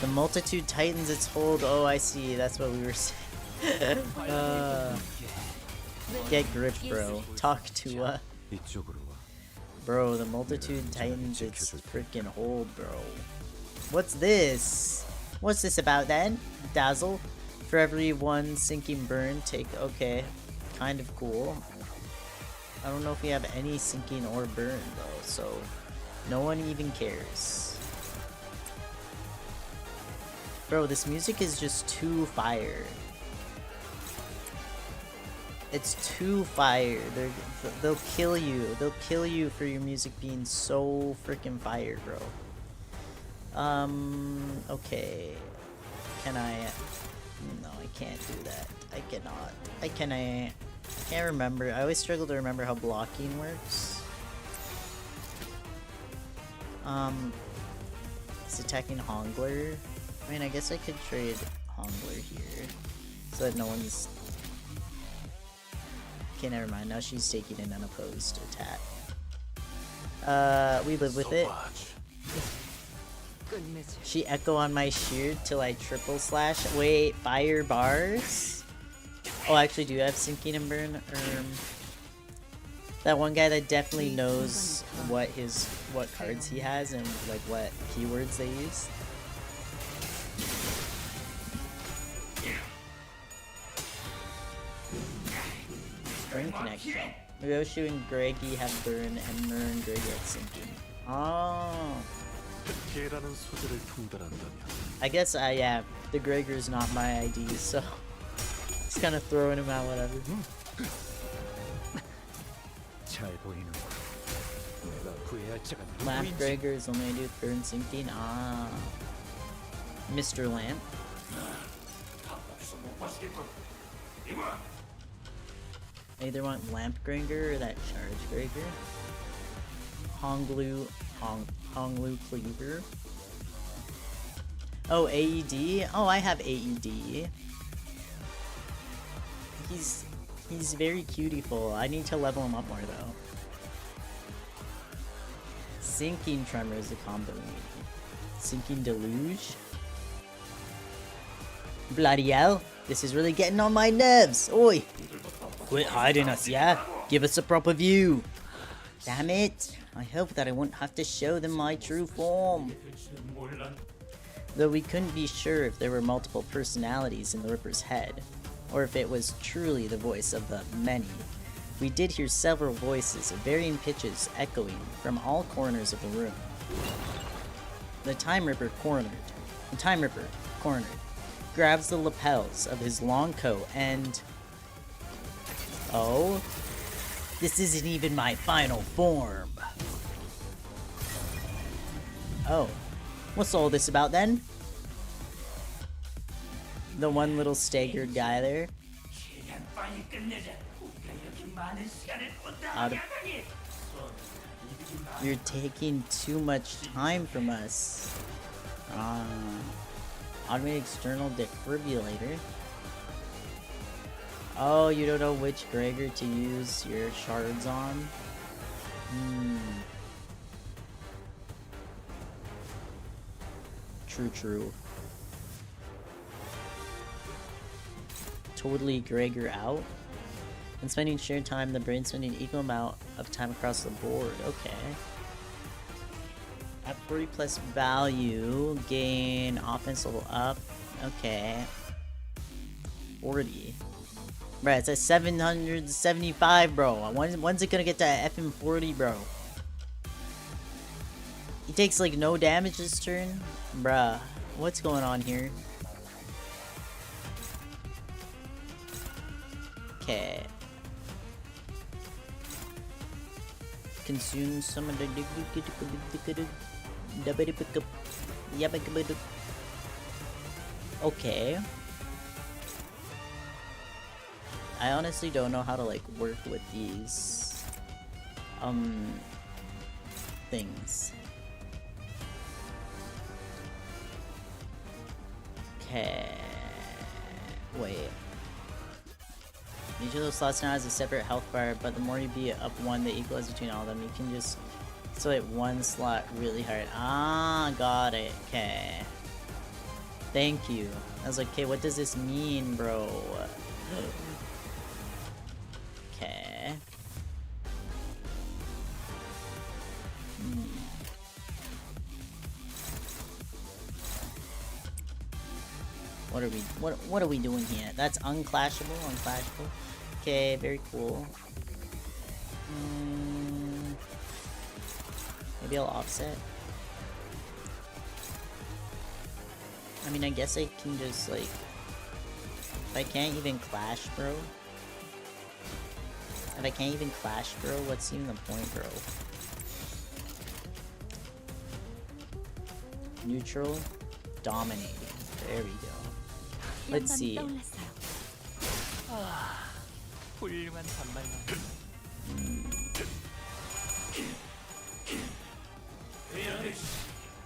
The multitude tightens its hold. Oh, I see. That's what we were saying. Get grip, bro. Talk to Bro, the multitude tightens its freaking hold, bro. What's this? What's this about then? Dazzle. For every one sinking burn, take... Okay. Kind of cool. I don't know if we have any sinking or burn, though, so... No one even cares. Bro, this music is just too fire. It's too fire. They'll kill you. They'll kill you for your music being so freaking fire, bro. Okay. Can I? No, I can't do that. I cannot. I can't remember. I always struggle to remember how blocking works. It's attacking Hongler. I mean, I guess I could trade Hongler here so that no one's. Okay, never mind. Now she's taking an unopposed attack. We live with it. She echo on my shield till I triple slash. Wait, fire bars? Oh, I actually do have sinking and burn. That one guy that definitely knows what cards he has and like what keywords they use. Burn connection. Maybe I was shooting Greggy have burn and Mern Greggy had sinking. Oh. I guess yeah, the Gregor's not my ID, so just kind of throwing him out, whatever. Lamp Gregor is only do burn sinking. Ah, Mr. Lamp. I either want Lamp Gregor or that Charge Gregor. Honglu Cleaver. Oh, AED? Oh, I have AED. He's very cutiful. I need to level him up more though. Sinking Tremor is a combo we need. Sinking Deluge. Bloody hell. This is really getting on my nerves. Oi! Quit hiding us, yeah? Give us a proper view. Damn it. I hope that I won't have to show them my true form. Though we couldn't be sure if there were multiple personalities in the Ripper's head, or if it was truly the voice of the many. We did hear several voices of varying pitches echoing from all corners of the room. The Time Ripper cornered, grabs the lapels of his long coat and... Oh? This isn't even my final form. Oh. What's all this about then? The one little staggered guy there. You're taking too much time from us. Automated external defibrillator. Oh, you don't know which Gregor to use your shards on? True. Totally Gregor out. And spending shared time, the brain spending equal amount of time across the board. Okay. At 40 plus value, gain offense level up. Okay. 40. Right, it's at 775, bro. When's it gonna get to effing 40, bro? He takes like no damage this turn? Bruh, what's going on here? Okay. Consume some of the... Okay. I honestly don't know how to like work with these things. Okay. Wait. Each of those slots now has a separate health bar, but the more you beat up one, the equalize between all of them. You can just select one slot really hard. Ah, got it. Okay. Thank you. I was like, okay, what does this mean, bro? Okay. What are we doing here? That's unclashable. Okay, very cool. Maybe I'll offset. I mean, I guess I can just like... If I can't even clash, bro. If I can't even clash, bro, what's even the point, bro? Neutral, dominating. There we go. Let's see.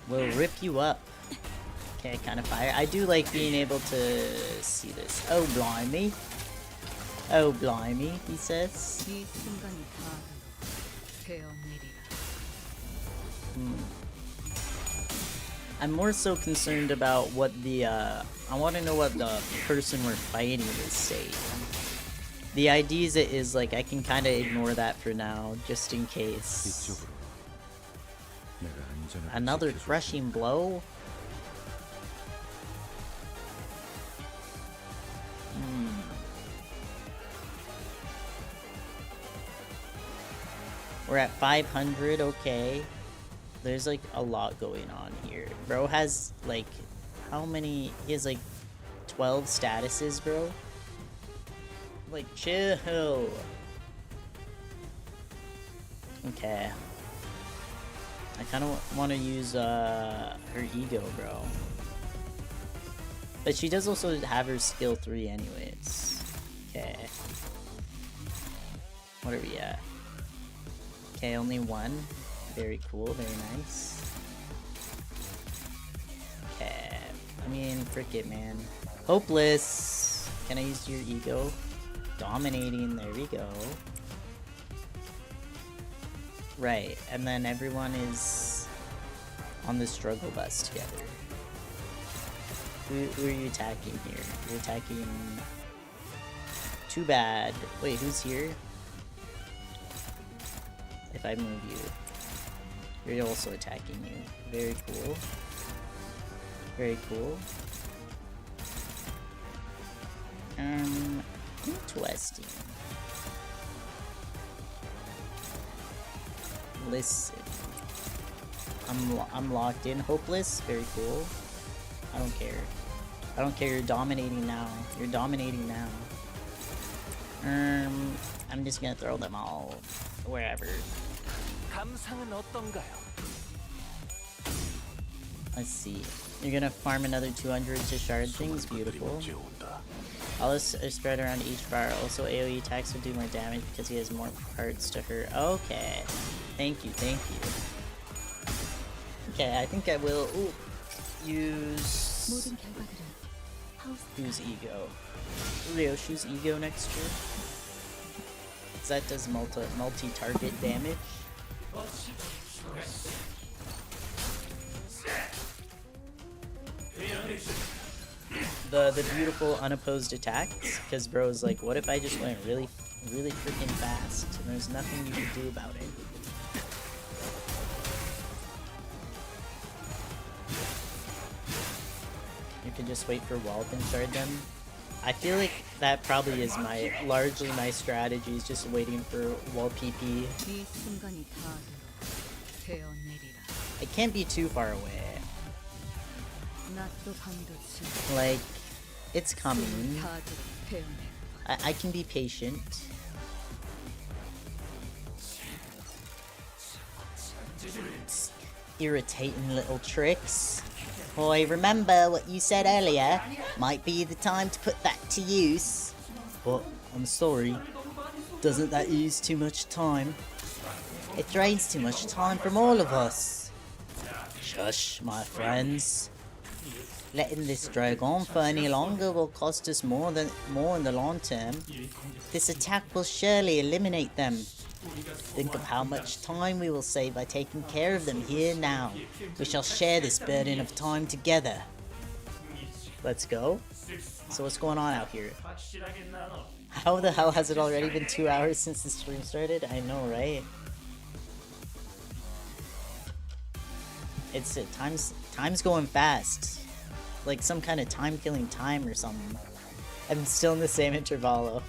We'll rip you up. Okay, kind of fire. I do like being able to see this. Oh, blimey. Oh, blimey, he says. I'm more so concerned about what the, I want to know what the person we're fighting is saying. The idea is like, I can kind of ignore that for now, just in case. Another crushing blow? We're at 500, okay. There's like a lot going on here. Bro has like, how many? He has like 12 statuses, bro. Like, chill. Okay. I kind of want to use her ego, bro. But she does also have her skill 3 anyways. Okay. What are we at? Okay, only 1. Very cool, very nice. Okay. I mean, frick it, man. Hopeless! Can I use your ego? Dominating, there we go. Right, and then everyone is on the struggle bus together. Who are you attacking here? You're attacking... Too bad. Wait, who's here? If I move you. You're also attacking you. Very cool. Very cool. Interesting. Listen. I'm locked in. Hopeless. Very cool. I don't care. I don't care. You're dominating now. You're dominating now. I'm just gonna throw them all wherever. Let's see. You're gonna farm another 200 to shard things. Beautiful. All this are spread around each bar. Also, AoE attacks will do more damage because he has more parts to her. Okay. Thank you, thank you. Okay, I think I will use whose ego? Ryoshu's ego next turn. Because that does multi-target damage. The beautiful unopposed attacks, because bro's like, what if I just went really freaking fast and there's nothing you can do about it? You can just wait for Wallop and shard them. I feel like that probably is largely my strategy, is just waiting for wall PP. It can't be too far away. Like, it's coming. I can be patient. Irritating little tricks. Boy, remember what you said earlier? Might be the time to put that to use. But, I'm sorry. Doesn't that use too much time? It drains too much time from all of us. Shush, my friends. Letting this drag on for any longer will cost us more in the long term. This attack will surely eliminate them. Think of how much time we will save by taking care of them here now. We shall share this burden of time together. Let's go. So what's going on out here? How the hell has it already been 2 hours since the stream started? I know, right? It's time's going fast. Like some kind of time-killing time or something. I'm still in the same Intervallo.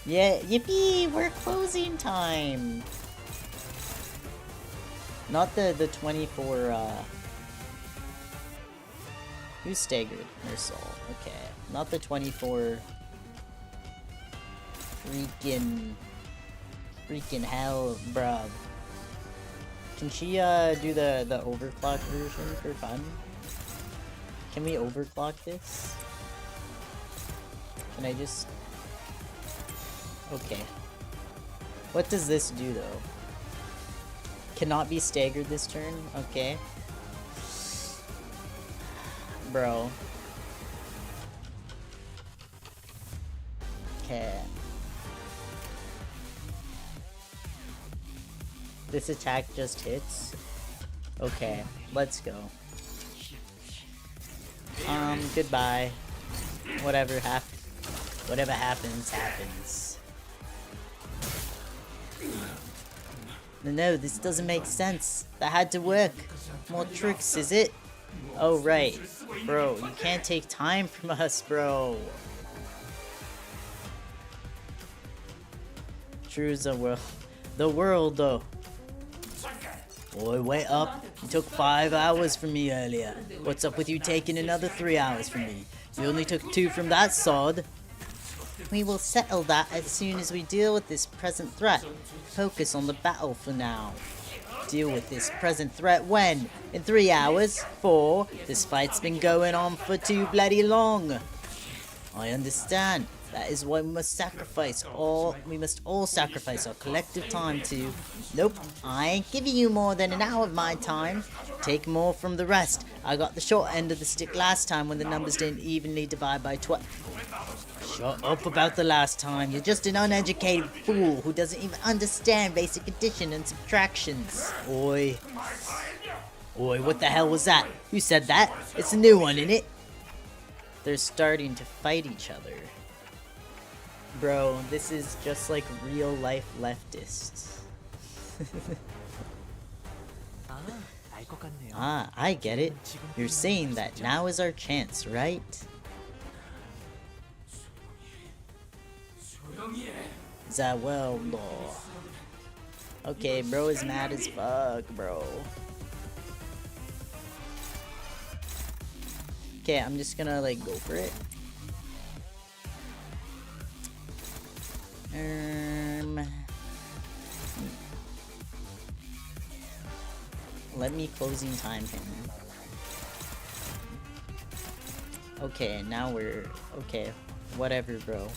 Yeah, yippee! We're closing time! Not the 24, Who's staggered? Mersal. Okay. Not the 24. Freaking hell, bruh. Can she do the overclock version for fun? Can we overclock this? Can I just... Okay. What does this do though? Cannot be staggered this turn? Okay. Bro. Okay. This attack just hits? Okay, let's go. Goodbye. Whatever happens, happens. No, this doesn't make sense. That had to work. More tricks, is it? Oh, right. Bro, you can't take time from us, bro. True as the world, though. Boy, wait up. You took 5 hours from me earlier. What's up with you taking another 3 hours from me? You only took 2 from that sword. We will settle that as soon as we deal with this present threat. Focus on the battle for now. Deal with this present threat when? In 3 hours? 4? This fight's been going on for too bloody long. I understand. That is why we must all sacrifice our collective time to... Nope, I ain't giving you more than an hour of my time. Take more from the rest. I got the short end of the stick last time when the numbers didn't evenly divide by 12. Shut up about the last time. You're just an uneducated fool who doesn't even understand basic addition and subtractions. Oi. Oi, what the hell was that? Who said that? It's a new one, innit? They're starting to fight each other. Bro, this is just like real life leftists. Ah, I get it. You're saying that now is our chance, right? That well, law. Okay, bro is mad as fuck, bro. Okay, I'm just gonna like go for it. Let me closing time him. Okay, now we're okay. Whatever, bro.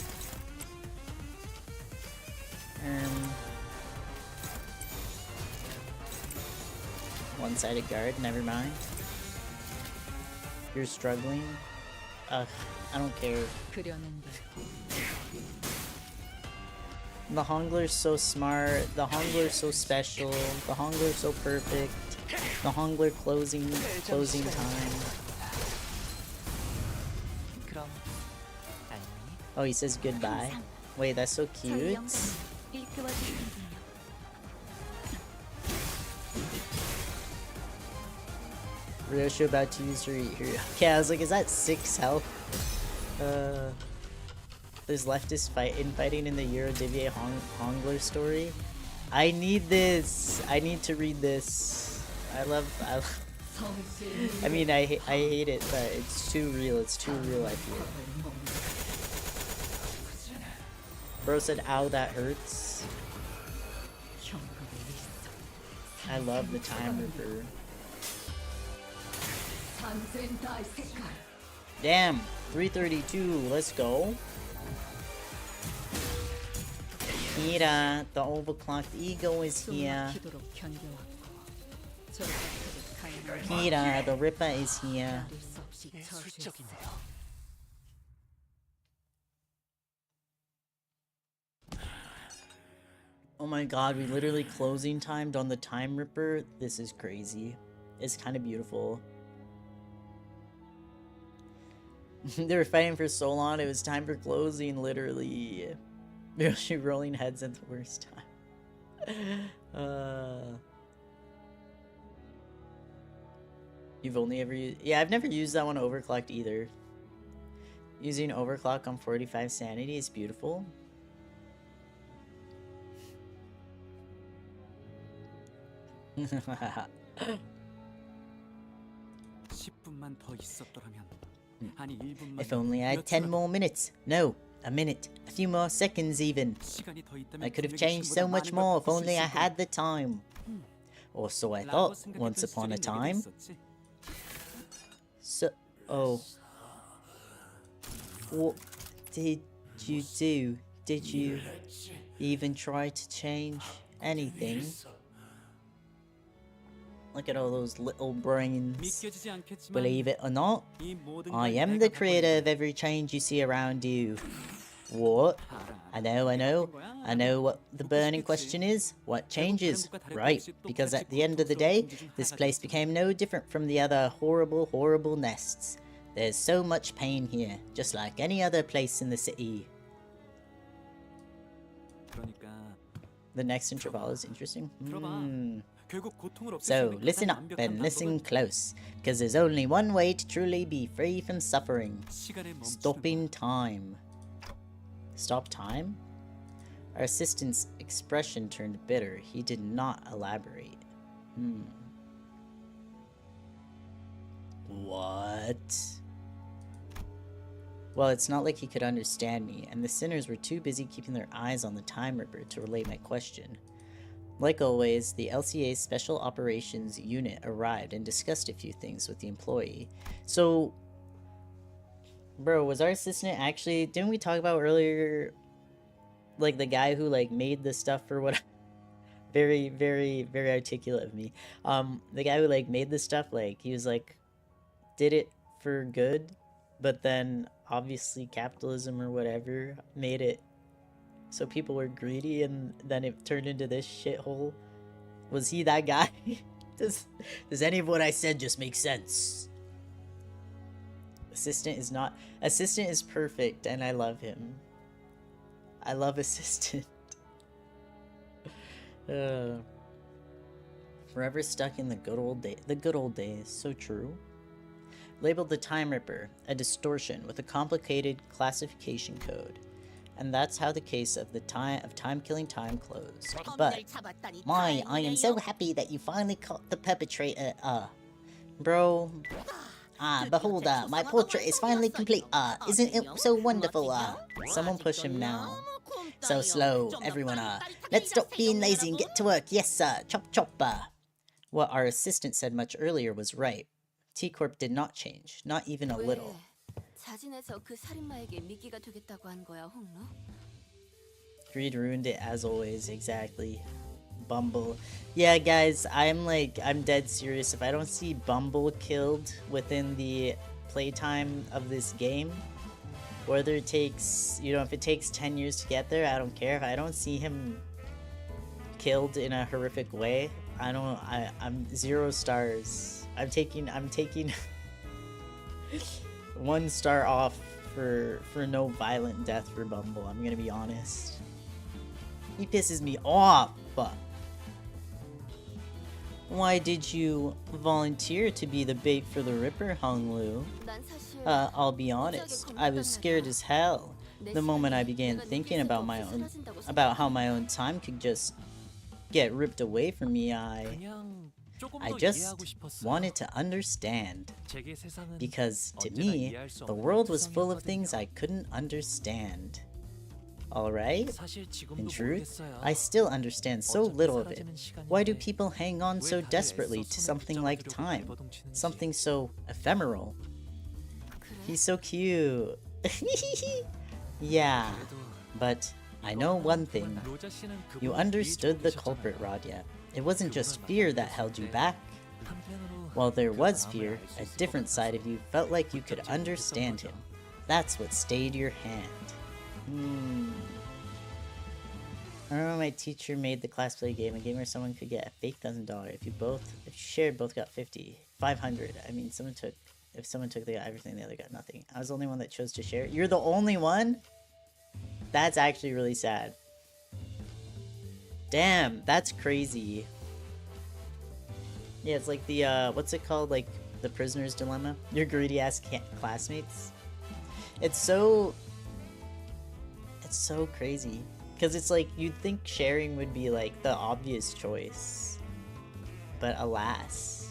One-sided guard. Never mind. You're struggling. Ugh, I don't care. The Hongler's so smart, the Hongler's so special, the Hongler's so perfect, the Hongler closing time. Oh, he says goodbye. Wait, that's so cute. Ryosho about to use her Okay, I was like, is that 6 health? There's leftist fighting in the Eurodivier Hongler story. I need this. I need to read this. I mean, I hate it, but it's too real. It's too real, I feel. Bro said, ow, that hurts. I love the time ripper. Damn, 332, let's go. Mira, the overclocked ego is here. Mira, the Ripper is here. Oh my god, we literally closing timed on the Time Ripper. This is crazy. It's kind of beautiful. They were fighting for so long, it was time for closing, literally. Really rolling heads at the worst time. You've only ever used... Yeah, I've never used that one overclocked either. Using overclock on 45 sanity is beautiful. If only I had 10 more minutes. No, a minute. A few more seconds even. I could have changed so much more if only I had the time. Or so I thought once upon a time. So... oh. What did you do? Did you even try to change anything? Look at all those little brains. Believe it or not, I am the creator of every change you see around you. What? I know what the burning question is. What changes? Right, because at the end of the day, this place became no different from the other horrible, horrible nests. There's so much pain here, just like any other place in the city. The next interval is interesting. So, listen up and listen close, because there's only one way to truly be free from suffering. Stopping time. Stop time? Our assistant's expression turned bitter. He did not elaborate. What? Well, it's not like he could understand me, and the sinners were too busy keeping their eyes on the Time Ripper to relay my question. Like always, the LCA's Special Operations Unit arrived and discussed a few things with the employee. So, bro, was our assistant actually... didn't we talk about earlier, like, the guy who, like, made the stuff for what... very, very, very articulate of me. The guy who, like, made the stuff, like, he was, like, did it for good, but then, obviously, capitalism or whatever made it so people were greedy, and then it turned into this shithole. Was he that guy? Does any of what I said just make sense? Assistant is not... Assistant is perfect, and I love him. I love Assistant. Forever stuck in the good old days. So true. Labeled the Time Ripper, a distortion with a complicated classification code. And that's how the case of the time-killing time closed. But, my, I am so happy that you finally caught the perpetrator, bro. Behold, my portrait is finally complete, isn't it so wonderful, Someone push him now. So slow, everyone, let's stop being lazy and get to work, yes, sir, chop chop, What our assistant said much earlier was right. T-Corp did not change, not even a little. Greed ruined it as always, exactly. Bumble. Yeah, guys, I'm dead serious. If I don't see Bumble killed within the playtime of this game, whether it takes, if it takes 10 years to get there, I don't care. If I don't see him killed in a horrific way, I'm 0 stars. I'm taking 1 star off for no violent death for Bumble. I'm gonna be honest. He pisses me off. Why did you volunteer to be the bait for the Ripper, Hung Lu? I'll be honest. I was scared as hell the moment I began thinking about how my own time could just get ripped away from me. I just wanted to understand, because to me, the world was full of things I couldn't understand. Alright? In truth, I still understand so little of it. Why do people hang on so desperately to something like time? Something so ephemeral? He's so cute. Yeah, but I know one thing. You understood the culprit, Radya. It wasn't just fear that held you back. While there was fear, a different side of you felt like you could understand him. That's what stayed your hand. I remember my teacher made the class play game, a game where someone could get a fake $1,000. If you shared, both got 500. I mean, if someone took, they got everything, the other got nothing. I was the only one that chose to share. You're the only one? That's actually really sad. Damn, that's crazy. Yeah, it's like the, what's it called? Like, the prisoner's dilemma? Your greedy-ass classmates? It's so crazy. Because it's like, you'd think sharing would be, like, the obvious choice. But alas.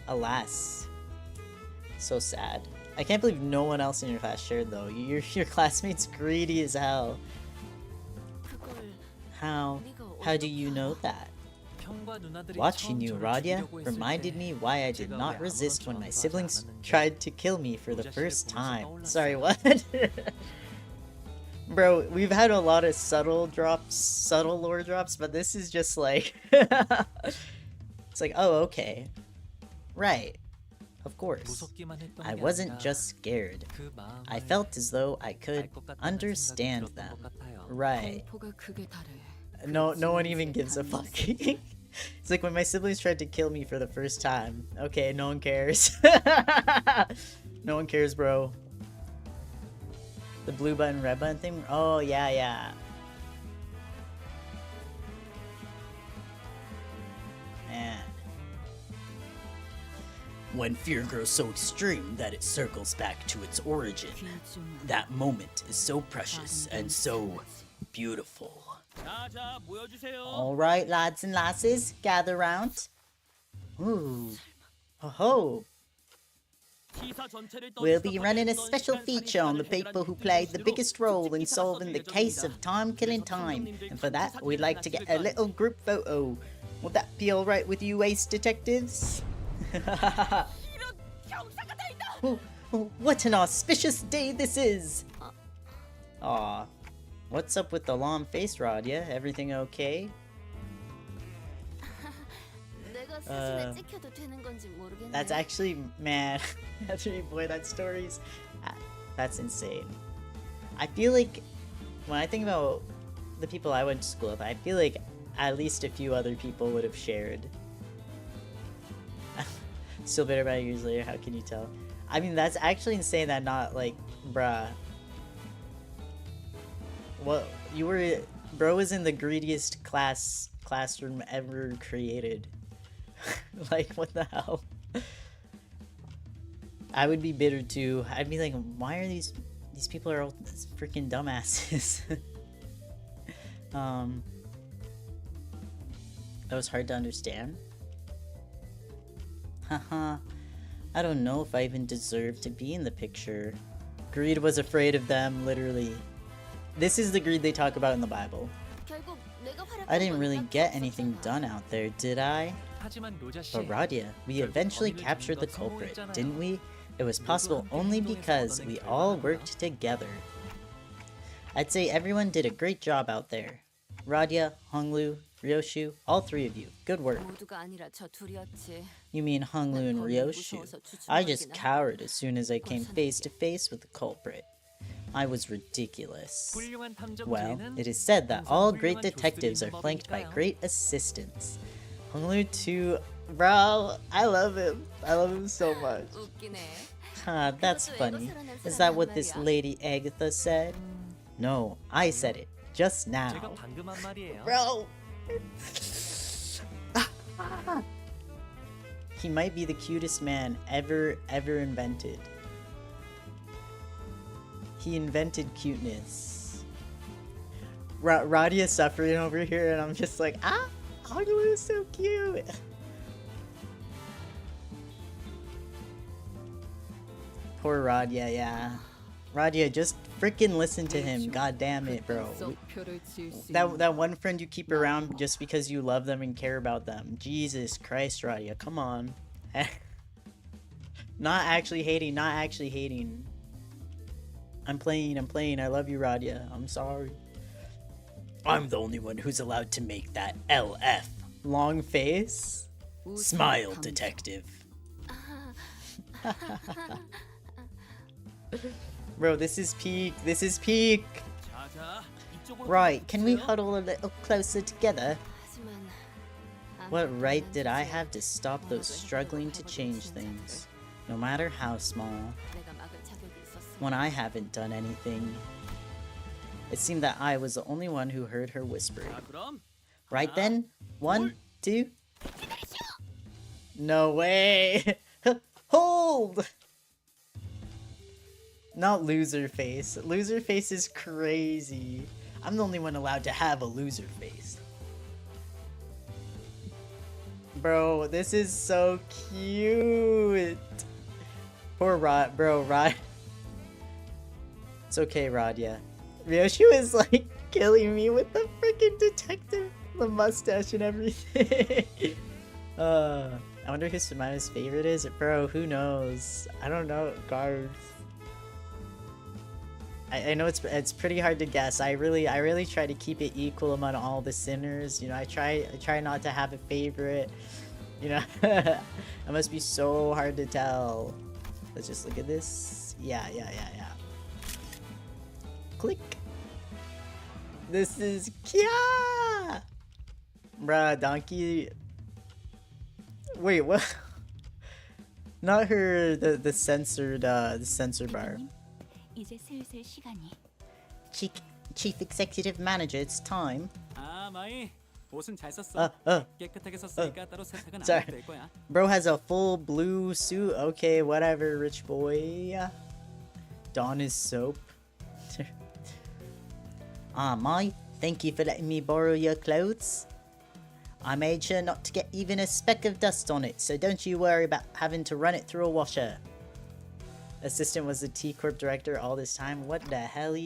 Alas. So sad. I can't believe no one else in your class shared though. Your classmate's greedy as hell. How do you know that? Watching you, Radia, reminded me why I did not resist when my siblings tried to kill me for the first time. Sorry, what? Bro, we've had a lot of subtle lore drops, but this is just like... It's like, oh, okay. Right. Of course. I wasn't just scared. I felt as though I could understand them. Right. No one even gives a fuck. It's like when my siblings tried to kill me for the first time. Okay, no one cares. No one cares, bro. The blue button, red button thing? Oh, yeah. Man. When fear grows so extreme that it circles back to its origin, that moment is so precious and so beautiful. Alright, lads and lasses, gather round. Ooh. Ho-ho. We'll be running a special feature on the people who played the biggest role in solving the case of Time Killing Time, and for that, we'd like to get a little group photo. Would that be alright with you, ace detectives? What an auspicious day this is! Aw. What's up with the long face, Radia? Everything okay? That's actually, man, boy, that story's... That's insane. I feel like, when I think about the people I went to school with, I feel like at least a few other people would have shared. Still bitter about it years later, how can you tell? I mean, that's actually insane that not, like, bruh. What, you were... Bro was in the greediest classroom ever created. Like, what the hell? I would be bitter too. I'd be like, why are these people are all freaking dumbasses? That was hard to understand. Haha. I don't know if I even deserve to be in the picture. Greed was afraid of them, literally. This is the greed they talk about in the Bible. I didn't really get anything done out there, did I? But Radia, we eventually captured the culprit, didn't we? It was possible only because we all worked together. I'd say everyone did a great job out there. Radia, Honglu, Ryoshu, all three of you. Good work. You mean Honglu and Ryoshu? I just cowered as soon as I came face to face with the culprit. I was ridiculous. Well, it is said that all great detectives are flanked by great assistants. Honglu too, bro, I love him. I love him so much. That's funny. Is that what this Lady Agatha said? No, I said it. Just now. Bro! He might be the cutest man ever invented. He invented cuteness. Radia suffering over here and I'm just like, Honglu is so cute! Poor Radia, yeah. Radia, just freaking listen to him, god damn it, bro. That one friend you keep around just because you love them and care about them. Jesus Christ, Radia, come on. Not actually hating, I'm playing, I love you, Radia. I'm sorry. I'm the only one who's allowed to make that LF. Long face? Smile, detective. Bro, this is peak. Right, can we huddle a little closer together? What right did I have to stop those struggling to change things, no matter how small, when I haven't done anything? It seemed that I was the only one who heard her whispering. Right then, 1, 2... No way! Hold! Not loser face. Loser face is crazy. I'm the only one allowed to have a loser face. Bro, this is so cute. Poor Rod, bro, Rod. It's okay, Rod, yeah. Ryoshi was like killing me with the freaking detective, the mustache and everything. I wonder who Sumaya's favorite is. Bro, who knows? I don't know, guards. I know it's pretty hard to guess. I really try to keep it equal among all the sinners. You know, I try not to have a favorite. You know, it must be so hard to tell. Let's just look at this. Yeah. Click. This is Kya. Bruh, Donkey. Wait, what? Not her. The censored. The censor bar. Chief Executive Manager, it's time. Sorry. Bro has a full blue suit. Okay, whatever, rich boy. Dawn is soap. Mai, thank you for letting me borrow your clothes. I made sure not to get even a speck of dust on it, so don't you worry about having to run it through a washer. Assistant was the T-Corp director all this time. What the hell?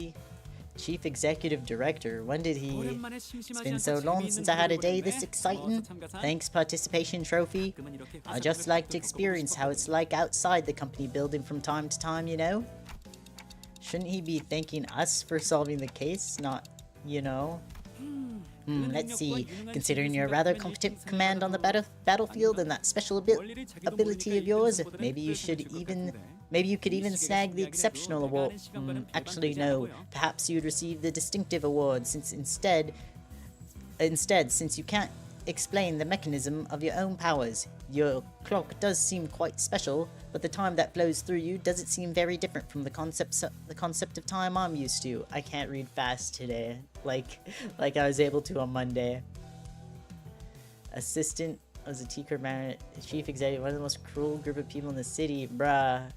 Chief Executive Director? When did he? It's been so long since I had a day this exciting. Thanks, participation trophy. I just like to experience how it's like outside the company building from time to time, you know? Shouldn't he be thanking us for solving the case, not, you know? Let's see. Considering you're a rather competent command on the battlefield and that special ability of yours, maybe you could even snag the exceptional award. Actually, no. Perhaps you'd receive the distinctive award, since instead, since you can't explain the mechanism of your own powers. Your clock does seem quite special, but the time that flows through you doesn't seem very different from the concept of time I'm used to. I can't read fast today, like I was able to on Monday. Assistant was a T-Corp manager, chief executive, one of the most cruel group of people in the city, bruh.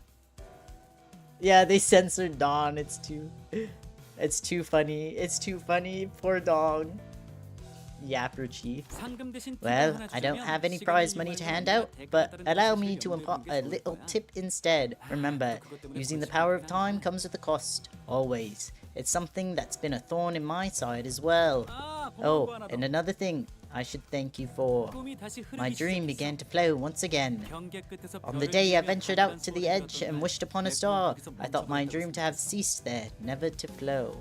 Yeah, they censored Dawn. It's too funny. It's too funny. Poor dog. Yapper Chief. Well, I don't have any prize money to hand out, but allow me to impart a little tip instead. Remember, using the power of time comes with a cost. Always. It's something that's been a thorn in my side as well. Oh, and another thing I should thank you for. My dream began to flow once again. On the day I ventured out to the edge and wished upon a star, I thought my dream to have ceased there, never to flow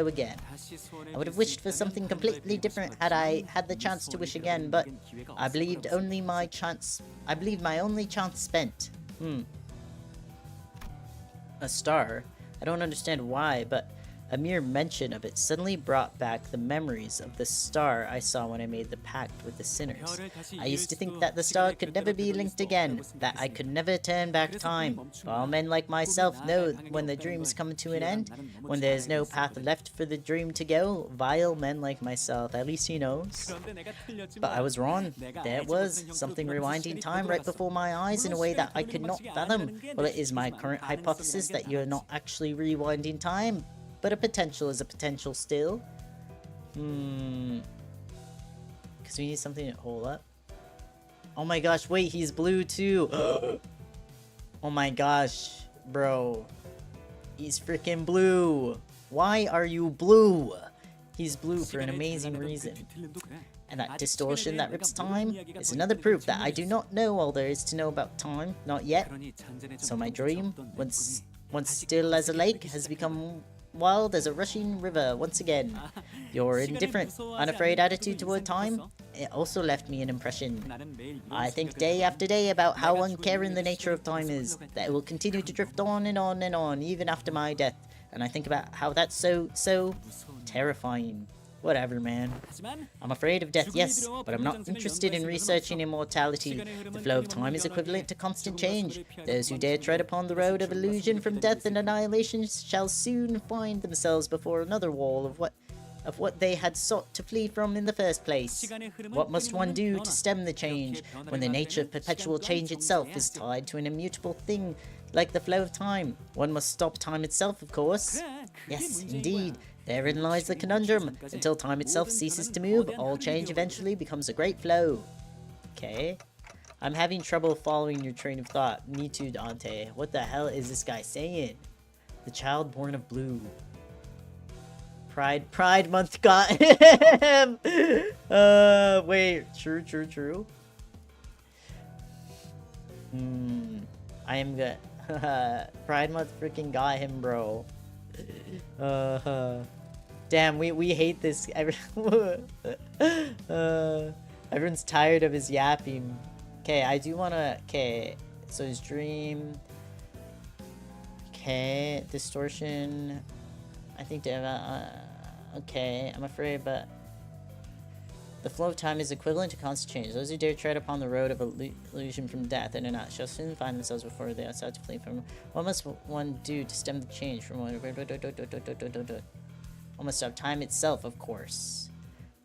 again. I would have wished for something completely different had I had the chance to wish again, but I believed my only chance spent. A star? I don't understand why, but a mere mention of it suddenly brought back the memories of the star I saw when I made the pact with the sinners. I used to think that the star could never be linked again, that I could never turn back time. All men like myself know when the dreams come to an end, when there is no path left for the dream to go. Vile men like myself, at least he knows. But I was wrong. There it was, something rewinding time right before my eyes in a way that I could not fathom. Well, it is my current hypothesis that you're not actually rewinding time, but a potential is a potential still. Because we need something to hold up. Oh my gosh, wait, he's blue too. Oh my gosh, bro. He's freaking blue. Why are you blue? He's blue for an amazing reason. And that distortion that rips time is another proof that I do not know all there is to know about time. Not yet. So my dream, once still as a lake, has become wild as a rushing river once again. Your indifferent, unafraid attitude toward time, it also left me an impression. I think day after day about how uncaring the nature of time is, that it will continue to drift on and on and on even after my death, and I think about how that's so terrifying. Whatever, man. I'm afraid of death, yes, but I'm not interested in researching immortality. The flow of time is equivalent to constant change. Those who dare tread upon the road of illusion from death and annihilation shall soon find themselves before another wall of what they had sought to flee from in the first place. What must one do to stem the change, when the nature of perpetual change itself is tied to an immutable thing like the flow of time? One must stop time itself, of course. Yes, indeed. Therein lies the conundrum. Until time itself ceases to move, all change eventually becomes a great flow. Okay. I'm having trouble following your train of thought. Me too, Dante. What the hell is this guy saying? The child born of blue. Pride month got him! Wait. True. I am good. Pride month freaking got him, bro. Damn, we hate this. Everyone's tired of his yapping. Okay, I do wanna. Okay, so his dream. Okay, distortion. I think okay, I'm afraid, but the flow of time is equivalent to constant change. Those who dare tread upon the road of illusion from death and are not shall soon find themselves before they are sought to flee from. What must one do to stem the change from one? One must stop time itself, of course.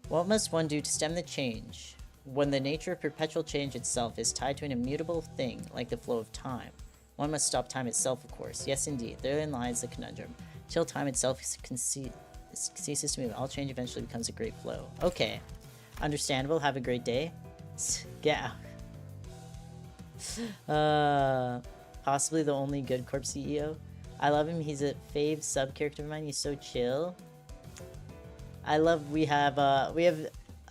What must one do to stem the change when the nature of perpetual change itself is tied to an immutable thing like the flow of time? One must stop time itself, of course. Yes, indeed. Therein lies the conundrum. Till time itself ceases to move, all change eventually becomes a great flow. Okay. Understandable. Have a great day. Yeah. Possibly the only good Corp CEO. I love him. He's a fave sub character of mine. He's so chill. I love we have a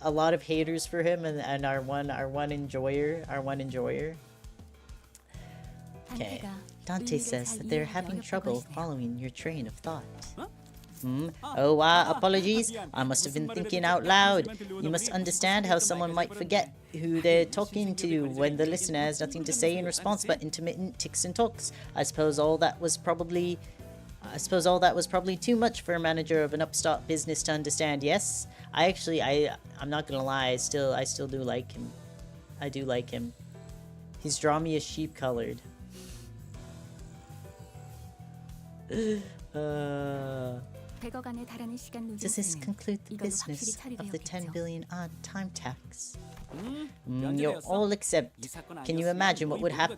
lot of haters for him and our one enjoyer. Okay. Dante says that they're having trouble following your train of thought. Oh, apologies. I must have been thinking out loud. You must understand how someone might forget who they're talking to when the listener has nothing to say in response but intermittent ticks and talks. I suppose all that was probably too much for a manager of an upstart business to understand. Yes, I'm not gonna lie. I still do like him. I do like him. He's drawn me as sheep colored. Does this conclude the business of the 10 billion odd time tax? You're all accept. Can you imagine what would have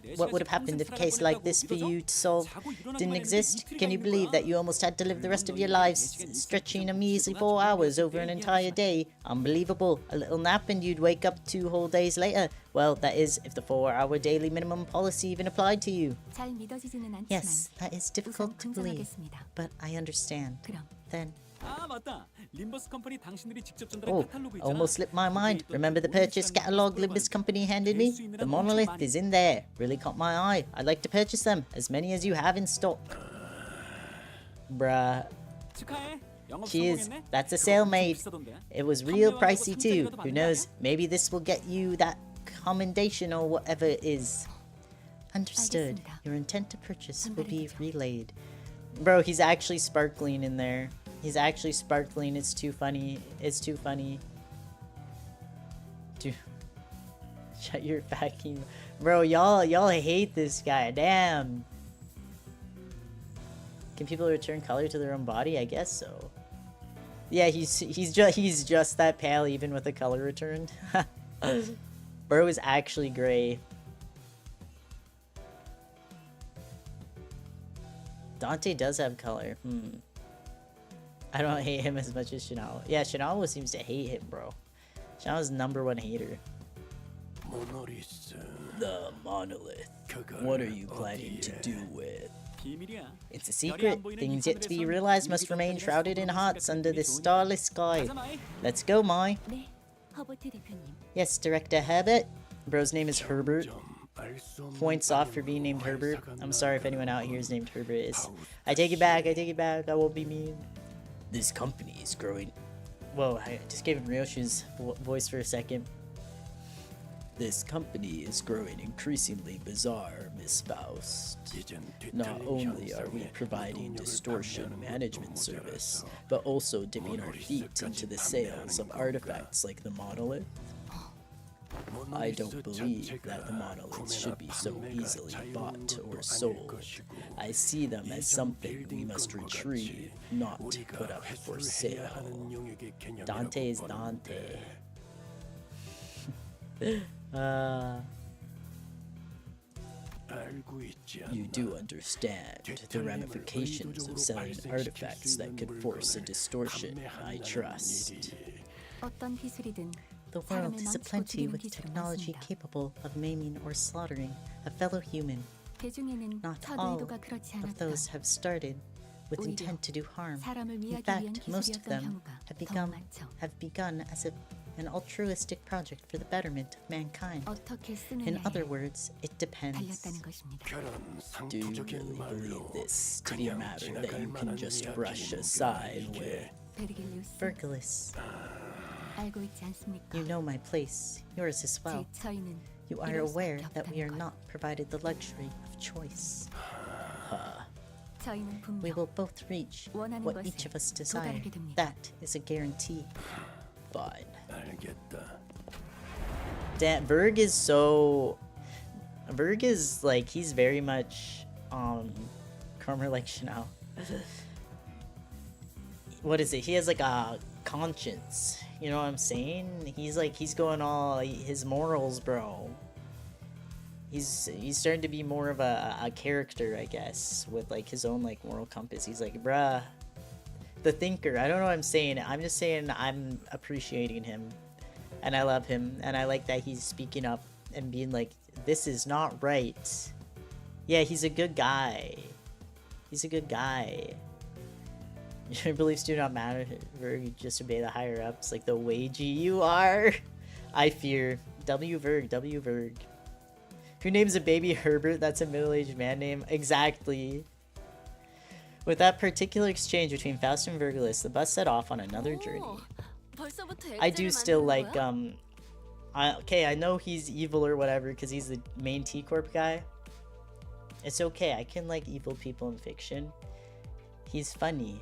happened if a case like this for you to solve didn't exist? Can you believe that you almost had to live the rest of your lives stretching a measly 4 hours over an entire day? Unbelievable. A little nap and you'd wake up 2 whole days later. Well, that is, if the 4-hour daily minimum policy even applied to you. Yes, that is difficult to believe, but I understand. Then. Oh, almost slipped my mind. Remember the purchase catalog Limbus company handed me? The monolith is in there. Really caught my eye. I'd like to purchase them, as many as you have in stock. Bruh. Cheers. That's a sale made. It was real pricey too. Who knows? Maybe this will get you that commendation or whatever it is. Understood. Your intent to purchase will be relayed. Bro, he's actually sparkling in there. He's actually sparkling. It's too funny. It's too funny. Dude. Shut your vacuum. Bro, y'all hate this guy. Damn. Can people return color to their own body? I guess so. Yeah, he's just that pale even with a color return. Bro is actually gray. Dante does have color. I don't hate him as much as Shinao. Yeah, Shinao seems to hate him, bro. Shinao's #1 hater. The monolith. What are you planning to do with? It's a secret. Things yet to be realized must remain shrouded in hearts under this starless sky. Let's go, Mai. Yes, Director Herbert. Bro's name is Herbert. Points off for being named Herbert. I'm sorry if anyone out here is named Herbert. I take it back. I won't be mean. This company is growing. Whoa, I just gave him Ryoshi's voice for a second. This company is growing increasingly bizarre, Miss Faust. Not only are we providing distortion management service, but also dipping our feet into the sales of artifacts like the monolith. I don't believe that the monoliths should be so easily bought or sold. I see them as something we must retrieve, not put up for sale. Dante is Dante. You do understand the ramifications of selling artifacts that could force a distortion, I trust. The world is aplenty with technology capable of maiming or slaughtering a fellow human. Not all of those have started with intent to do harm. In fact, most of them have begun as an altruistic project for the betterment of mankind. In other words, it depends. Do you really believe this to be a matter that you can just brush aside with? Virgilus, you know my place, yours as well. You are aware that we are not provided the luxury of choice. We will both reach what each of us desire. That is a guarantee. Fine. Damn, Verg is so... Verg is like, he's very much Karma like Chanel. What is it? He has like a conscience. You know what I'm saying? He's like, he's going all his morals, bro. He's starting to be more of a character, I guess, with like his own like moral compass. He's like, bruh, the thinker. I don't know what I'm saying. I'm just saying I'm appreciating him, and I love him, and I like that he's speaking up and being like, this is not right. Yeah, he's a good guy. He's a good guy. Your beliefs do not matter. You just obey the higher ups, like the wagey you are. I fear. W Verg. W Verg. Who names a baby Herbert? That's a middle-aged man name. Exactly. With that particular exchange between Faust and Virgilus, the bus set off on another journey. I do still like, okay, I know he's evil or whatever because he's the main T-Corp guy. It's okay, I can like evil people in fiction. He's funny.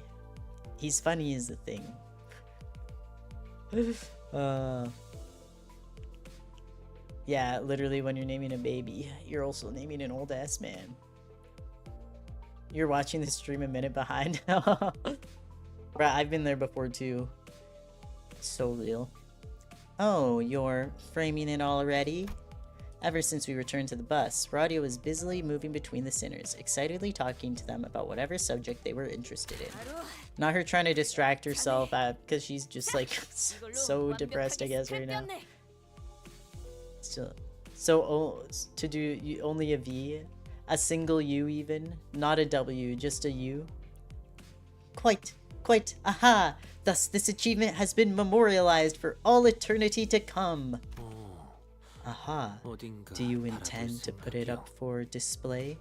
He's funny is the thing. Yeah, literally when you're naming a baby, you're also naming an old ass man. You're watching the stream a minute behind. Bruh, I've been there before too. So real. Oh, you're framing it already? Ever since we returned to the bus, Radia was busily moving between the sinners, excitedly talking to them about whatever subject they were interested in. Not her trying to distract herself because she's just like so depressed, I guess, right now. So to do only a V, a single U even, not a W, just a U. Quite, aha! Thus this achievement has been memorialized for all eternity to come. Aha, do you intend to put it up for display?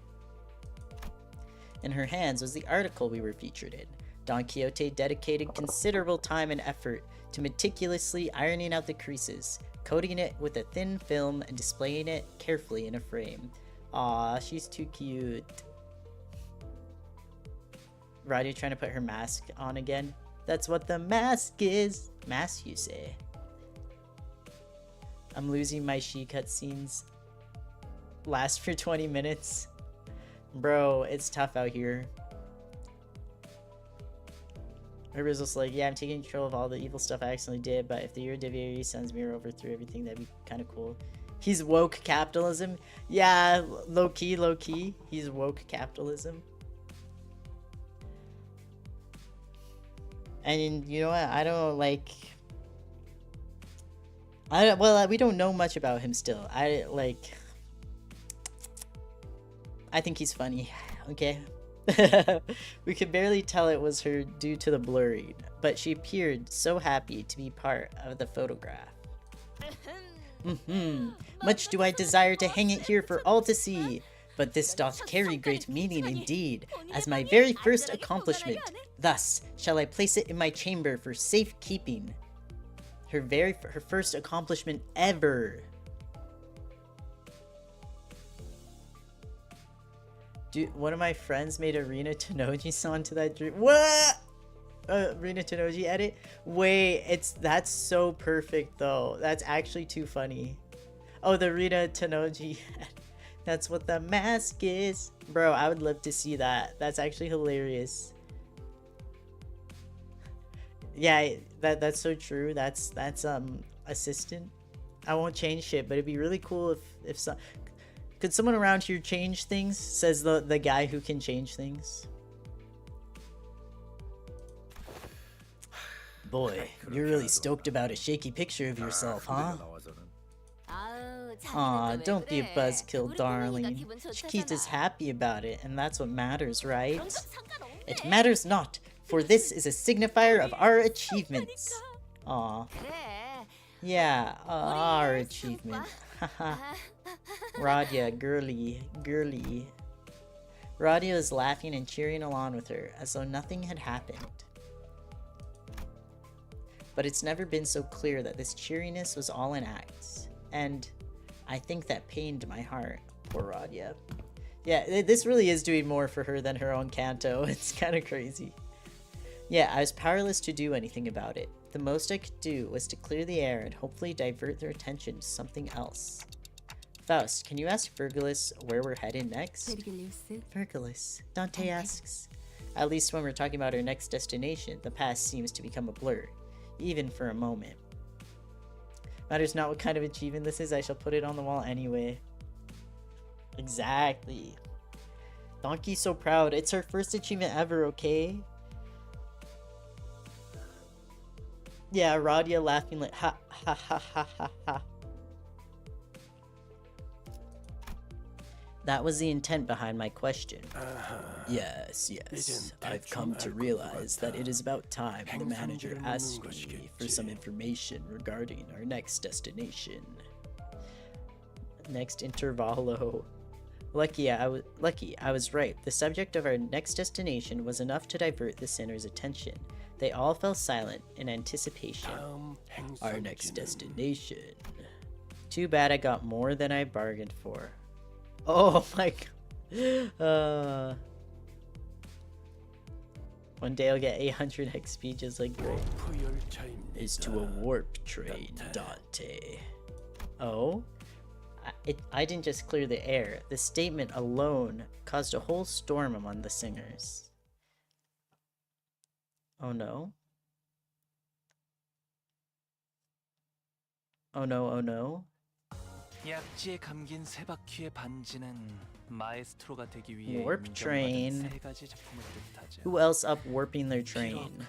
In her hands was the article we were featured in. Don Quixote dedicated considerable time and effort to meticulously ironing out the creases, coating it with a thin film, and displaying it carefully in a frame. Aw, she's too cute. Radia trying to put her mask on again. That's what the mask is. Mask, you say? I'm losing my she cutscenes. Last for 20 minutes. Bro, it's tough out here. Everybody's just like, yeah, I'm taking control of all the evil stuff I accidentally did, but if the Eredivisie sends me over through everything, that'd be kind of cool. He's woke capitalism. Yeah, low-key, low-key. He's woke capitalism. And you know what? I don't like... well, we don't know much about him still. I think he's funny, okay? We could barely tell it was her due to the blurring, but she appeared so happy to be part of the photograph. Much do I desire to hang it here for all to see, but this doth carry great meaning indeed, as my very first accomplishment. Thus shall I place it in my chamber for safe keeping. Her first accomplishment ever. Dude, one of my friends made a Rina Tenoji song to that dream. What? Rina Tenoji edit? Wait, that's so perfect though. That's actually too funny. Oh, the Rina Tenoji. That's what the mask is. Bro, I would love to see that. That's actually hilarious. Yeah, that's so true. That's assistant. I won't change shit, but it'd be really cool if some, Could someone around here change things? Says the guy who can change things. Boy, you're really stoked about a shaky picture of yourself, huh? Aw, don't be a buzzkill, darling. Chiquita's happy about it, and that's what matters, right? It matters not, for this is a signifier of our achievements. Aw. Yeah, our achievement. Haha. Radia, girly. Radia is laughing and cheering along with her, as though nothing had happened. But it's never been so clear that this cheeriness was all an act. And I think that pained my heart. Poor Radia. Yeah, this really is doing more for her than her own canto. It's kind of crazy. Yeah, I was powerless to do anything about it. The most I could do was to clear the air and hopefully divert their attention to something else. Faust, can you ask Virgilus where we're headed next? Virgilus, Dante asks. At least when we're talking about our next destination, the past seems to become a blur. Even for a moment. Matters not what kind of achievement this is, I shall put it on the wall anyway. Exactly. Donkey's so proud. It's her first achievement ever, okay? Yeah, Radia laughing like ha ha ha ha ha ha. That was the intent behind my question. Yes. I've come to realize that it is about time the manager asked me for some information regarding our next destination. Next Intervallo. Lucky, I was right. The subject of our next destination was enough to divert the sinner's attention. They all fell silent in anticipation. Our next destination. Too bad I got more than I bargained for. Oh my god. One day I'll get 800 XP just like Greg. Is to a warp train, Dante. Oh? I didn't just clear the air. The statement alone caused a whole storm among the singers. Oh no. Oh no, oh no. 약지에 감긴 세 바퀴의 반지는 마에스트로가 되기 위해 Warp train. 세 가지 작품을 뜻하죠. Who else up warping their train?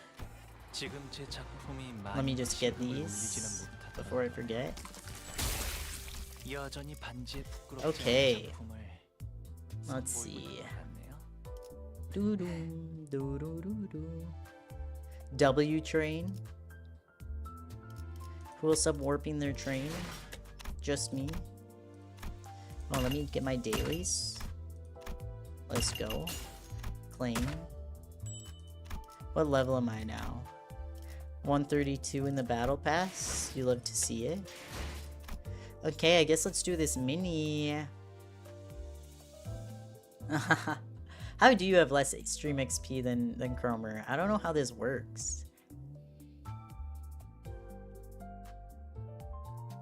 지금 제 작품이 Let me just get these before I forget. 여전히 반지에 부끄럽지 Okay. 않은 작품을 Let's see. W train. Who else up warping their train? Just me. Oh, let me get my dailies. Let's go. Claim. What level am I now? 132 in the battle pass. You love to see it. Okay, I guess let's do this mini. How do you have less extreme XP than Cromer? I don't know how this works.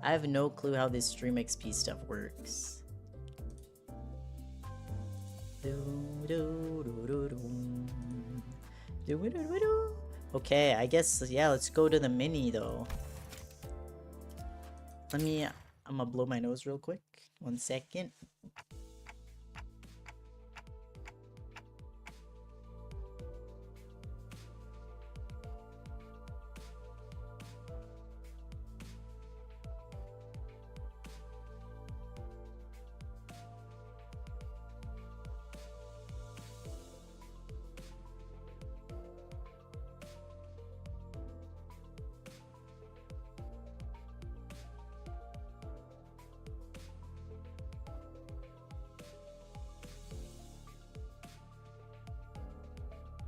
I have no clue how this stream XP stuff works. Okay, I guess, yeah, let's go to the mini though. I'm gonna blow my nose real quick. 1 second.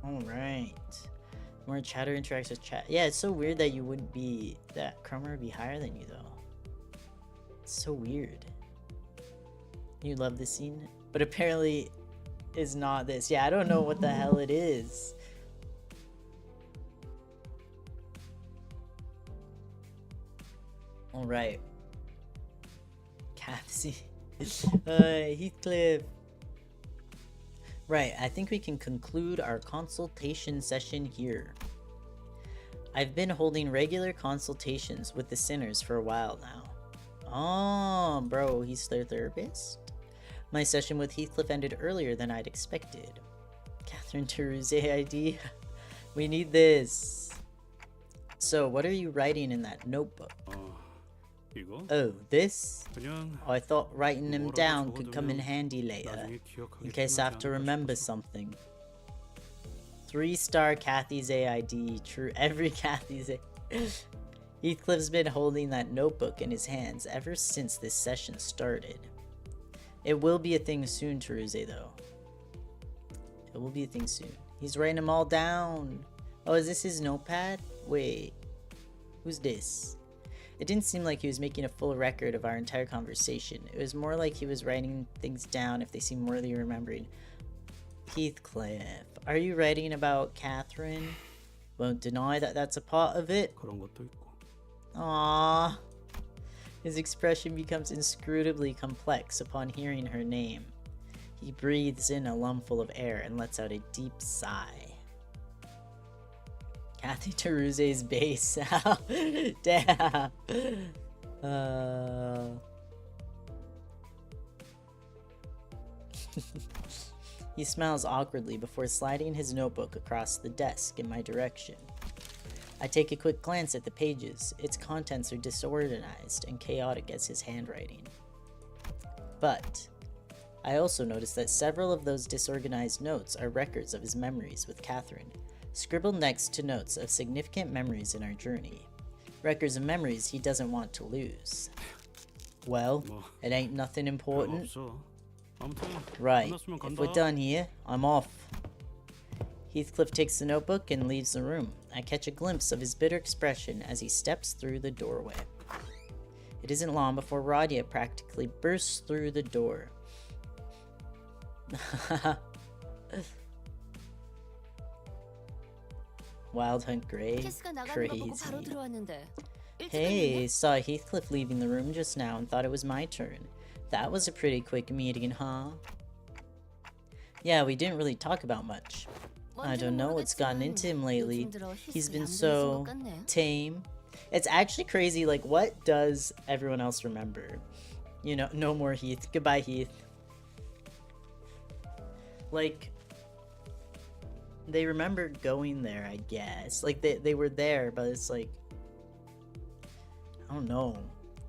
Alright. More chatter interacts with chat. Yeah, it's so weird that you wouldn't be... that Cromer would be higher than you, though. It's so weird. You love this scene? But apparently is not this. Yeah, I don't know what the hell it is. Alright. Capsy. Heathcliff. Right, I think we can conclude our consultation session here. I've been holding regular consultations with the sinners for a while now. Oh, bro, he's their therapist? My session with Heathcliff ended earlier than I'd expected. Catherine Teruzzi ID. We need this. So, what are you writing in that notebook? Oh, this? Oh, I thought writing them down could come in handy later, in case I have to remember something. 3-star Kathy's AID, true every Kathy's A. Heathcliff's been holding that notebook in his hands ever since this session started. It will be a thing soon, Teruzzi, though. It will be a thing soon. He's writing them all down. Oh, is this his notepad? Wait. Who's this? It didn't seem like he was making a full record of our entire conversation. It was more like he was writing things down if they seemed worthy of remembering. Heathcliff, are you writing about Catherine? Won't deny that that's a part of it. Aww. His expression becomes inscrutably complex upon hearing her name. He breathes in a lungful of air and lets out a deep sigh. Kathy Teruzzi's bass. Damn. He smiles awkwardly before sliding his notebook across the desk in my direction. I take a quick glance at the pages. Its contents are disorganized and chaotic as his handwriting. But I also notice that several of those disorganized notes are records of his memories with Catherine, scribbled next to notes of significant memories in our journey. Records of memories he doesn't want to lose. Well, it ain't nothing important. Right, if we're done here, I'm off. Heathcliff takes the notebook and leaves the room. I catch a glimpse of his bitter expression as he steps through the doorway. It isn't long before Radia practically bursts through the door. Wild Hunt Grey? Crazy. Hey, saw Heathcliff leaving the room just now and thought it was my turn. That was a pretty quick meeting, huh? Yeah, we didn't really talk about much. I don't know what's gotten into him lately. He's been so tame. It's actually crazy, like, what does everyone else remember? You know, no more Heath. Goodbye, Heath. Like, they remember going there, I guess. Like, they were there, but it's like, I don't know.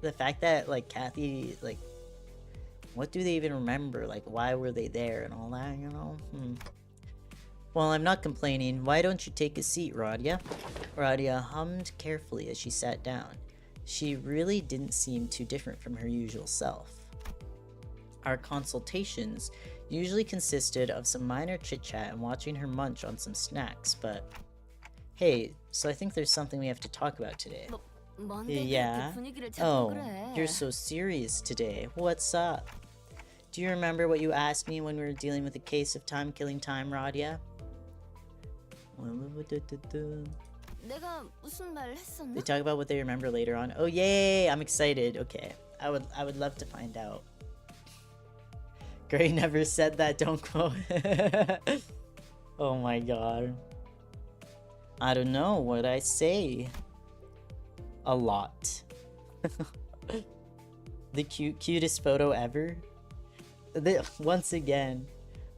The fact that, like, Kathy, like, what do they even remember? Like, why were they there and all that, you know? Well, I'm not complaining. Why don't you take a seat, Radia? Radia hummed carefully as she sat down. She really didn't seem too different from her usual self. Our consultations usually consisted of some minor chit-chat and watching her munch on some snacks, but... Hey, so I think there's something we have to talk about today. Yeah? Oh, you're so serious today. What's up? Do you remember what you asked me when we were dealing with a case of time-killing time, Radia? They talk about what they remember later on. Oh, yay! I'm excited. Okay. I would love to find out. Gray never said that, don't quote. Oh my god. I don't know what I say. A lot. The cutest photo ever. Once again.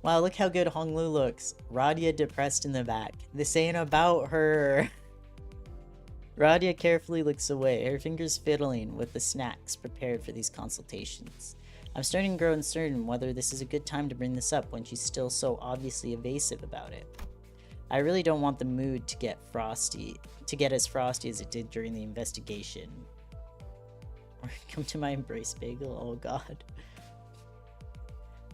Wow, look how good Honglu looks. Radia depressed in the back. This ain't about her. Radia carefully looks away, her fingers fiddling with the snacks prepared for these consultations. I'm starting to grow uncertain whether this is a good time to bring this up when she's still so obviously evasive about it. I really don't want the mood to get as frosty as it did during the investigation. Or come to my embrace bagel, oh god.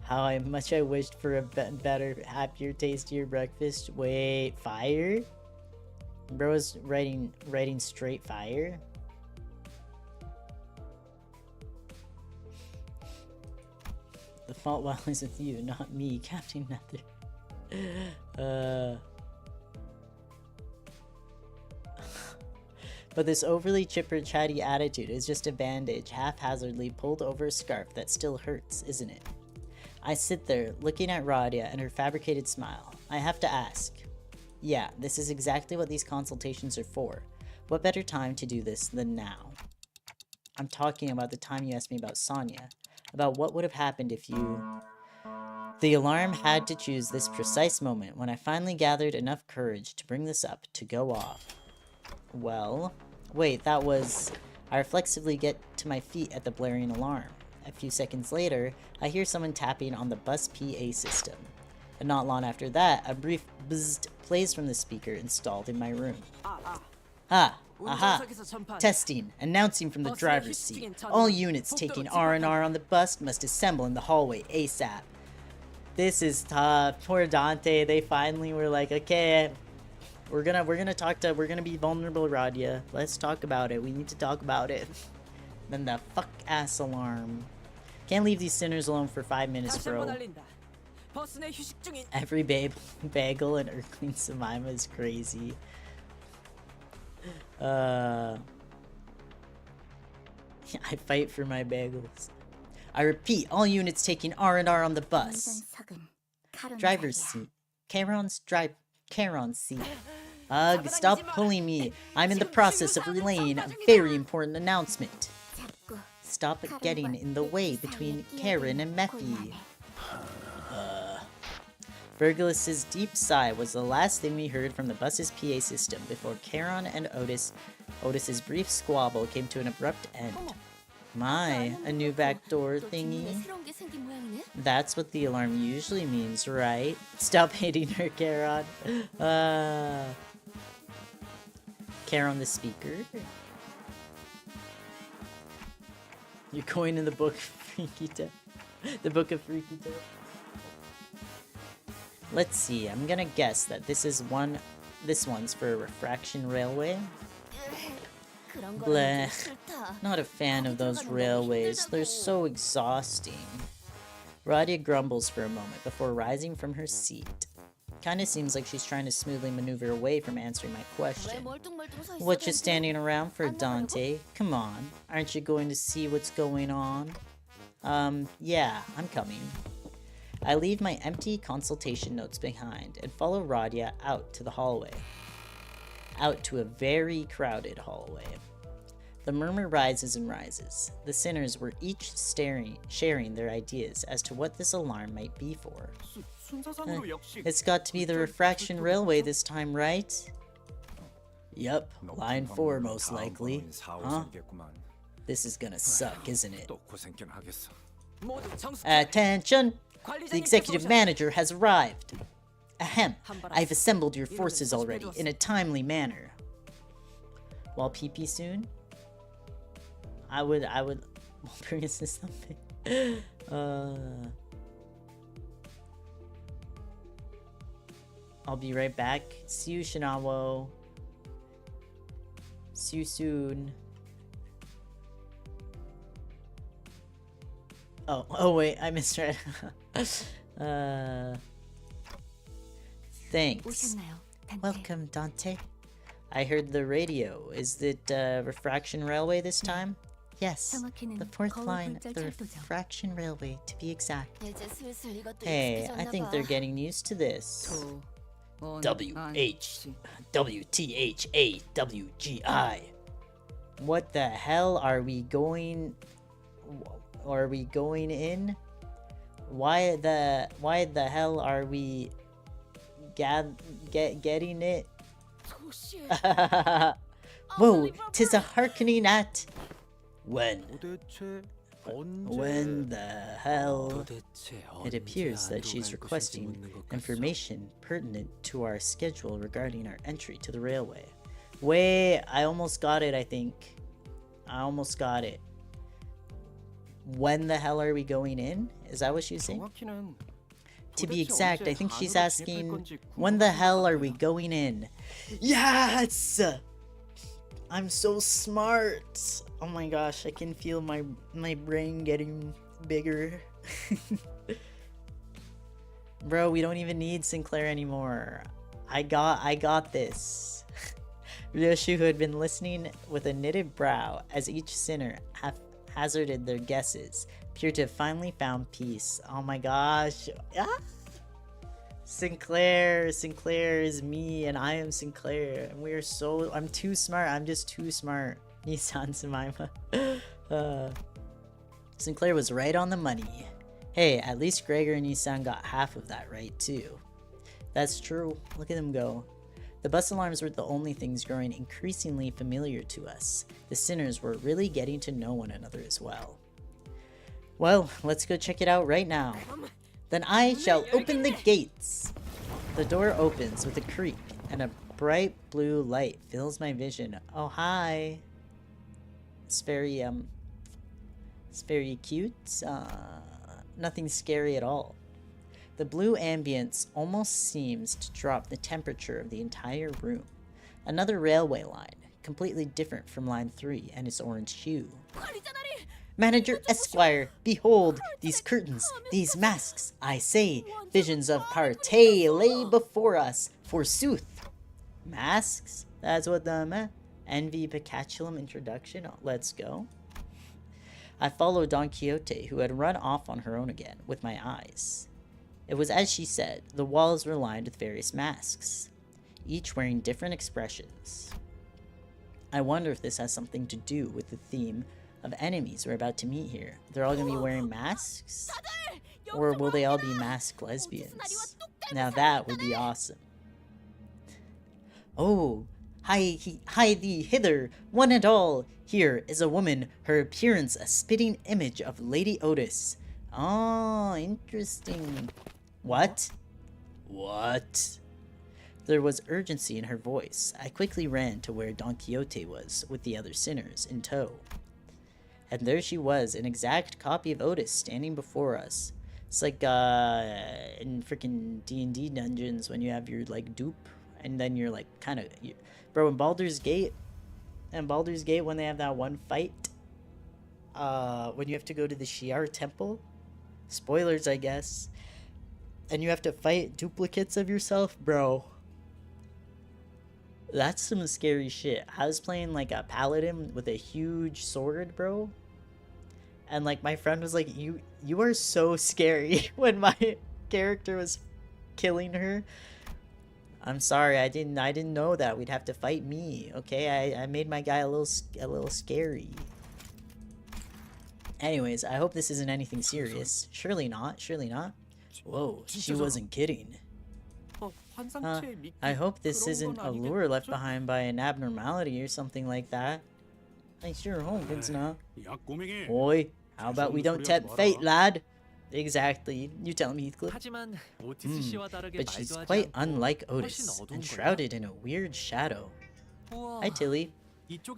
How much I wished for a better, happier, tastier breakfast. Wait, fire? Bro's writing straight fire? The fault lies with you, not me, Captain Nether. But this overly chipper, chatty attitude is just a bandage haphazardly pulled over a scarf that still hurts, isn't it? I sit there, looking at Radia and her fabricated smile. I have to ask. Yeah, this is exactly what these consultations are for. What better time to do this than now? I'm talking about the time you asked me about Sonia. about what would have happened if you... The alarm had to choose this precise moment when I finally gathered enough courage to bring this up to go off. Well, wait, that was... I reflexively get to my feet at the blaring alarm. A few seconds later, I hear someone tapping on the bus PA system. And not long after that, a brief bzzzt plays from the speaker installed in my room. Aha! Testing, announcing from the driver's seat. All units taking R&R on the bus must assemble in the hallway ASAP. This is tough. Poor Dante. They finally were like, okay, we're gonna be vulnerable, Radia. Let's talk about it. We need to talk about it. Then the fuck ass alarm. Can't leave these sinners alone for 5 minutes, bro. Every bagel and Earthling Jemima is crazy. I fight for my bagels. I repeat, all units taking R&R on the bus. Driver's seat. Charon's seat. Ugh, stop pulling me. I'm in the process of relaying a very important announcement. Stop getting in the way between Karen and Mephi. Virgulus's deep sigh was the last thing we heard from the bus's PA system before Charon and Otis's brief squabble came to an abrupt end. My, a new backdoor thingy? That's what the alarm usually means, right? Stop hating her, Charon. Charon the speaker? You're going in the book of Freaky Tale. The book of Freaky Tale. Let's see, I'm gonna guess that this one's for a refraction railway. Bleh. Not a fan of those railways. They're so exhausting. Radia grumbles for a moment before rising from her seat. Kinda seems like she's trying to smoothly maneuver away from answering my question. What you standing around for, Dante? Come on, aren't you going to see what's going on? Yeah, I'm coming. I leave my empty consultation notes behind and follow Radia out to the hallway. Out to a very crowded hallway. The murmur rises and rises. The sinners were each sharing their ideas as to what this alarm might be for. It's got to be the refraction railway this time, right? Yep, line 4 most likely. Huh? This is gonna suck, isn't it? Attention! The executive manager has arrived. Ahem, I've assembled your forces already in a timely manner. While PP soon? I would bring us to something. I'll be right back. See you, Shinawo. See you soon. Oh wait, I misread. Thanks. Welcome, Dante. I heard the radio. Is it refraction railway this time? Yes, the 4th line of the refraction railway, to be exact. Hey, I think they're getting used to this. WTHAWGI. What the hell are we going? Are we going in? Why the hell are we getting it? Whoa, 'tis a hearkening at when the hell? It appears that she's requesting information pertinent to our schedule regarding our entry to the railway. Wait, I almost got it, I think. I almost got it. When the hell are we going in? Is that what she's saying? To be exact, I think she's asking, when the hell are we going in? Yes! I'm so smart! Oh my gosh, I can feel my brain getting bigger. Bro, we don't even need Sinclair anymore. I got this. Ryoshu, who had been listening with a knitted brow as each sinner hazarded their guesses, appeared to have finally found peace. Oh my gosh. Ah! Sinclair is me and I am Sinclair. And we are so... I'm too smart. I'm just too smart. Nissan Jemima. Sinclair was right on the money. Hey, at least Gregor and Isan got half of that right too. That's true. Look at them go. The bus alarms were the only things growing increasingly familiar to us. The sinners were really getting to know one another as well. Well, let's go check it out right now. Then I shall open the gates. The door opens with a creak, and a bright blue light fills my vision. Oh, hi. It's very cute. Nothing scary at all. The blue ambience almost seems to drop the temperature of the entire room. Another railway line, completely different from line 3 and its orange hue. Manager Esquire, behold, these curtains, these masks, I say, visions of party lay before us, forsooth. Masks? That's what the Envy Picatulum introduction? Oh, let's go. I followed Don Quixote, who had run off on her own again, with my eyes. It was as she said, the walls were lined with various masks, each wearing different expressions. I wonder if this has something to do with the theme of enemies we're about to meet here. They're all gonna be wearing masks? Or will they all be masked lesbians? Now that would be awesome. Oh, hie thee hither, one and all. Here is a woman, her appearance a spitting image of Lady Otis. Oh, interesting. What? What? There was urgency in her voice. I quickly ran to where Don Quixote was, with the other sinners in tow. And there she was, an exact copy of Otis, standing before us. It's like, in freaking D&D dungeons, when you have your, like, dupe, and then you're, like, kind of... Bro, in Baldur's Gate, when they have that one fight, when you have to go to the Shi'ar Temple, spoilers, I guess, and you have to fight duplicates of yourself, bro. That's some scary shit. I was playing like a paladin with a huge sword, bro. And like my friend was like, you are so scary when my character was killing her. I'm sorry, I didn't know that we'd have to fight me. Okay, I made my guy a little scary. Anyways, I hope this isn't anything serious. Surely not. Surely not. Whoa, she wasn't kidding. I hope this isn't a lure left behind by an abnormality or something like that. I sure hope it's not. Boy, how about we don't tempt fate, lad? Exactly. You tell me, Heathcliff. But she's quite unlike Otis, enshrouded in a weird shadow. Hi, Tilly.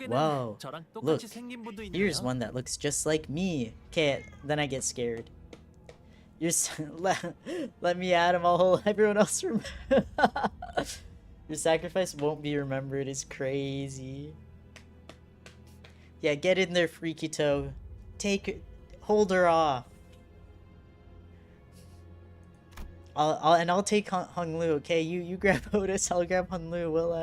Whoa, look, here's one that looks just like me. Okay, then I get scared. Let me at him, I'll hold everyone else remember. Your sacrifice won't be remembered is crazy. Yeah, get in there, Freaky Toe. Hold her off. I'll take Hung Lu, okay? You grab Otis, I'll grab Hung Lu. We'll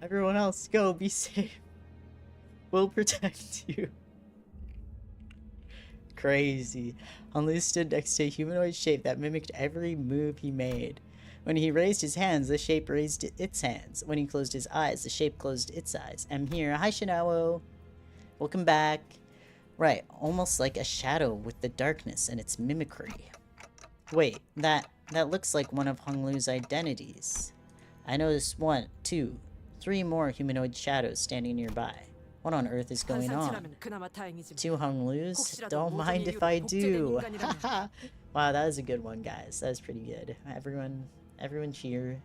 everyone else, go, be safe. We'll protect you. Crazy. Hung Lu stood next to a humanoid shape that mimicked every move he made. When he raised his hands, the shape raised its hands. When he closed his eyes, the shape closed its eyes. I'm here. Hi, Shinawo. Welcome back. Right, almost like a shadow with the darkness and its mimicry. Wait, that looks like one of Hung Lu's identities. I noticed 1, 2, 3 more humanoid shadows standing nearby. What on earth is going on? 2 Hung Lu's? Don't mind if I do. Wow, that was a good one, guys. That was pretty good. Everyone cheer.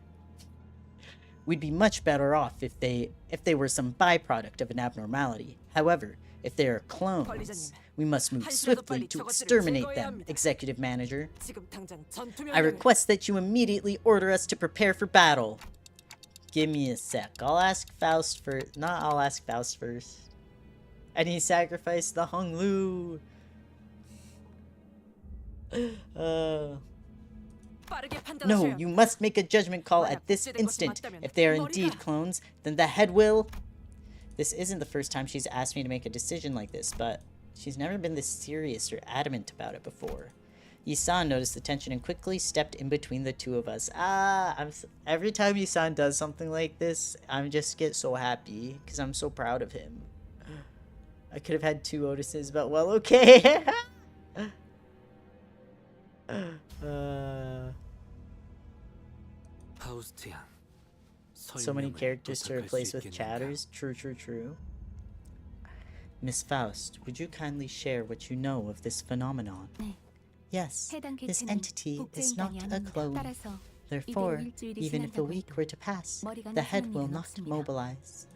We'd be much better off if they were some byproduct of an abnormality. However, if they are clones, we must move swiftly to exterminate them, Executive Manager. I request that you immediately order us to prepare for battle. Give me a sec. I'll ask Faust first. I'll ask Faust first. And he sacrificed the Hung Lu. No, you must make a judgment call at this instant. If they are indeed clones, then the head will... This isn't the first time she's asked me to make a decision like this, but she's never been this serious or adamant about it before. Yisan noticed the tension and quickly stepped in between the two of us. Every time Yisan does something like this, I just get so happy because I'm so proud of him. I could have had 2 Otises, but well, okay. So many characters to replace with chatters. True, true, true. Miss Faust, would you kindly share what you know of this phenomenon? Yes, this entity is not a clone. Therefore, even if a week were to pass, the head will not mobilize.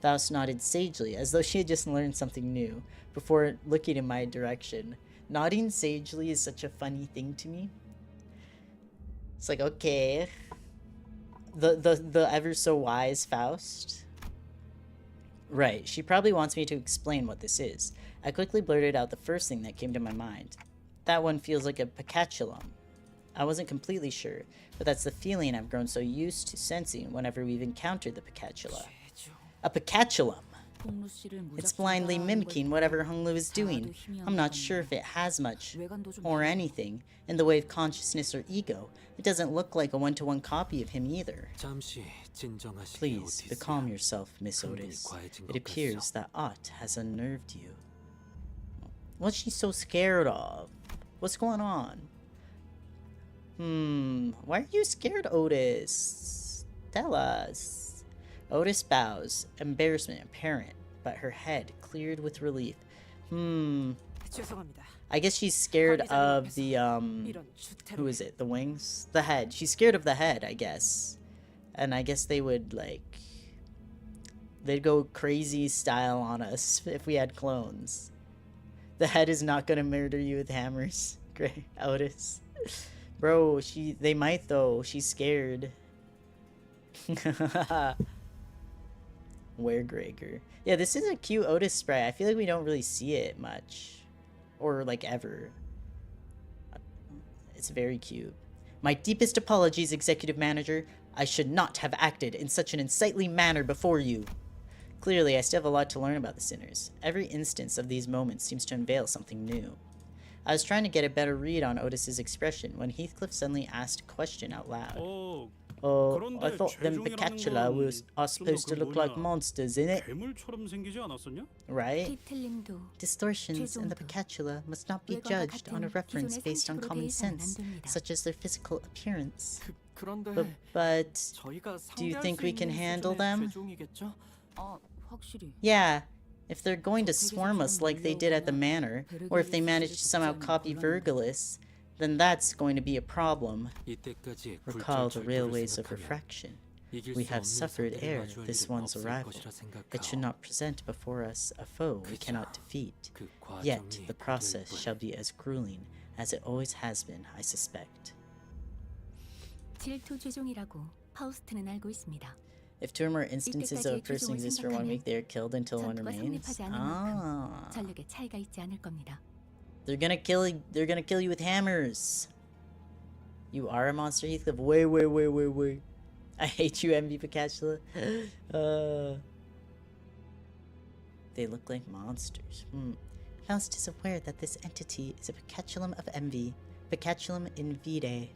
Faust nodded sagely, as though she had just learned something new, before looking in my direction. Nodding sagely is such a funny thing to me. It's like, okay. The ever so wise Faust. Right, she probably wants me to explain what this is. I quickly blurted out the first thing that came to my mind. That one feels like a pacatulum. I wasn't completely sure, but that's the feeling I've grown so used to sensing whenever we've encountered the pacatula. A pacatulum! It's blindly mimicking whatever Honglu is doing. I'm not sure if it has much, or anything, in the way of consciousness or ego. It doesn't look like a one-to-one copy of him either. Please, calm yourself, Miss Otis. It appears that aught has unnerved you. What's she so scared of? What's going on? Why are you scared, Otis? Tell us. Otis bows, embarrassment apparent, but her head cleared with relief. I guess she's scared of the, who is it? The wings? The head. She's scared of the head, I guess. And I guess they would, like, they'd go crazy style on us if we had clones. The head is not gonna murder you with hammers. Great, Otis. Bro, they might though. She's scared. Where Gregor. Yeah, this is a cute Otis spray. I feel like we don't really see it much. Or, like, ever. It's very cute. My deepest apologies, Executive Manager. I should not have acted in such an unsightly manner before you. Clearly, I still have a lot to learn about the sinners. Every instance of these moments seems to unveil something new. I was trying to get a better read on Otis's expression when Heathcliff suddenly asked a question out loud. Oh, I thought them Picatula are supposed to look like monsters, innit? Right? Distortions in the Picatula must not be judged on a reference based on common sense, such as their physical appearance. But do you think we can handle them? Yeah, if they're going to swarm us like they did at the manor, or if they manage to somehow copy Virgilus, then that's going to be a problem. Recall the railways of refraction. We have suffered ere this one's arrival. It should not present before us a foe we cannot defeat. Yet the process shall be as grueling as it always has been, I suspect. If 2 or more instances of a person exists for 1 week, they are killed until one remains. Ah. They're gonna kill you with hammers. You are a monster, Heathcliff. Wait. I hate you, Envy Picatula. They look like monsters. Faust is aware that this entity is a Picatulum of envy. Picatulum in vide.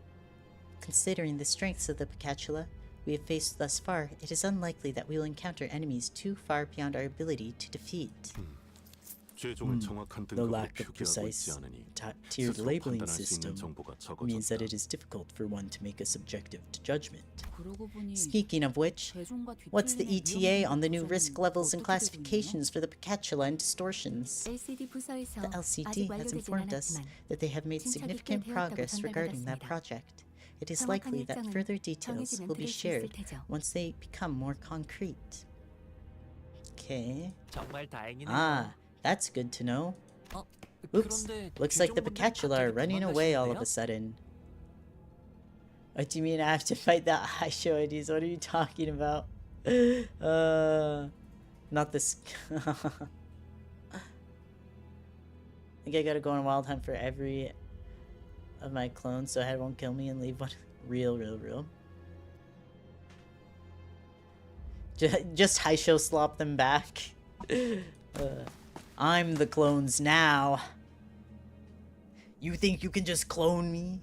Considering the strengths of the Picatula we have faced thus far, it is unlikely that we will encounter enemies too far beyond our ability to defeat. The lack of precise tiered labeling system means that it is difficult for one to make a subjective judgment. Speaking of which, what's the ETA on the new risk levels and classifications for the Picatula and distortions? The LCD has informed us that they have made significant progress regarding that project. It is likely that further details will be shared once they become more concrete. Okay. Ah, that's good to know. Oops, looks like the Picatula are running away all of a sudden. What do you mean I have to fight that high show IDs? What are you talking about? Not this. I think I gotta go on a wild hunt for every of my clones so Head won't kill me and leave one. Real. Just high show slop them back. I'm the clones now. You think you can just clone me?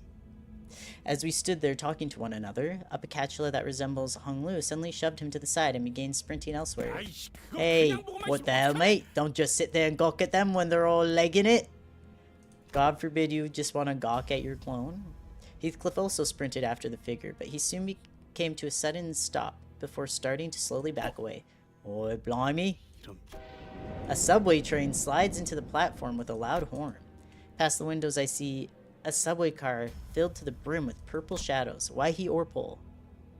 As we stood there talking to one another, a Picatula that resembles Hung Lu suddenly shoved him to the side and began sprinting elsewhere. Hey, what the hell, mate? Don't just sit there and gawk at them when they're all legging it. God forbid you just want to gawk at your clone. Heathcliff also sprinted after the figure, but he soon came to a sudden stop before starting to slowly back away. Oi, blimey. A subway train slides into the platform with a loud horn. Past the windows I see a subway car filled to the brim with purple shadows. Why he Orpole?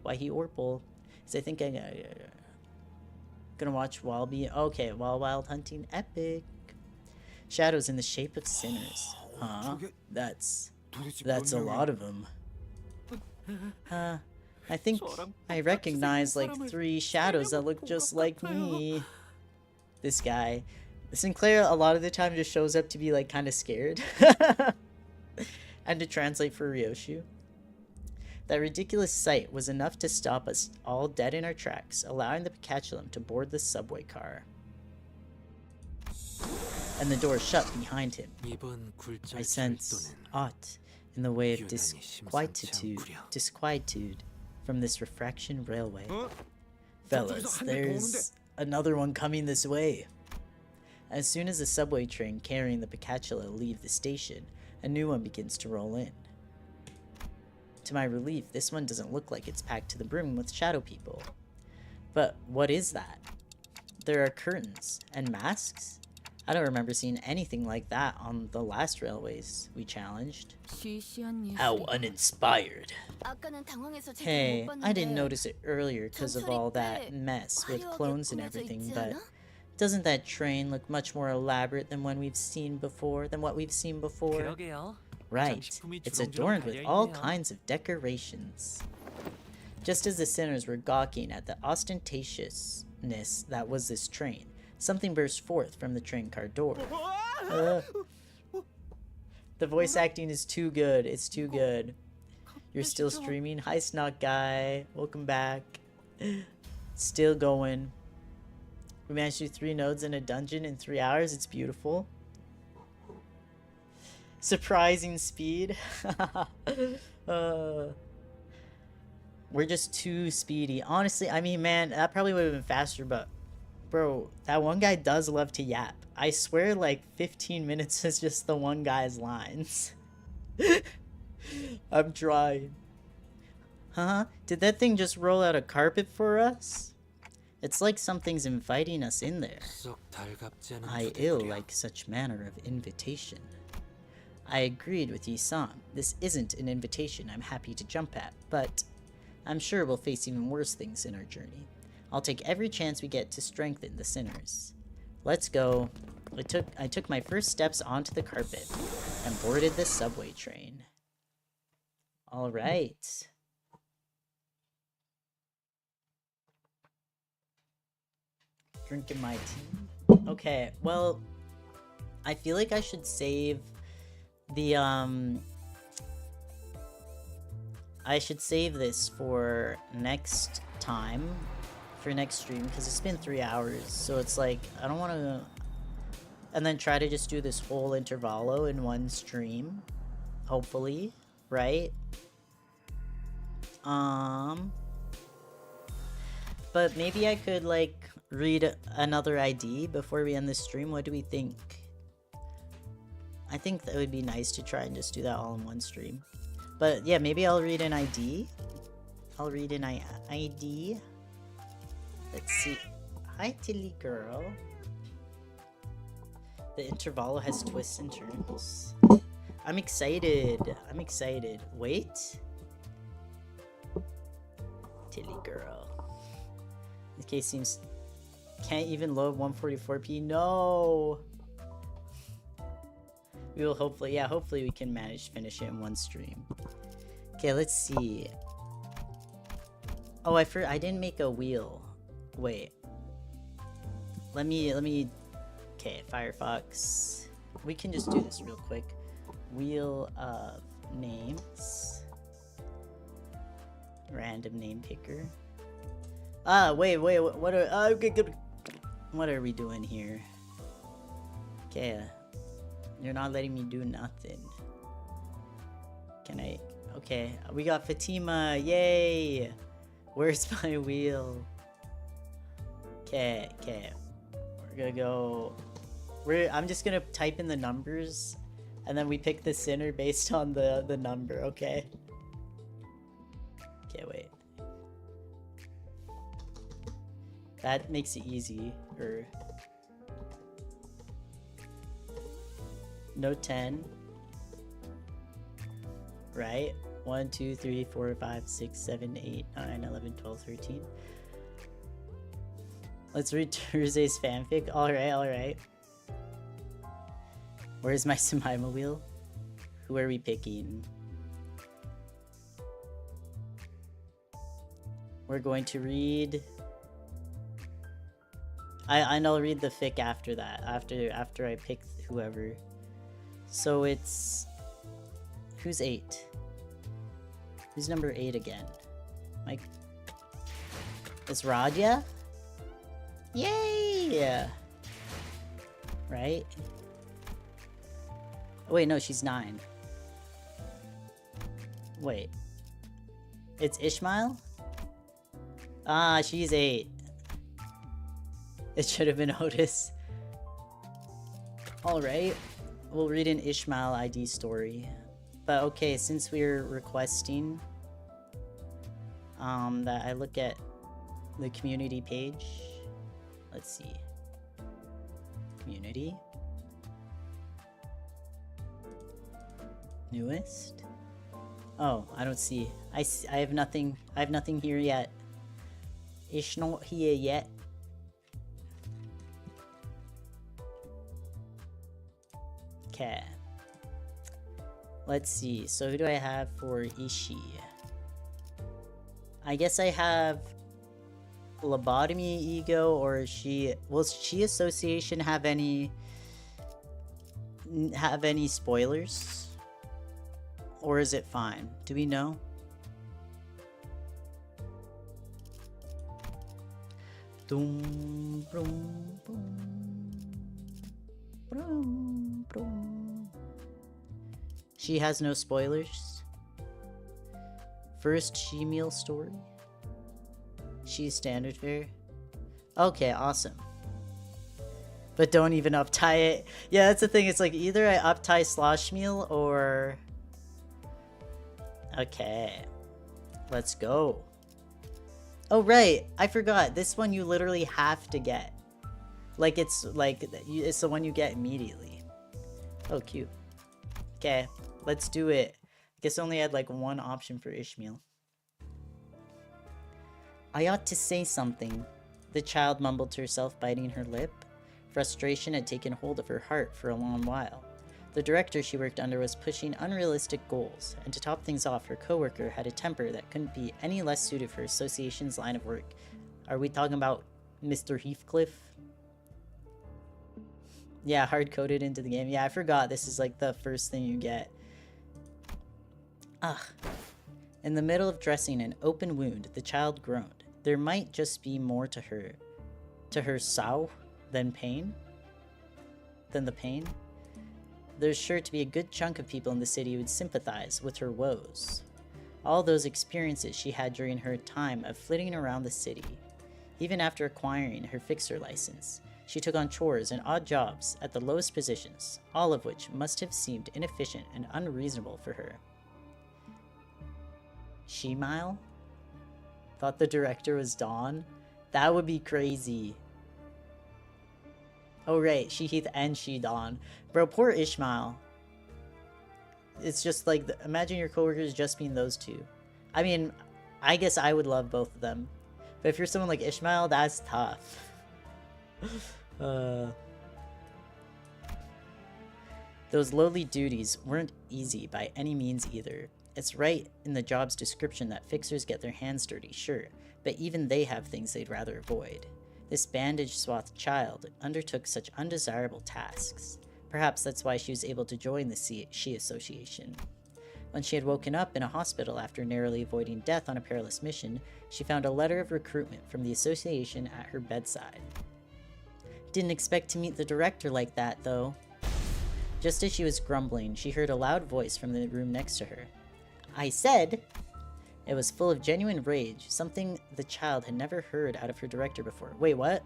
Why he Orpole? Because I think I'm gonna watch Wildby. Okay, Wild Hunting Epic. Shadows in the shape of sinners. Huh? That's a lot of them. I think I recognize like 3 shadows that look just like me. This guy. Sinclair a lot of the time just shows up to be like kind of scared. And to translate for Ryoshu. That ridiculous sight was enough to stop us all dead in our tracks, allowing the Picatulum to board the subway car. And the door shut behind him. I sense aught in the way of disquietude from this refraction railway. Fellas, there's another one coming this way. As soon as the subway train carrying the Picatula leave the station, a new one begins to roll in. To my relief, this one doesn't look like it's packed to the brim with shadow people. But what is that? There are curtains and masks? I don't remember seeing anything like that on the last railways we challenged. How uninspired. Hey, I didn't notice it earlier because of all that mess with clones and everything, but doesn't that train look much more elaborate than what we've seen before? Right, it's adorned with all kinds of decorations. Just as the sinners were gawking at the ostentatiousness that was this train, something burst forth from the train car door. The voice acting is too good. It's too good. You're still streaming? Hi, Snot Guy. Welcome back. Still going. We managed to do 3 nodes in a dungeon in 3 hours. It's beautiful. Surprising speed. We're just too speedy. Honestly, I mean, man, that probably would have been faster, but bro, that one guy does love to yap. I swear like 15 minutes is just the one guy's lines. I'm trying. Huh? Did that thing just roll out a carpet for us? It's like something's inviting us in there. I ill like such manner of invitation. I agreed with Yi-san. This isn't an invitation I'm happy to jump at, but I'm sure we'll face even worse things in our journey. I'll take every chance we get to strengthen the sinners. Let's go. I took my first steps onto the carpet and boarded the subway train. All right. Drinking my tea. Okay, well, I feel like I should save the I should save this for next time, for next stream, because it's been 3 hours, so it's like I don't want to, and then try to just do this whole Intervallo in one stream, hopefully, right? But maybe I could like read another ID before we end the stream. What do we think? I think that would be nice to try and just do that all in one stream. But yeah, maybe I'll read an ID. I'll read an ID. Let's see. Hi, Tilly girl. The Intervallo has twists and turns. I'm excited. I'm excited. Wait. Tilly girl. This case seems... Can't even load 144p. No! We will hopefully... Yeah, hopefully we can manage to finish it in one stream. Okay, let's see. Oh, I didn't make a wheel. Wait. Let me... Okay, Firefox. We can just do this real quick. Wheel of names. Random name picker. Wait, what are... okay, good. What are we doing here? Okay, you're not letting me do nothing. Can I... Okay, we got Fatima. Yay! Where's my wheel? Okay. We're gonna go. I'm just gonna type in the numbers, and then we pick the sinner based on the number. Okay. Okay, wait. That makes it easy. Or no 10. Right? 1, 2, 3, 4, 5, 6, 7, 8, 9, 11, 12, 13. Let's read Thursday's fanfic. Alright. Where's my Semaima wheel? Who are we picking? We're going to read... and I'll read the fic after that. After I pick whoever. So it's... Who's 8? Who's number 8 again? Mike? It's Radya? Yay! Right? Oh, wait, no, she's 9. Wait. It's Ishmael? Ah, she's 8. It should have been Otis. Alright. We'll read an Ishmael ID story. But okay, since we're requesting that I look at the community page. Let's see. Community. Newest. Oh, I don't see. I have nothing. I have nothing here yet. It's not here yet. Okay. Let's see. So who do I have for Ishi? I guess I have lobotomy ego, or she... Will she association have any spoilers? Or is it fine? Do we know? Doom, boom, boom. Boom, boom. She has no spoilers. First she meal story. She's standard fare. Okay, awesome. But don't even uptie it. Yeah, that's the thing. It's like either I uptie slosh meal or... Okay. Let's go. Oh, right. I forgot. This one you literally have to get. Like, it's the one you get immediately. Oh, cute. Okay. Let's do it. I guess I only had like one option for Ishmael. I ought to say something. The child mumbled to herself, biting her lip. Frustration had taken hold of her heart for a long while. The director she worked under was pushing unrealistic goals, and to top things off, her coworker had a temper that couldn't be any less suited for association's line of work. Are we talking about Mr. Heathcliff? Yeah, hard-coded into the game. Yeah, I forgot this is like the first thing you get. Ugh. In the middle of dressing an open wound, the child groaned. There might just be more to her sow than the pain. There's sure to be a good chunk of people in the city who would sympathize with her woes. All those experiences she had during her time of flitting around the city. Even after acquiring her fixer license, she took on chores and odd jobs at the lowest positions, all of which must have seemed inefficient and unreasonable for her. Shemile? Thought the director was Dawn? That would be crazy. Oh right, She-Heath and She-Dawn. Bro, poor Ishmael. It's just like, imagine your coworkers just being those two. I mean, I guess I would love both of them. But if you're someone like Ishmael, that's tough. Those lowly duties weren't easy by any means either. It's right in the job's description that fixers get their hands dirty, sure, but even they have things they'd rather avoid. This bandage-swathed child undertook such undesirable tasks. Perhaps that's why she was able to join the She Association. When she had woken up in a hospital after narrowly avoiding death on a perilous mission, she found a letter of recruitment from the association at her bedside. Didn't expect to meet the director like that, though. Just as she was grumbling, she heard a loud voice from the room next to her. I said it was full of genuine rage, something the child had never heard out of her director before. Wait, what?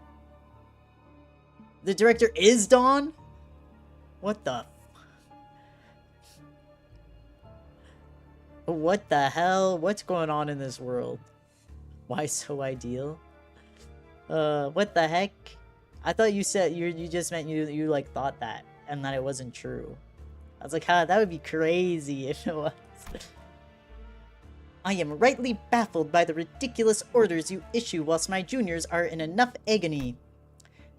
The director is Dawn? What the? What the hell? What's going on in this world? Why so ideal? What the heck? I thought you said you just meant you like thought that and that it wasn't true. I was like, huh, that would be crazy if it was. I am rightly baffled by the ridiculous orders you issue whilst my juniors are in enough agony.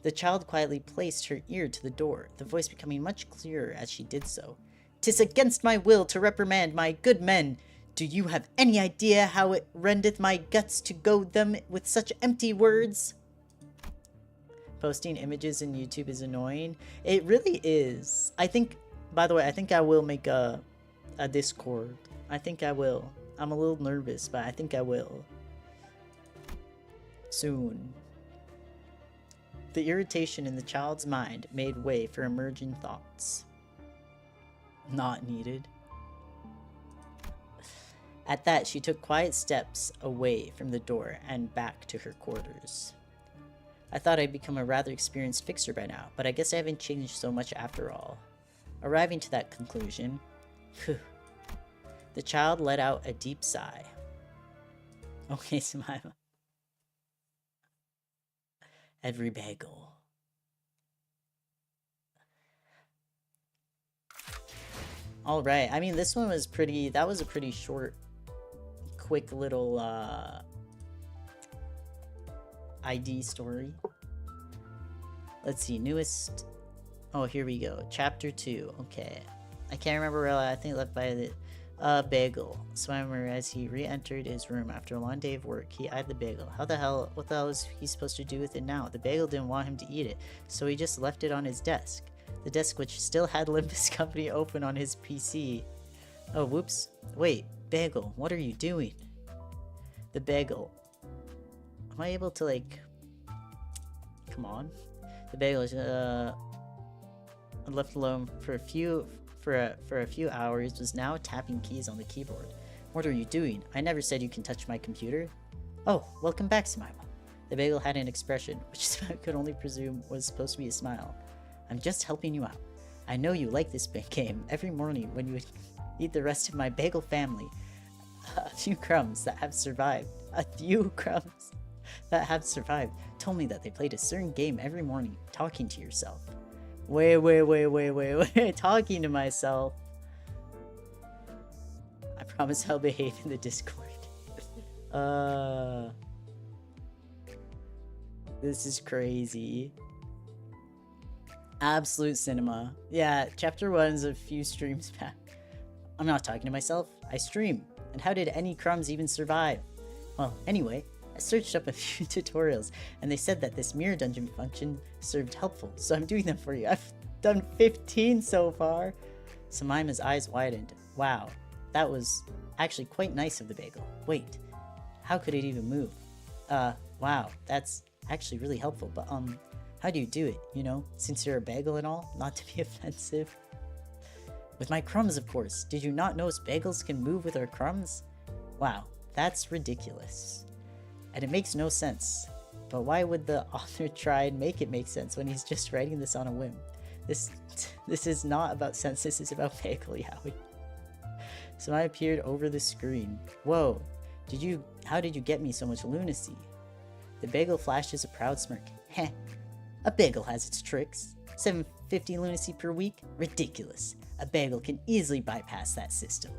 The child quietly placed her ear to the door, the voice becoming much clearer as she did so. "'Tis against my will to reprimand my good men. Do you have any idea how it rendeth my guts to goad them with such empty words?" Posting images in YouTube is annoying. It really is. I think, by the way, I think I will make a Discord. I think I will. I'm a little nervous, but I think I will. Soon. The irritation in the child's mind made way for emerging thoughts. Not needed. At that, she took quiet steps away from the door and back to her quarters. I thought I'd become a rather experienced fixer by now, but I guess I haven't changed so much after all. Arriving to that conclusion, the child let out a deep sigh. Okay, Smile. Every bagel. Alright, I mean, this one was pretty, that was a pretty short, quick little, ID story. Let's see, newest, oh, here we go, chapter 2, okay. I can't remember where, I think left by the, bagel. Swimmer, as he re-entered his room after a long day of work, he eyed the bagel. What the hell is he supposed to do with it now? The bagel didn't want him to eat it, so he just left it on his desk. The desk which still had Limbus Company open on his PC. Oh, whoops. Wait, bagel, what are you doing? The bagel. Am I able to, like... Come on. The bagel is, left alone for a few hours, was now tapping keys on the keyboard. What are you doing? I never said you can touch my computer. Oh, welcome back, Smile. The bagel had an expression, which I could only presume was supposed to be a smile. I'm just helping you out. I know you like this big game. Every morning when you eat the rest of my bagel family, a few crumbs that have survived told me that they played a certain game every morning, talking to yourself. Wait, talking to myself. I promise I'll behave in the Discord. This is crazy. Absolute cinema. Yeah, chapter 1 is a few streams back. I'm not talking to myself, I stream. And how did any crumbs even survive? Well, anyway, I searched up a few tutorials, and they said that this mirror dungeon function served helpful, so I'm doing them for you. I've done 15 so far. Semima's eyes widened. Wow, that was actually quite nice of the bagel. Wait, how could it even move? Wow, that's actually really helpful, but how do you do it, you know, since you're a bagel and all? Not to be offensive. With my crumbs, of course. Did you not notice bagels can move with our crumbs? Wow, that's ridiculous. And it makes no sense. But why would the author try and make it make sense when he's just writing this on a whim? This is not about sense, this is about bagel yaoi. So I appeared over the screen. Whoa, how did you get me so much lunacy? The bagel flashes a proud smirk. Heh, a bagel has its tricks. 750 lunacy per week? Ridiculous. A bagel can easily bypass that system.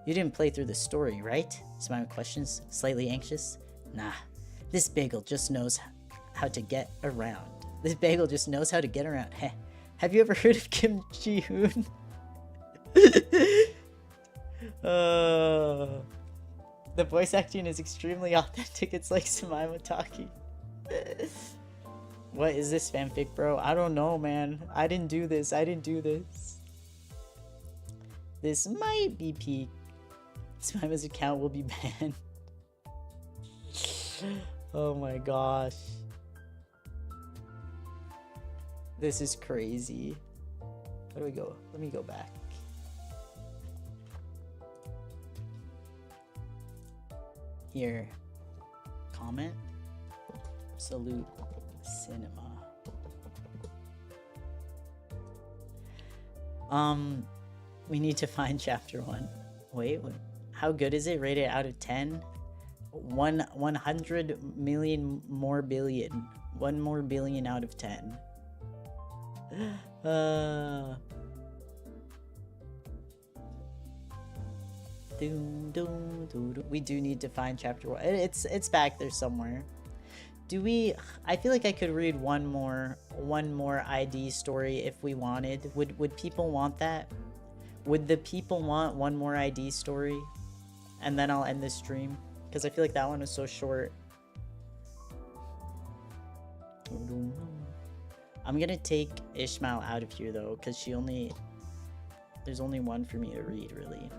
You didn't play through the story, right? Smile questions, slightly anxious. Nah, this bagel just knows how to get around. This bagel just knows how to get around. Heh. Have you ever heard of Kim Ji-hoon? The voice acting is extremely authentic. It's like Semaima talking. What is this fanfic, bro? I don't know, man. I didn't do this. This might be peak. Semaima's account will be banned. Oh my gosh. This is crazy. Where do we go? Let me go back. Here. Comment. Salute cinema. We need to find chapter 1. Wait, how good is it? Rated out of 10? 100 million more billion. 1 more billion out of 10. We do need to find chapter 1. It's back there somewhere. Do we? I feel like I could read one more ID story if we wanted. Would people want that? Would the people want one more ID story? And then I'll end this stream. Because I feel like that one was so short. I'm gonna take Ishmael out of here though, because there's only one for me to read, really.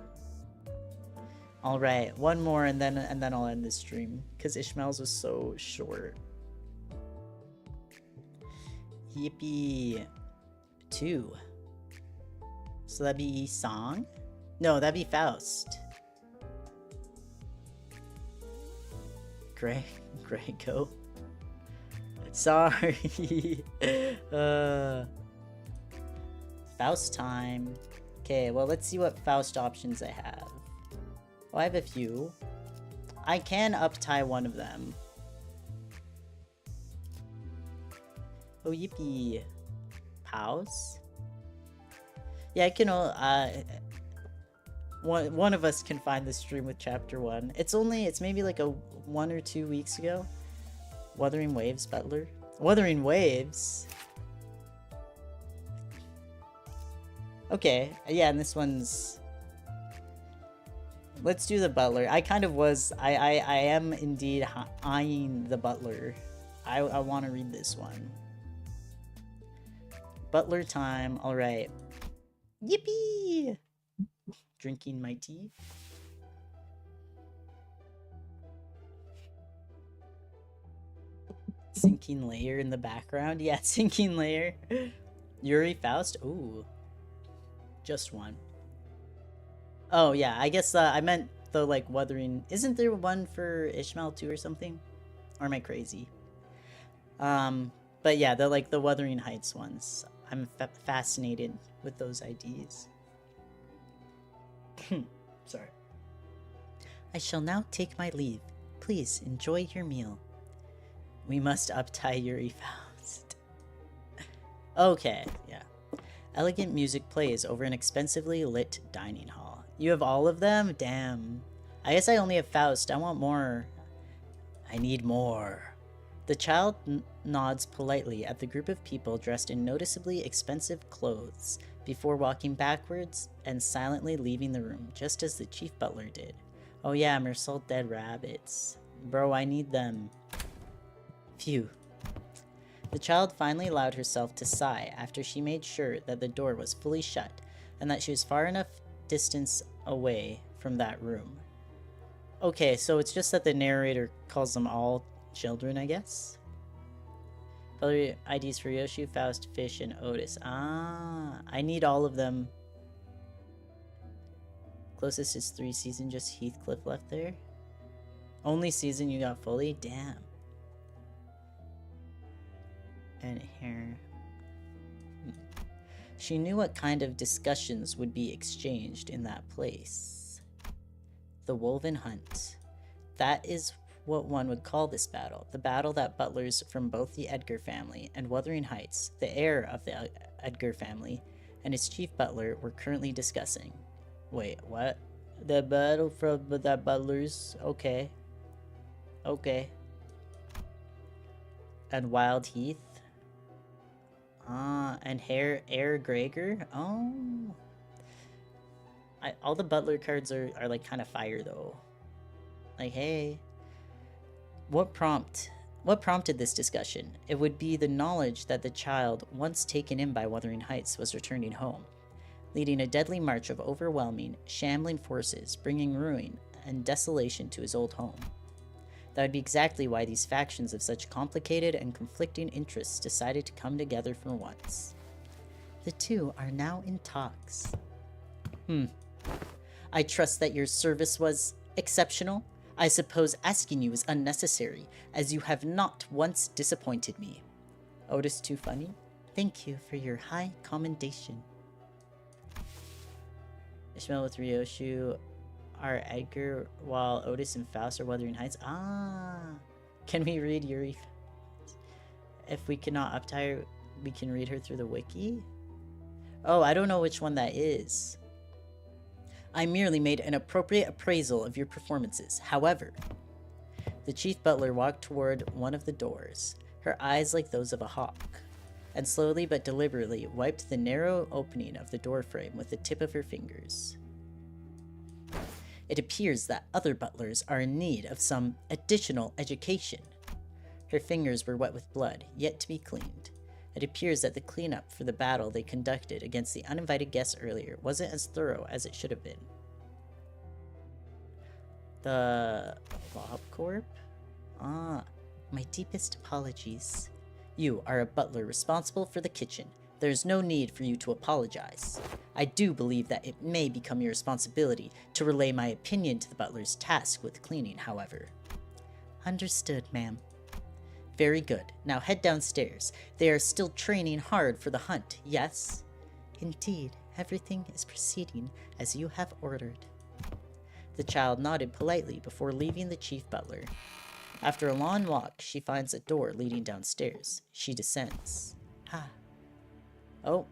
Alright, one more and then I'll end this stream. Because Ishmael's was so short. Yippee. 2. So that'd be Song? No, that'd be Faust. Grego. Sorry. Faust time. Okay, well, let's see what Faust options I have. Well, I have a few. I can uptie one of them. Oh, yippee. Pause? Yeah, I can... one of us can find the stream with chapter 1. It's maybe like a 1 or 2 weeks ago. Wuthering Waves, Butler. Wuthering Waves? Okay, yeah, and this one's... Let's do the Butler. I kind of was... I am indeed eyeing the Butler. I want to read this one. Butler time. Alright. Yippee! Drinking my tea. Sinking layer in the background. Yeah, sinking layer. Yuri Faust. Ooh. Just one. Oh, yeah. I guess I meant the, like, Wuthering... Isn't there one for Ishmael, too, or something? Or am I crazy? But yeah, the Wuthering Heights ones. I'm fascinated with those IDs. Sorry. I shall now take my leave. Please enjoy your meal. We must uptie Yuri Faust. Okay, yeah. Elegant music plays over an expensively lit dining hall. You have all of them? Damn. I guess I only have Faust. I want more. I need more. The child nods politely at the group of people dressed in noticeably expensive clothes before walking backwards and silently leaving the room, just as the chief butler did. Oh yeah, Mersault dead rabbits. Bro, I need them. Phew. The child finally allowed herself to sigh after she made sure that the door was fully shut and that she was far enough distance away from that room. Okay, so it's just that the narrator calls them all children, I guess? Color IDs for Yoshi, Faust, Fish, and Otis. Ah, I need all of them. Closest is 3 season, just Heathcliff left there. Only season you got fully? Damn. And here. She knew what kind of discussions would be exchanged in that place. The Woven Hunt. That is what one would call this battle. The battle that butlers from both the Edgar family and Wuthering Heights, the heir of the Edgar family, and its chief butler were currently discussing. Wait, what? The battle from the butlers? Okay. Okay. And Wild Heath? Ah, and Heir Gregor? Oh. All the butler cards are like kind of fire though. Like, hey. What prompted this discussion? It would be the knowledge that the child, once taken in by Wuthering Heights, was returning home, leading a deadly march of overwhelming, shambling forces, bringing ruin and desolation to his old home. That would be exactly why these factions of such complicated and conflicting interests decided to come together for once. The two are now in talks. I trust that your service was exceptional. I suppose asking you is unnecessary, as you have not once disappointed me. Otis too funny? Thank you for your high commendation. Ishmael with Ryoshu are Edgar, while Otis and Faust are Wuthering Heights. Ah, can we read Yuri? If we cannot uptie her, we can read her through the wiki? Oh, I don't know which one that is. I merely made an appropriate appraisal of your performances. However, the chief butler walked toward one of the doors, her eyes like those of a hawk, and slowly but deliberately wiped the narrow opening of the doorframe with the tip of her fingers. It appears that other butlers are in need of some additional education. Her fingers were wet with blood, yet to be cleaned. It appears that the cleanup for the battle they conducted against the uninvited guests earlier wasn't as thorough as it should have been. The Bob Corp? Ah, my deepest apologies. You are a butler responsible for the kitchen. There's no need for you to apologize. I do believe that it may become your responsibility to relay my opinion to the butler's task with cleaning, however. Understood, ma'am. Very good. Now head downstairs. They are still training hard for the hunt, yes? Indeed, everything is proceeding as you have ordered. The child nodded politely before leaving the chief butler. After a long walk, she finds a door leading downstairs. She descends. Ah. Oh.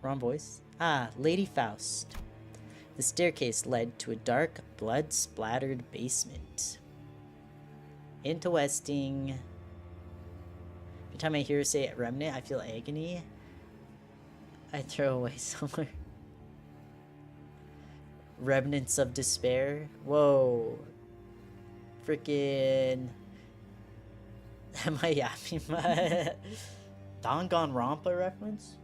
Wrong voice. Ah, Lady Faust. The staircase led to a dark, blood-splattered basement. Interesting. Every time I hear her say remnant, I feel agony. I throw away somewhere. Remnants of despair. Whoa. Freaking. Am I yapping my Danganronpa reference?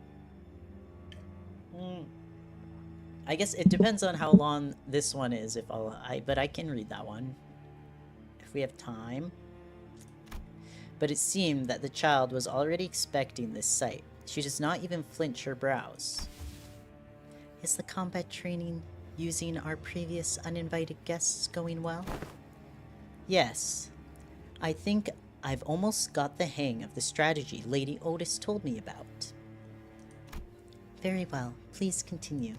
I guess it depends on how long this one is. But I can read that one if we have time. But it seemed that the child was already expecting this sight. She does not even flinch her brows. Is the combat training using our previous uninvited guests going well? Yes. I think I've almost got the hang of the strategy Lady Otis told me about. Very well. Please continue.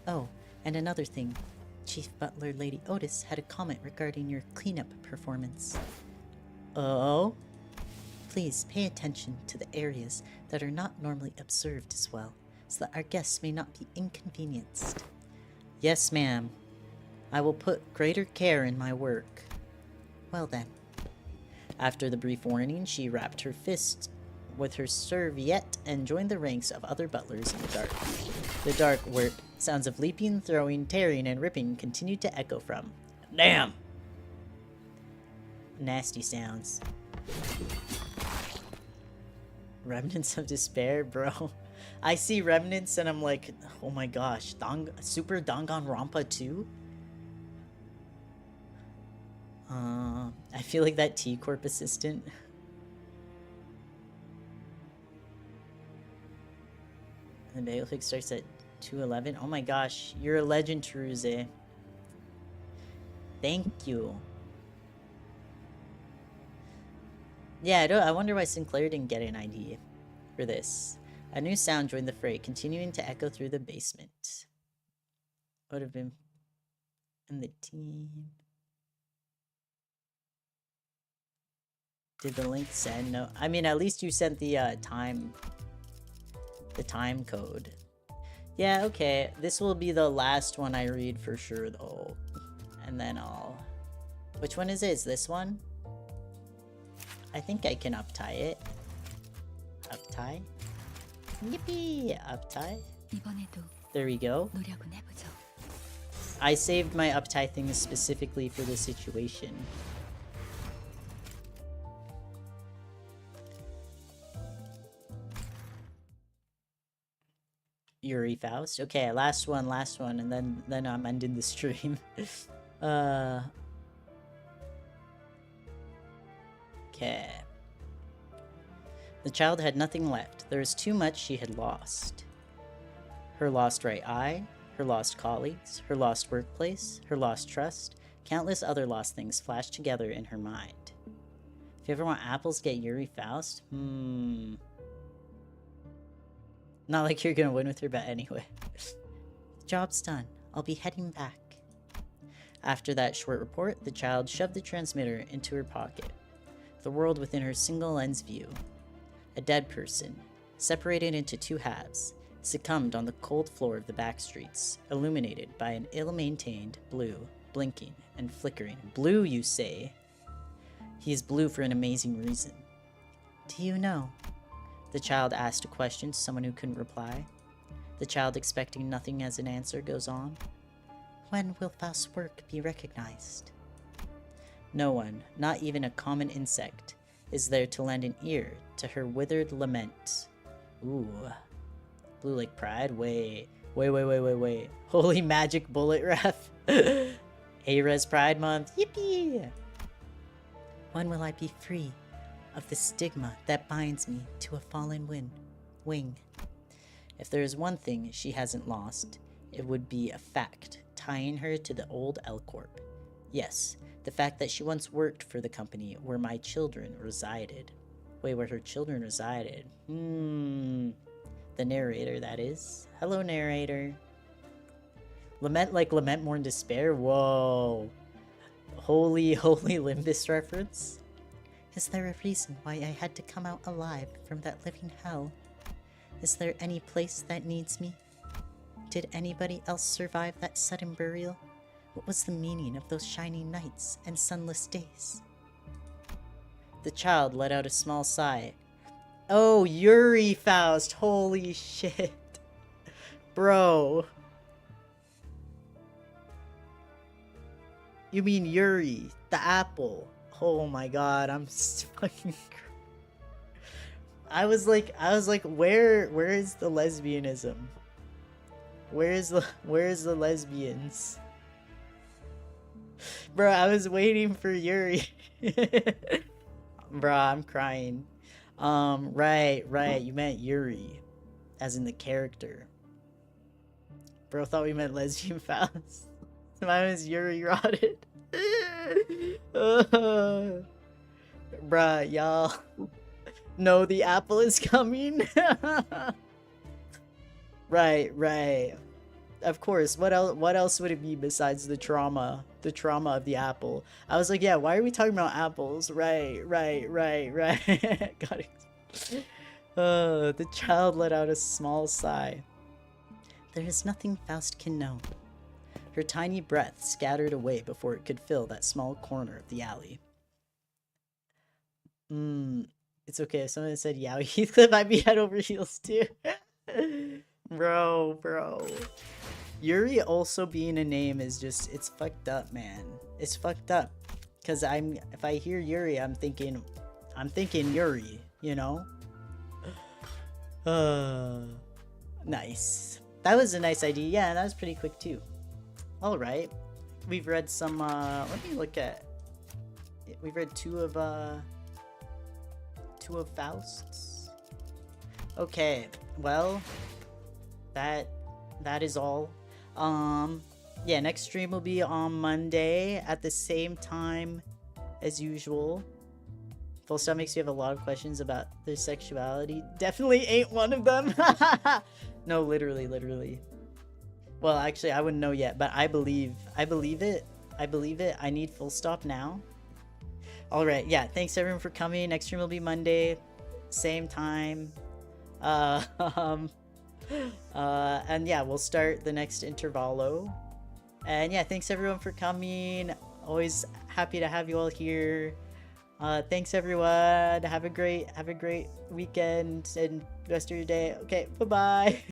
Oh, and another thing. Chief Butler Lady Otis had a comment regarding your cleanup performance. Oh? Please pay attention to the areas that are not normally observed as well, so that our guests may not be inconvenienced. Yes, ma'am. I will put greater care in my work. Well then. After the brief warning, she wrapped her fist with her serviette and joined the ranks of other butlers in the dark. The dark, where sounds of leaping, throwing, tearing, and ripping continued to echo from. Damn! Nasty sounds. Remnants of despair, bro. I see remnants and I'm like, oh my gosh, Super Danganronpa 2? I feel like that T-Corp assistant. The battlefield starts at 2:11. Oh my gosh, you're a legend, Teruze. Thank you. Yeah, I wonder why Sinclair didn't get an ID for this. A new sound joined the fray, continuing to echo through the basement. Would have been in the team. Did the link send? No. I mean, at least you sent the time code. Yeah, okay. This will be the last one I read for sure, though. And then I'll... Which one is it? Is this one? I think I can uptie it. Uptie? Yippee! Uptie. There we go. I saved my uptie things specifically for this situation. Yuri Faust. Okay, last one, and then I'm ending the stream. Okay. The child had nothing left. There was too much she had lost. Her lost right eye, her lost colleagues, her lost workplace, her lost trust, Countless other lost things flashed together in her mind. If you ever want apples, get Yuri Faust? Not like you're gonna win with her bet anyway. The job's done. I'll be heading back. After that short report, the child shoved the transmitter into her pocket. The world within her single lens view. A dead person, separated into two halves, succumbed on the cold floor of the back streets, illuminated by an ill-maintained blue, blinking and flickering. Blue, you say? He is blue for an amazing reason. Do you know? The child asked a question to someone who couldn't reply. The child, expecting nothing as an answer, goes on. When will Faust's work be recognized? No one, not even a common insect, is there to lend an ear to her withered lament. Ooh. Blue like pride? Wait. Holy magic bullet ref. A-Res Pride Month. Yippee! When will I be free of the stigma that binds me to a fallen wing? If there is one thing she hasn't lost, it would be a fact tying her to the old L-Corp. Yes, the fact that she once worked for the company where my children resided. Wait, where her children resided? The narrator, that is. Hello, narrator. Lament like lament, mourn, despair? Whoa. Holy Limbus reference? Is there a reason why I had to come out alive from that living hell? Is there any place that needs me? Did anybody else survive that sudden burial? What was the meaning of those shining nights and sunless days? The child let out a small sigh. Oh, Yuri Faust! Holy shit. Bro. You mean Yuri, the apple. Oh my god, I'm fucking... I was like, where is the lesbianism? Where is the lesbians? Bro, I was waiting for Yuri. Bro, I'm crying. Right, you meant Yuri. As in the character. Bro, thought we meant lesbian Faust. Mine was Yuri rotted. Bruh, y'all. No, the apple is coming. Right. Of course. What else would it be besides the trauma? The trauma of the apple. I was like, yeah, why are we talking about apples? Right. Got it. The child let out a small sigh. There is nothing Faust can know. Her tiny breath scattered away before it could fill that small corner of the alley. It's okay. If someone said, yeah, Heathcliff, I'd be head over heels too. Bro. Yuri also being a name is just, it's fucked up, man. It's fucked up. Cause if I hear Yuri, I'm thinking Yuri, you know? Nice. That was a nice idea. Yeah, that was pretty quick too. Alright. We've read some, let me look at... We've read two of Faust's. Okay, well, that is all. Yeah, next stream will be on Monday at the same time as usual. Full Stop makes you have a lot of questions about their sexuality. Definitely ain't one of them. No, literally. Well, actually, I wouldn't know yet, but I believe it. I need Full Stop now. All right, yeah. Thanks everyone for coming. Next stream will be Monday, same time. And yeah, we'll start the next Intervallo. And yeah, thanks everyone for coming. Always happy to have you all here. Thanks everyone. Have a great weekend and rest of your day. Okay, bye-bye.